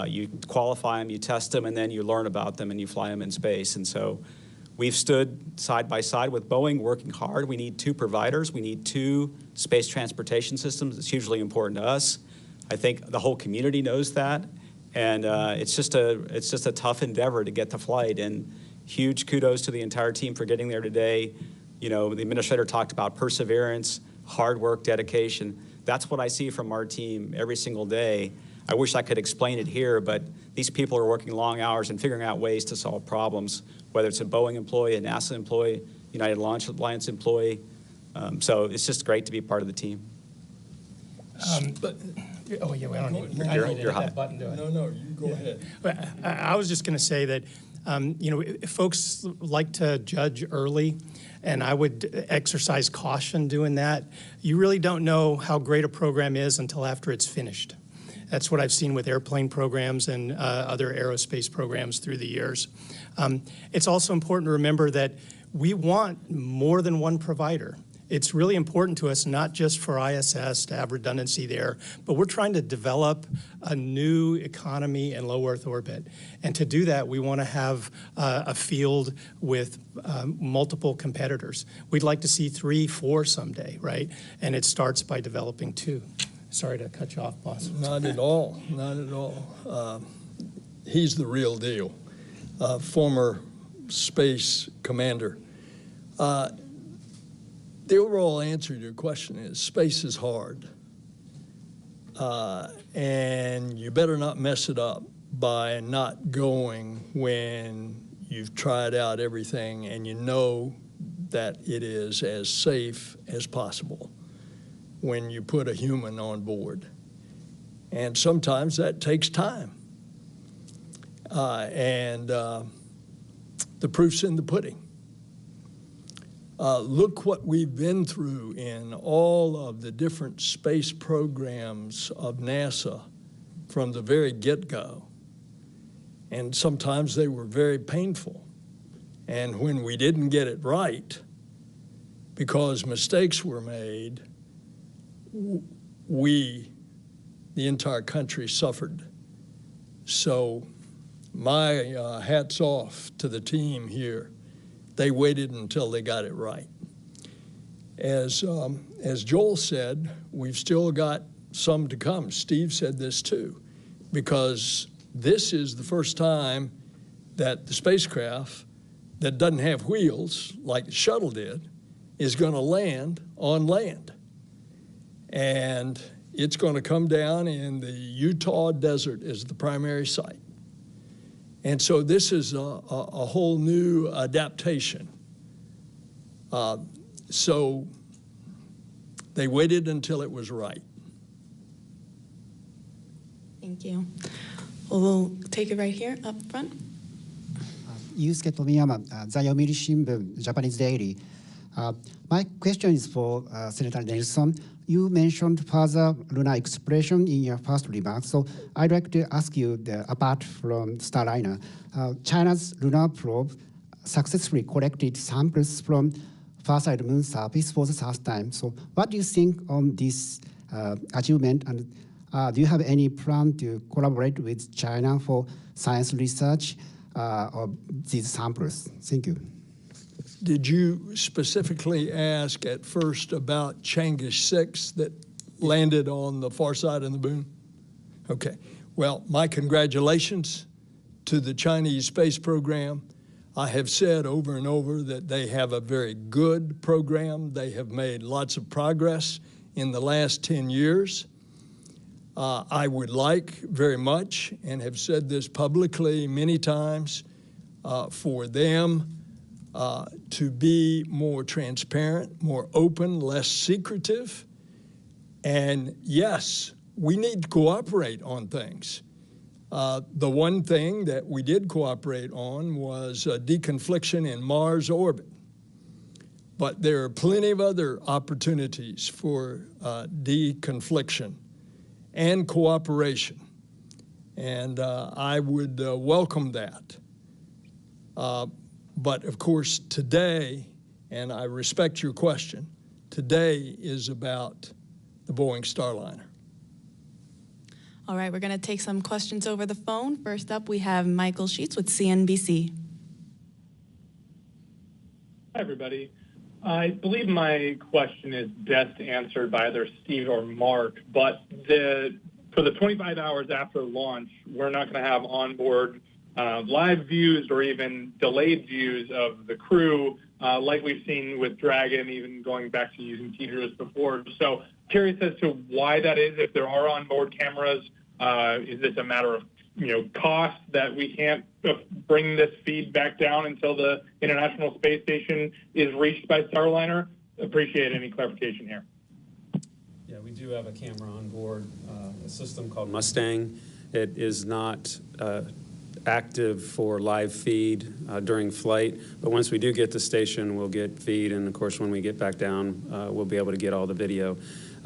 S23: You qualify them, you test them, and then you learn about them and you fly them in space. And so we've stood side by side with Boeing, working hard. We need 2 providers. We need 2 space transportation systems. It's hugely important to us. I think the whole community knows that. And it's just a tough endeavor to get to flight. And huge kudos to the entire team for getting there today. The administrator talked about perseverance, hard work, dedication. That's what I see from our team every single day. I wish I could explain it here, but these people are working long hours and figuring out ways to solve problems, whether it's a Boeing employee, a NASA employee, United Launch Alliance employee. So it's just great to be part of the team.
S5: Oh, yeah, I don't need
S23: You're
S5: to hit
S23: hot.
S5: that button, do I?
S10: No, you go ahead.
S5: I was just going to say that, folks like to judge early, and I would exercise caution doing that. You really don't know how great a program is until after it's finished. That's what I've seen with airplane programs and other aerospace programs through the years. It's also important to remember that we want more than one provider. It's really important to us, not just for ISS to have redundancy there, but we're trying to develop a new economy in low Earth orbit. And to do that, we want to have a field with multiple competitors. We'd like to see 3, 4 someday, right? And it starts by developing 2. Sorry to cut you off, boss.
S10: Not at all, not at all. He's the real deal, former space commander. The overall answer to your question is space is hard. And you better not mess it up by not going when you've tried out everything and you know that it is as safe as possible when you put a human on board. And sometimes that takes time. The proof's in the pudding. Look what we've been through in all of the different space programs of NASA from the very get-go. And sometimes they were very painful. And when we didn't get it right, because mistakes were made, we, the entire country, suffered. So my hat's off to the team here. They waited until they got it right. As Joel said, we've still got some to come. Steve said this too, because this is the first time that the spacecraft that doesn't have wheels, like the shuttle did, is going to land on land. And it's going to come down in the Utah desert as the primary site. And so this is a whole new adaptation. So they waited until it was right.
S21: Thank you. Well, we'll take it right here up front.
S13: Yusuke Tomiyama, the Yomiuri Shimbun, Japanese Daily. My question is for Senator Nelson. You mentioned further lunar exploration in your first remarks, so I'd like to ask you, apart from Starliner, China's lunar probe successfully collected samples from far-side moon surface for the first time. So what do you think on this achievement, and do you have any plan to collaborate with China for science research of these samples? Thank you.
S10: Did you specifically ask at first about Chang'e 6 that landed on the far side of the moon? Okay. Well, my congratulations to the Chinese space program. I have said over and over that they have a very good program. They have made lots of progress in the last 10 years. I would like very much, and have said this publicly many times, for them to be more transparent, more open, less secretive. And yes, we need to cooperate on things. The one thing that we did cooperate on was deconfliction in Mars orbit. But there are plenty of other opportunities for deconfliction and cooperation. And I would welcome that. But of course, today, and I respect your question, today is about the Boeing Starliner.
S21: All right, we're going to take some questions over the phone. First up, we have Michael Sheets with CNBC.
S4: Hi, everybody. I believe my question is best answered by either Steve or Mark, but for the 25 hours after launch, we're not going to have onboard live views or even delayed views of the crew like we've seen with Dragon, even going back to using teasers before. So curious as to why that is. If there are onboard cameras, is this a matter of cost that we can't bring this feed back down until the International Space Station is reached by Starliner? Appreciate any clarification here.
S19: Yeah, we do have a camera on board, a system called Mustang. It is not active for live feed during flight, but once we do get to station, we'll get feed, and of course when we get back down, we'll be able to get all the video.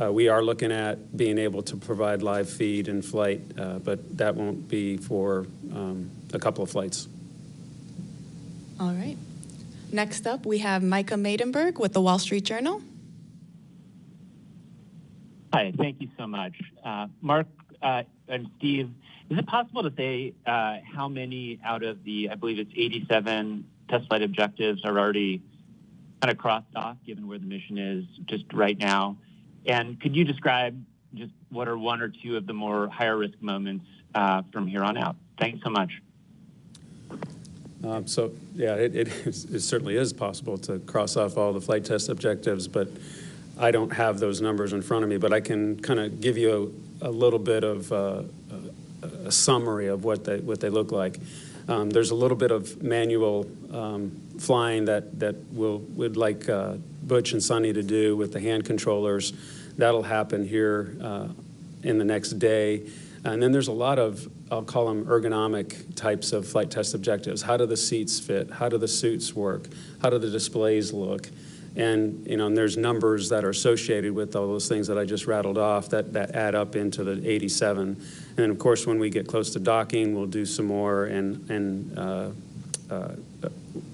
S19: We are looking at being able to provide live feed in flight, but that won't be for a couple of flights.
S21: All right. Next up, we have Micah Maidenberg with the Wall Street Journal.
S7: Hi, thank you so much. Mark and Steve, is it possible to say how many out of the, I believe it's 87 test flight objectives are already kind of crossed off, given where the mission is just right now? And could you describe just what are one or two of the more higher risk moments from here on out? Thanks so much.
S19: So yeah, it certainly is possible to cross off all the flight test objectives, but I don't have those numbers in front of me, but I can kind of give you a little bit of a summary of what they look like. There's a little bit of manual flying that would like Butch and Sonny to do with the hand controllers. That'll happen here in the next day. And then there's a lot of, I'll call them ergonomic types of flight test objectives. How do the seats fit? How do the suits work? How do the displays look? And, and there's numbers that are associated with all those things that I just rattled off that add up into the 87. And then, of course, when we get close to docking, we'll do some more. And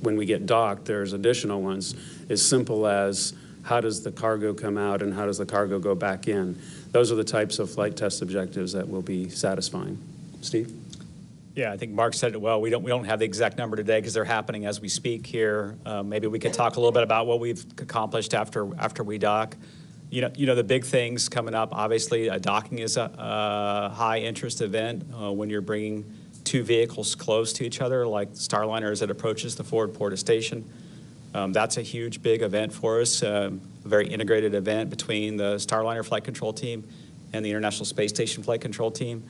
S19: when we get docked, there's additional ones as simple as how does the cargo come out and how does the cargo go back in? Those are the types of flight test objectives that will be satisfying. Steve?
S23: Yeah, I think Mark said it well. We don't have the exact number today because they're happening as we speak here. Maybe we could talk a little bit about what we've accomplished after we dock. The big things coming up. Obviously, docking is a high interest event when you're bringing two vehicles close to each other, like Starliner as it approaches the forward port of station. That's a huge, big event for us. A very integrated event between the Starliner flight control team and the International Space Station flight control team.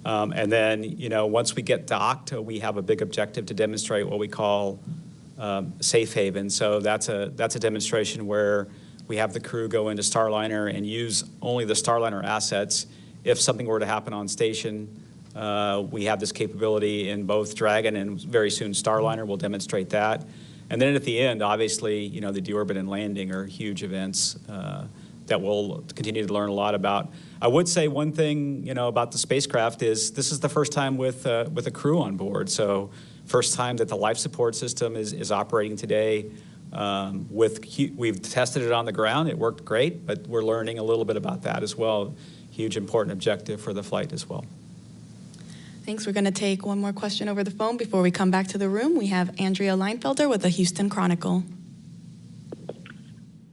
S23: And then, once we get docked, we have a big objective to demonstrate what we call safe haven. So that's a demonstration where we have the crew go into Starliner and use only the Starliner assets. If something were to happen on station, we have this capability in both Dragon and very soon Starliner. We'll demonstrate that. And then at the end, obviously, the deorbit and landing are huge events that we'll continue to learn a lot about. I would say one thing, about the spacecraft is this is the first time with a crew on board. So first time that the life support system is operating today. We've tested it on the ground. It worked great, but we're learning a little bit about that as well. Huge important objective for the flight as well.
S21: Thanks. We're going to take one more question over the phone before we come back to the room. We have Andrea Leinfelder with the Houston Chronicle.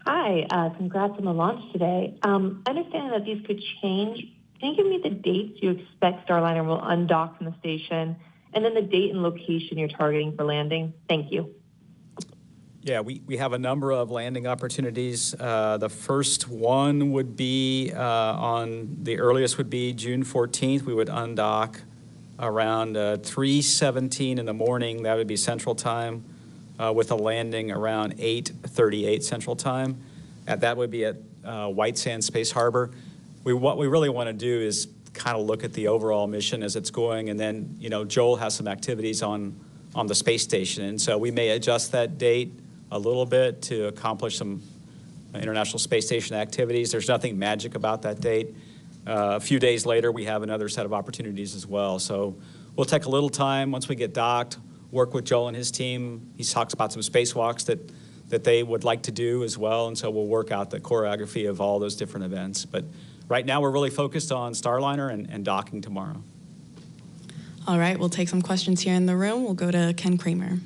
S9: Hi, congrats on the launch today. Understanding that these could change, can you give me the dates you expect Starliner will undock from the station, and then the date and location you're targeting for landing? Thank you.
S23: Yeah, we have a number of landing opportunities. The first one would be the earliest would be June 14th. We would undock around 3:17 in the morning. That would be Central Time. With a landing around 8:38 Central Time. That would be at White Sands Space Harbor. What we really want to do is kind of look at the overall mission as it's going, and then Joel has some activities on the space station, and so we may adjust that date a little bit to accomplish some International Space Station activities. There's nothing magic about that date. A few days later, we have another set of opportunities as well. So we'll take a little time once we get docked. work with Joel and his team. He talks about some spacewalks that they would like to do as well, and so we'll work out the choreography of all those different events. But right now we're really focused on Starliner and docking tomorrow.
S21: All right, we'll take some questions here in the room. We'll go to Ken Kramer.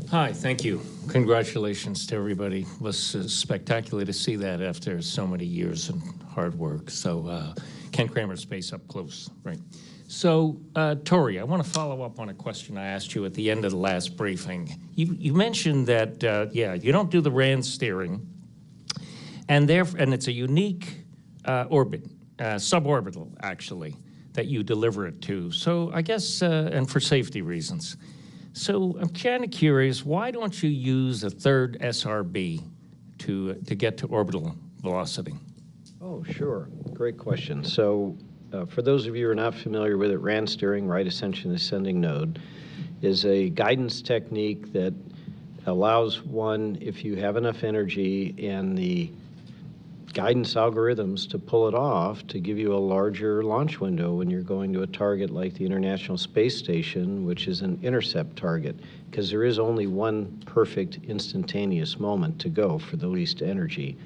S12: Hi, thank you. Congratulations to everybody. It was spectacular to see that after so many years of hard work. So Ken Kramer, Space Up Close, right? So Tori, I want to follow up on a question I asked you at the end of the last briefing. You mentioned that, you don't do the RAN steering, and it's a unique orbit, suborbital actually, that you deliver it to. So I guess, and for safety reasons. So I'm kind of curious, why don't you use a third SRB to get to orbital velocity?
S20: Oh, sure. Great question. So for those of you who are not familiar with it, RAN steering, right ascension ascending node, is a guidance technique that allows one, if you have enough energy and the guidance algorithms to pull it off, to give you a larger launch window when you're going to a target like the International Space Station, which is an intercept target, because there is only one perfect instantaneous moment to go for the least energy.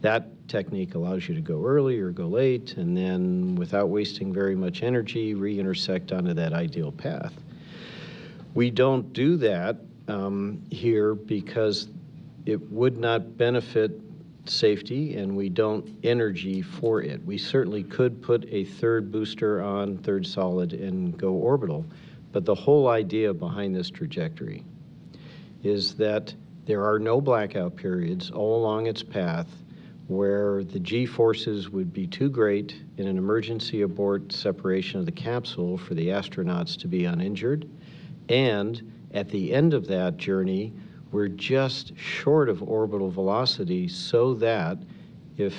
S20: That technique allows you to go early or go late, and then without wasting very much energy, re-intersect onto that ideal path. We don't do that here because it would not benefit safety, and we don't energy for it. We certainly could put a third booster on, third solid, and go orbital, but the whole idea behind this trajectory is that there are no blackout periods all along its path where the G-forces would be too great in an emergency abort separation of the capsule for the astronauts to be uninjured, and at the end of that journey, we're just short of orbital velocity, so that if,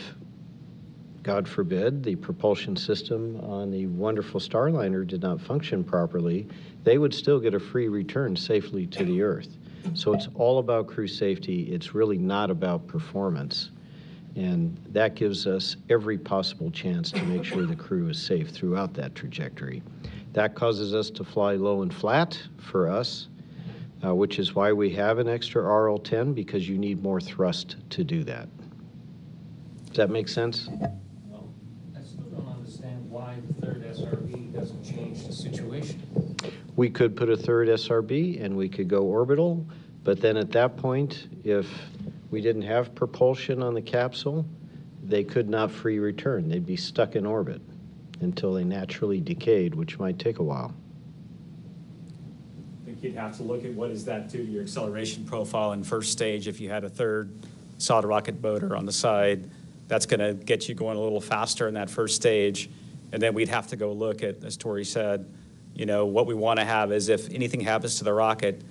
S20: God forbid, the propulsion system on the wonderful Starliner did not function properly, they would still get a free return safely to the Earth. So it's all about crew safety. It's really not about performance. And that gives us every possible chance to make sure the crew is safe throughout that trajectory. That causes us to fly low and flat for us, which is why we have an extra RL-10, because you need more thrust to do that. Does that make sense?
S12: Well, I still don't understand why the third SRB doesn't change the situation.
S20: We could put a third SRB and we could go orbital, but then at that point, if we didn't have propulsion on the capsule, they could not free return. They'd be stuck in orbit until they naturally decayed, which might take a while.
S23: You'd have to look at what does that do to your acceleration profile in first stage. If you had a third solid rocket motor on the side, that's going to get you going a little faster in that first stage. And then we'd have to go look at, as Tori said, what we want to have is if anything happens to the rocket,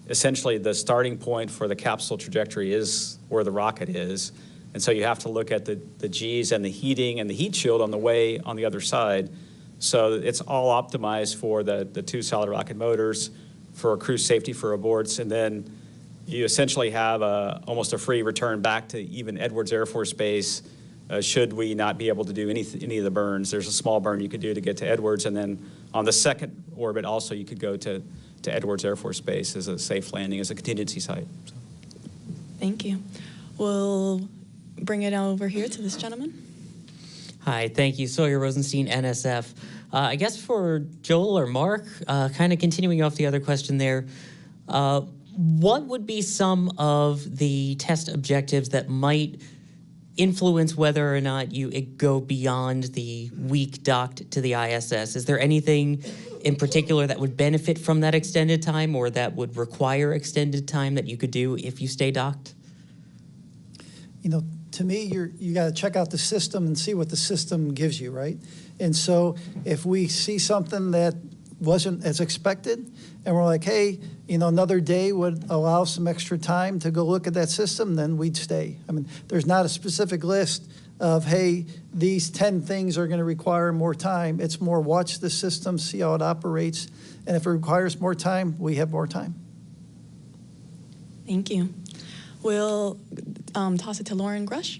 S23: essentially the starting point for the capsule trajectory is where the rocket is. And so you have to look at the Gs and the heating and the heat shield on the way on the other side. So it's all optimized for the two solid rocket motors, for crew safety for aborts, and then you essentially have almost a free return back to even Edwards Air Force Base should we not be able to do any of the burns. There's a small burn you could do to get to Edwards, and then on the second orbit also you could go to Edwards Air Force Base as a safe landing, as a contingency site. So.
S21: Thank you. We'll bring it over here to this gentleman.
S14: Hi, thank you. Sawyer Rosenstein, NSF. I guess for Joel or Mark, kind of continuing off the other question there, what would be some of the test objectives that might influence whether or not you go beyond the week docked to the ISS? Is there anything in particular that would benefit from that extended time, or that would require extended time that you could do if you stay docked?
S6: To me, you got to check out the system and see what the system gives you, right? And so if we see something that wasn't as expected, and we're like, hey, another day would allow some extra time to go look at that system, then we'd stay. I mean, there's not a specific list of, hey, these 10 things are going to require more time. It's more watch the system, see how it operates, and if it requires more time, we have more time.
S21: Thank you. We'll toss it to Lauren Grush.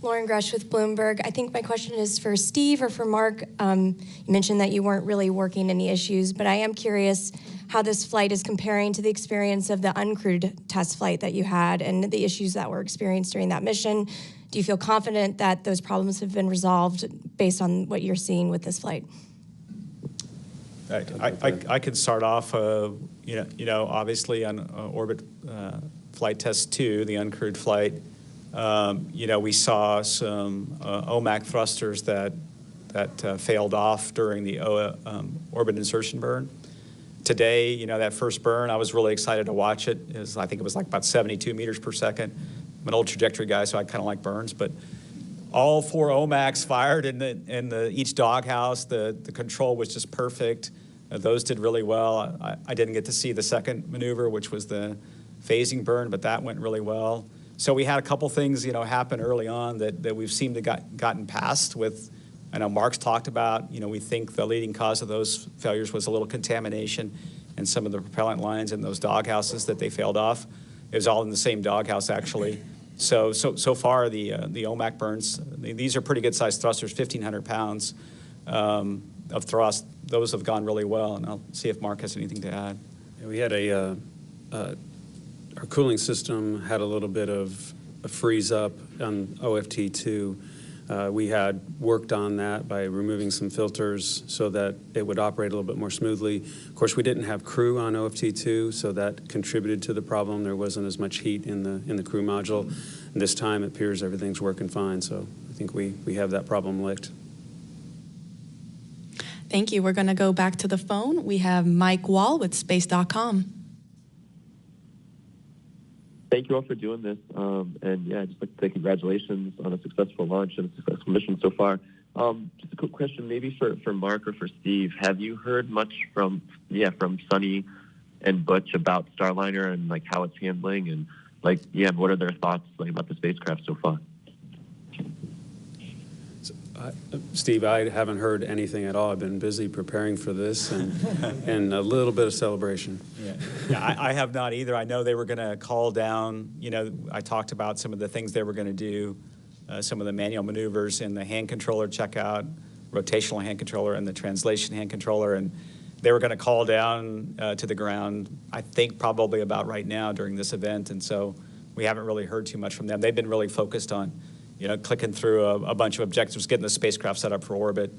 S11: Lauren Grush with Bloomberg. I think my question is for Steve or for Mark. You mentioned that you weren't really working any issues, but I am curious how this flight is comparing to the experience of the uncrewed test flight that you had and the issues that were experienced during that mission. Do you feel confident that those problems have been resolved based on what you're seeing with this flight?
S23: I could start off, obviously on orbit flight test 2, the uncrewed flight. We saw some OMAC thrusters that failed off during the orbit insertion burn. Today, that first burn, I was really excited to watch it. I think it was like about 72 meters per second. I'm an old trajectory guy, so I kind of like burns. But all 4 OMACs fired in each doghouse. The control was just perfect. Those did really well. I didn't get to see the second maneuver, which was the phasing burn, but that went really well. So we had a couple things, happen early on that we've seemed to gotten past with. I know Mark's talked about, we think the leading cause of those failures was a little contamination in some of the propellant lines in those doghouses that they failed off. It was all in the same doghouse, actually. So far, the OMAC burns, these are pretty good-sized thrusters, 1,500 pounds of thrust. Those have gone really well, and I'll see if Mark has anything to add.
S19: Yeah, we had our cooling system had a little bit of a freeze up on OFT2. We had worked on that by removing some filters so that it would operate a little bit more smoothly. Of course, we didn't have crew on OFT2, so that contributed to the problem. There wasn't as much heat in the crew module. And this time, it appears everything's working fine, so I think we have that problem licked.
S21: Thank you. We're going to go back to the phone. We have Mike Wall with Space.com.
S15: Thank you all for doing this. And yeah, I'd just like to say congratulations on a successful launch and a successful mission so far. Just a quick question, maybe for Mark or for Steve. Have you heard much from Sunny and Butch about Starliner and like how it's handling and what are their thoughts about the spacecraft so far?
S19: Steve, I haven't heard anything at all. I've been busy preparing for this and a little bit of celebration.
S23: Yeah, I have not either. I know they were going to call down, I talked about some of the things they were going to do, some of the manual maneuvers in the hand controller checkout, rotational hand controller, and the translation hand controller, and they were going to call down to the ground, I think probably about right now during this event, and so we haven't really heard too much from them. They've been really focused on clicking through a bunch of objectives, getting the spacecraft set up for orbit,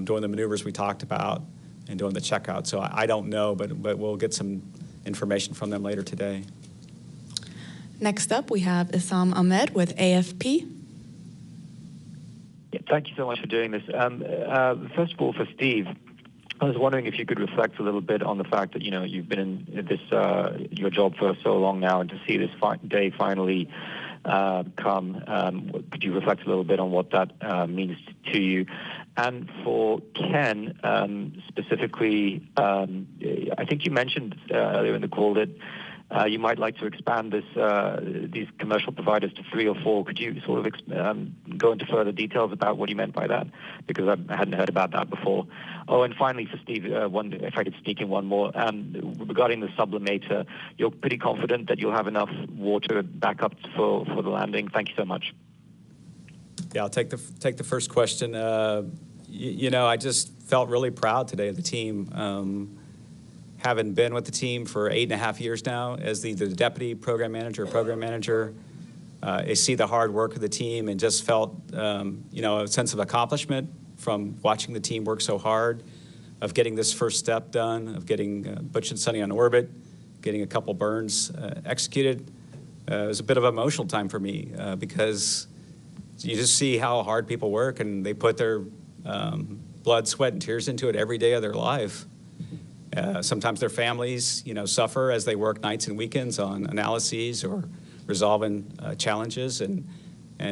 S23: doing the maneuvers we talked about, and doing the checkout. So I don't know, but we'll get some information from them later today.
S21: Next up, we have Issam Ahmed with AFP.
S17: Yeah, thank you so much for doing this. First of all, for Steve, I was wondering if you could reflect a little bit on the fact that, you've been in this your job for so long now, and to see this day finally come. Could you reflect a little bit on what that means to you? And for Ken, specifically, I think you mentioned earlier in the call that you might like to expand these commercial providers to 3 or 4. Could you sort of go into further details about what you meant by that? Because I hadn't heard about that before. Oh, and finally for Steve, if I could sneak in one more. Regarding the sublimator, you're pretty confident that you'll have enough water backup for the landing? Thank you so much.
S23: Yeah, I'll take the first question. I just felt really proud today of the team. Having been with the team for 8.5 years now as the deputy program manager, I see the hard work of the team and just felt, a sense of accomplishment from watching the team work so hard, of getting this first step done, of getting Butch and Sunny on orbit, getting a couple burns executed. It was a bit of an emotional time for me because you just see how hard people work, and they put their blood, sweat, and tears into it every day of their life. Sometimes their families, suffer as they work nights and weekends on analyses or resolving challenges, and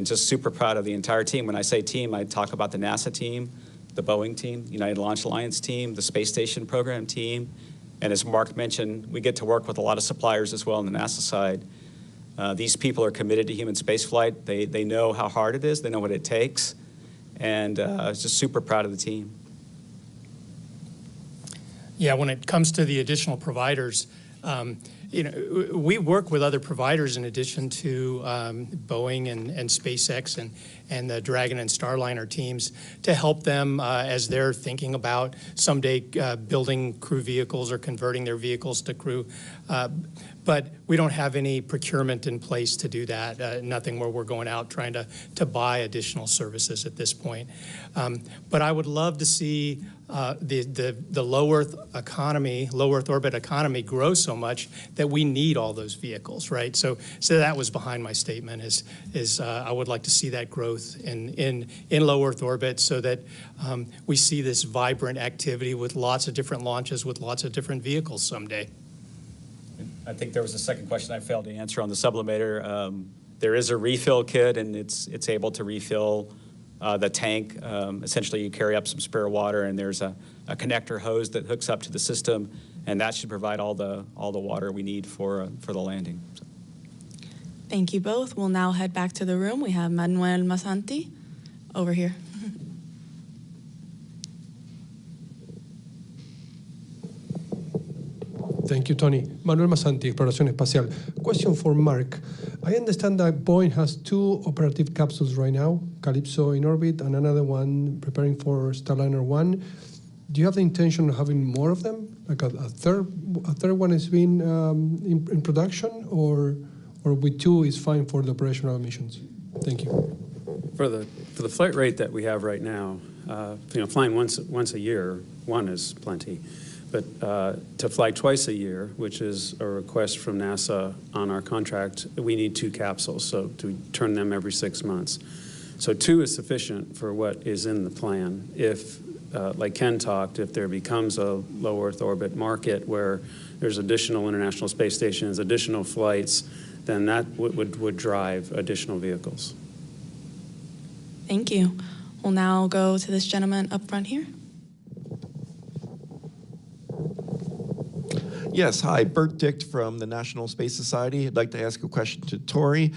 S23: just super proud of the entire team. When I say team, I talk about the NASA team, the Boeing team, United Launch Alliance team, the Space Station Program team, and as Mark mentioned, we get to work with a lot of suppliers as well on the NASA side. These people are committed to human spaceflight. They know how hard it is. They know what it takes, and I was just super proud of the team.
S5: Yeah, when it comes to the additional providers, we work with other providers in addition to Boeing and SpaceX and the Dragon and Starliner teams to help them as they're thinking about someday building crew vehicles or converting their vehicles to crew. But we don't have any procurement in place to do that, nothing where we're going out trying to buy additional services at this point. But I would love to see the low Earth orbit economy grow so much that we need all those vehicles, right? So that was behind my statement is I would like to see that growth in low Earth orbit so that we see this vibrant activity with lots of different launches with lots of different vehicles someday.
S23: I think there was a second question I failed to answer on the sublimator. There is a refill kit, and it's able to refill the tank. Essentially, you carry up some spare water, and there's a connector hose that hooks up to the system, and that should provide all the water we need for the landing. So.
S21: Thank you both. We'll now head back to the room. We have Manuel Masanti over here.
S2: Thank you, Tony. Manuel Masanti, Exploración Espacial. Question for Mark. I understand that Boeing has 2 operative capsules right now, Calypso in orbit and another one preparing for Starliner 1. Do you have the intention of having more of them? Like a third one is being in production, or with 2 is fine for the operational missions? Thank you.
S19: For the flight rate that we have right now, flying once a year, 1 is plenty. But to fly twice a year, which is a request from NASA on our contract, we need 2 capsules, so to turn them every 6 months. So 2 is sufficient for what is in the plan. If, like Ken talked, if there becomes a low Earth orbit market where there's additional International Space Stations, additional flights, then that would drive additional vehicles.
S21: Thank you. We'll now go to this gentleman up front here.
S16: Yes, hi, Bert Dicht from the National Space Society. I'd like to ask a question to Tori.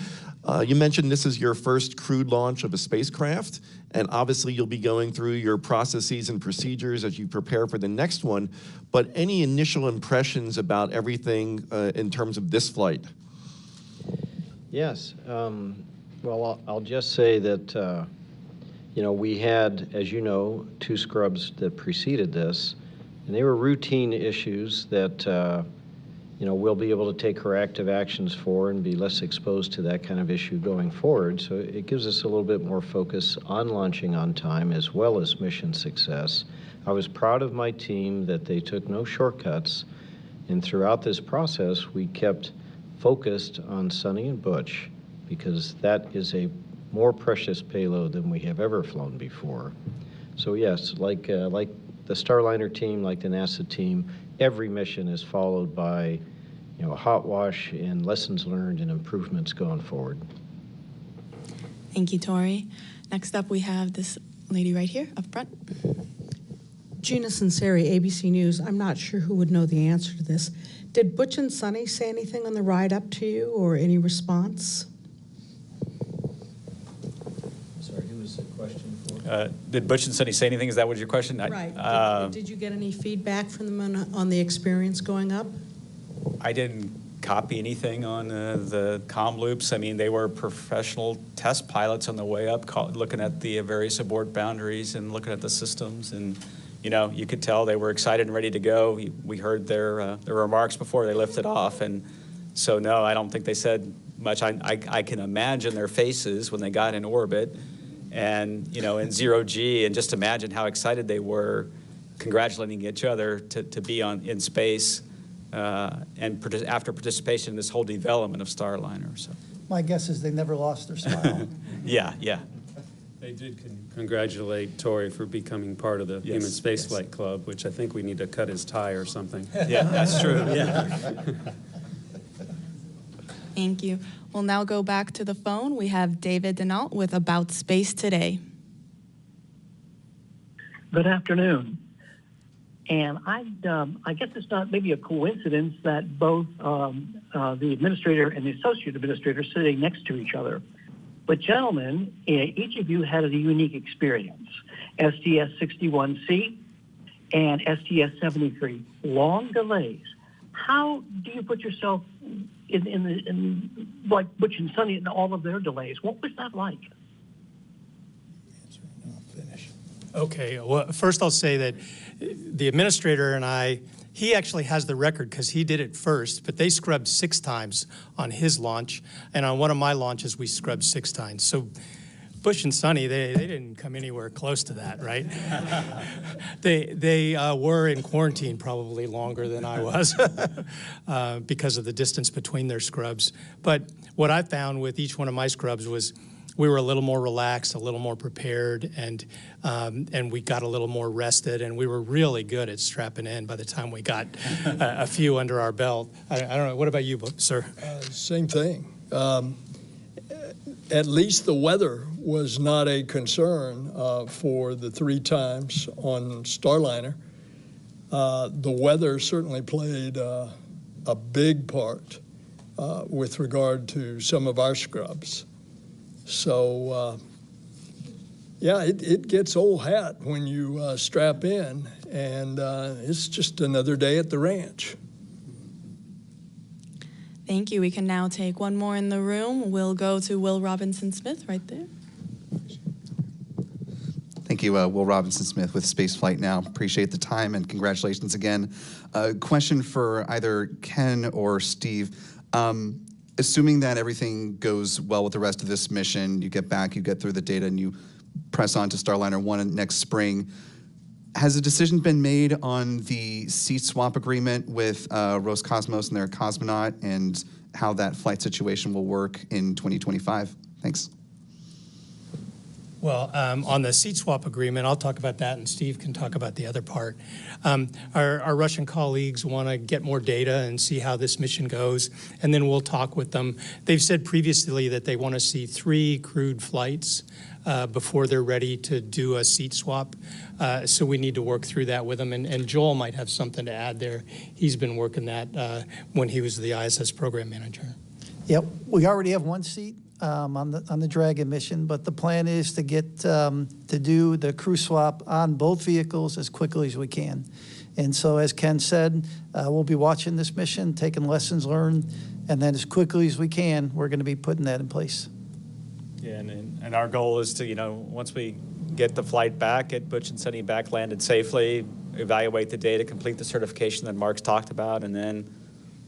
S16: You mentioned this is your first crewed launch of a spacecraft, and obviously you'll be going through your processes and procedures as you prepare for the next one, but any initial impressions about everything in terms of this flight?
S20: Yes, well, I'll just say that, we had, as you know, 2 scrubs that preceded this, and they were routine issues that, we'll be able to take corrective actions for and be less exposed to that kind of issue going forward. So it gives us a little bit more focus on launching on time as well as mission success. I was proud of my team that they took no shortcuts, and throughout this process, we kept focused on Sonny and Butch because that is a more precious payload than we have ever flown before. So yes, like the Starliner team, like the NASA team, every mission is followed by, a hot wash and lessons learned and improvements going forward.
S21: Thank you, Tori. Next up, we have this lady right here up front.
S18: Gina Sinceri, ABC News. I'm not sure who would know the answer to this. Did Butch and Sonny say anything on the ride up to you or any response?
S20: Sorry, who was the question for?
S23: Did Butch and Sonny say anything? Is that what your question?
S18: Right. Did you get any feedback from them on the experience going up?
S23: I didn't copy anything on the comm loops. I mean, they were professional test pilots on the way up, looking at the various abort boundaries and looking at the systems. And, you could tell they were excited and ready to go. We heard their remarks before they lifted off. And so, no, I don't think they said much. I can imagine their faces when they got in orbit and, in zero G, and just imagine how excited they were congratulating each other to be in space. And after participation in this whole development of Starliner. So.
S6: My guess is they never lost their smile.
S23: Yeah.
S19: They did congratulate Tori for becoming part of the Human Spaceflight Club, which I think we need to cut his tie or something.
S23: Yeah, that's true. Yeah.
S21: Thank you. We'll now go back to the phone. We have David Denault with About Space Today.
S24: Good afternoon. And I guess it's not maybe a coincidence that both the administrator and the associate administrator are sitting next to each other. But gentlemen, each of you had a unique experience. STS-61C and STS-73, long delays. how do you put yourself in like Butch and Sonny and all of their delays? What was that like?
S5: Okay, well, first I'll say that the administrator and he actually has the record because he did it first, but they scrubbed 6 times on his launch, and on one of my launches we scrubbed 6 times. So Bush and Sonny, they didn't come anywhere close to that, right? They were in quarantine probably longer than I was because of the distance between their scrubs. But what I found with each one of my scrubs was we were a little more relaxed, a little more prepared, and we got a little more rested, and we were really good at strapping in by the time we got a few under our belt. I don't know. What about you, sir?
S10: Same thing. At least the weather was not a concern for the 3 times on Starliner. The weather certainly played a big part with regard to some of our scrubs. So, yeah, it gets old hat when you strap in, and it's just another day at the ranch.
S21: Thank you. We can now take one more in the room. We'll go to Will Robinson-Smith right there.
S1: Thank you, Will Robinson-Smith with Spaceflight Now. Appreciate the time and congratulations again. Question for either Ken or Steve. Assuming that everything goes well with the rest of this mission, you get back, you get through the data, and you press on to Starliner 1 next spring, has a decision been made on the seat swap agreement with Roscosmos and their cosmonaut and how that flight situation will work in 2025? Thanks.
S5: Well, on the seat swap agreement, I'll talk about that, and Steve can talk about the other part. Our Russian colleagues want to get more data and see how this mission goes, and then we'll talk with them. They've said previously that they want to see 3 crewed flights before they're ready to do a seat swap. So we need to work through that with them, and Joel might have something to add there. He's been working that when he was the ISS program manager.
S6: Yep, we already have 1 seat on the Dragon mission, but the plan is to get to do the crew swap on both vehicles as quickly as we can. And so, as Ken said, we'll be watching this mission, taking lessons learned, and then as quickly as we can, we're going to be putting that in place.
S23: Yeah, and our goal is to, once we get the flight back, get Butch and Sonny back landed safely, evaluate the data, complete the certification that Mark's talked about, and then,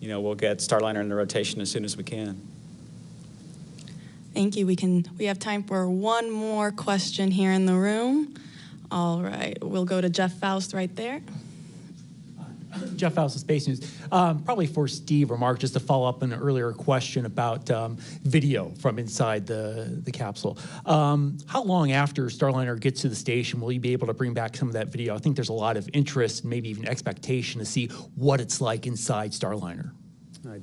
S23: we'll get Starliner in the rotation as soon as we can.
S21: Thank you. We have time for one more question here in the room. All right, we'll go to Jeff Faust right there.
S3: Jeff Faust of Space News. Probably for Steve or Mark, just to follow up on an earlier question about video from inside the capsule. How long after Starliner gets to the station will you be able to bring back some of that video? I think there's a lot of interest and maybe even expectation to see what it's like inside Starliner.
S19: I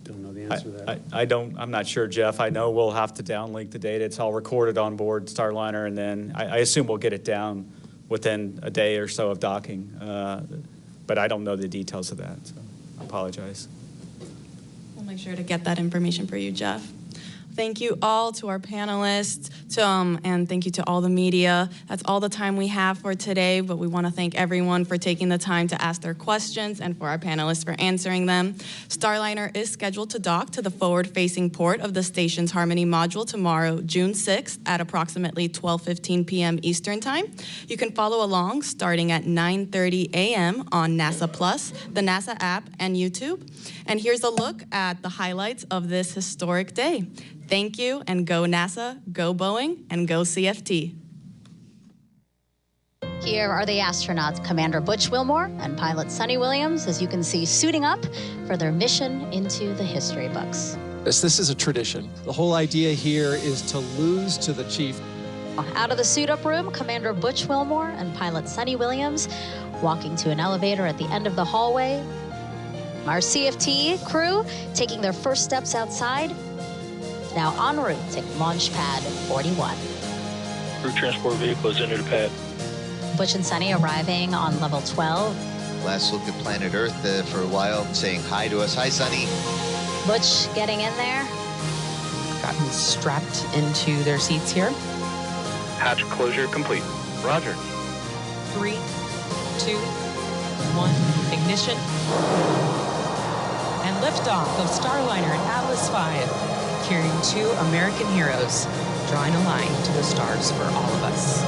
S19: don't know the answer to that.
S23: I'm not sure, Jeff. I know we'll have to downlink the data. It's all recorded on board Starliner, and then I assume we'll get it down within a day or so of docking. But I don't know the details of that, so I apologize.
S21: We'll make sure to get that information for you, Jeff. Thank you all to our panelists, and thank you to all the media. That's all the time we have for today, but we want to thank everyone for taking the time to ask their questions and for our panelists for answering them. Starliner is scheduled to dock to the forward-facing port of the station's Harmony module tomorrow, June 6th at approximately 12:15 p.m. Eastern Time. You can follow along starting at 9:30 a.m. on NASA Plus, the NASA app, and YouTube. And here's a look at the highlights of this historic day. Thank you, and go NASA, go Boeing, and go CFT.
S8: Here are the astronauts, Commander Butch Wilmore and pilot Sonny Williams, as you can see, suiting up for their mission into the history books.
S22: This is a tradition. The whole idea here is to lose to the chief.
S8: Out of the suit-up room, Commander Butch Wilmore and pilot Sonny Williams walking to an elevator at the end of the hallway. Our CFT crew taking their first steps outside, now en route to Launch Pad 41.
S25: Crew transport vehicle is entered the pad.
S8: Butch and Sonny arriving on level 12.
S26: Last look at planet Earth for a while, saying hi to us. Hi, Sonny.
S8: Butch getting in there.
S27: Gotten strapped into their seats here.
S25: Hatch closure complete. Roger.
S27: 3, 2, 1, ignition.
S4: Liftoff of Starliner and Atlas V, carrying 2 American heroes, drawing a line to the stars for all of us.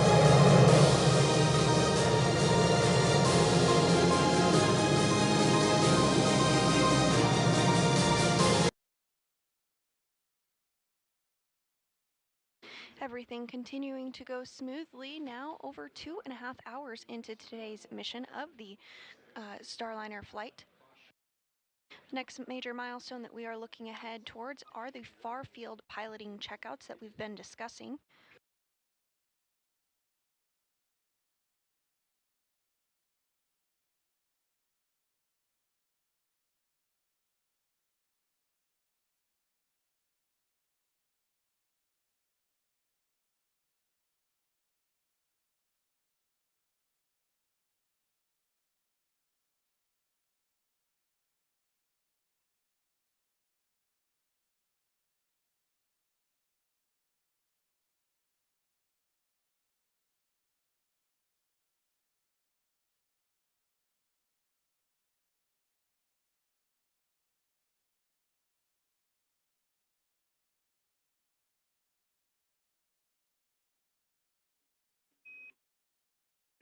S7: Everything continuing to go smoothly now, over 2.5 hours into today's mission of the Starliner flight. The next major milestone that we are looking ahead towards are the far field piloting checkouts that we've been discussing.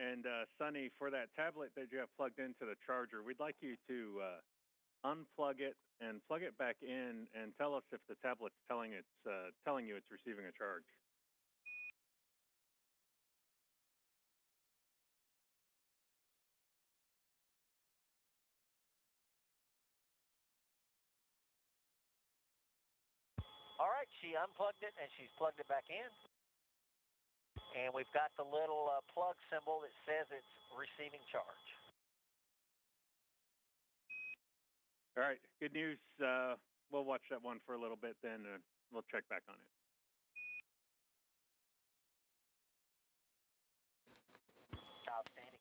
S9: And Sonny, for that tablet that you have plugged into the charger, we'd like you to unplug it and plug it back in, and tell us if the tablet's telling you it's receiving a charge.
S11: All right, she unplugged it and she's plugged it back in. And we've got the little plug symbol that says it's receiving charge.
S9: All right, good news. We'll watch that one for a little bit, then we'll check back on it.
S11: Outstanding.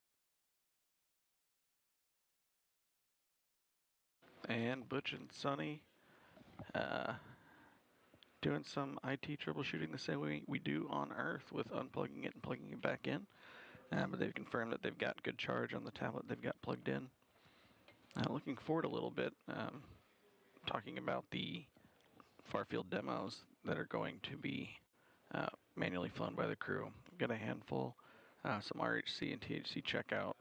S12: And Butch and Sonny doing some IT troubleshooting the same way we do on Earth with unplugging it and plugging it back in. But they've confirmed that they've got good charge on the tablet they've got plugged in. Looking forward a little bit, talking about the far field demos that are going to be manually flown by the crew. We've got a handful, some RHC and THC checkout,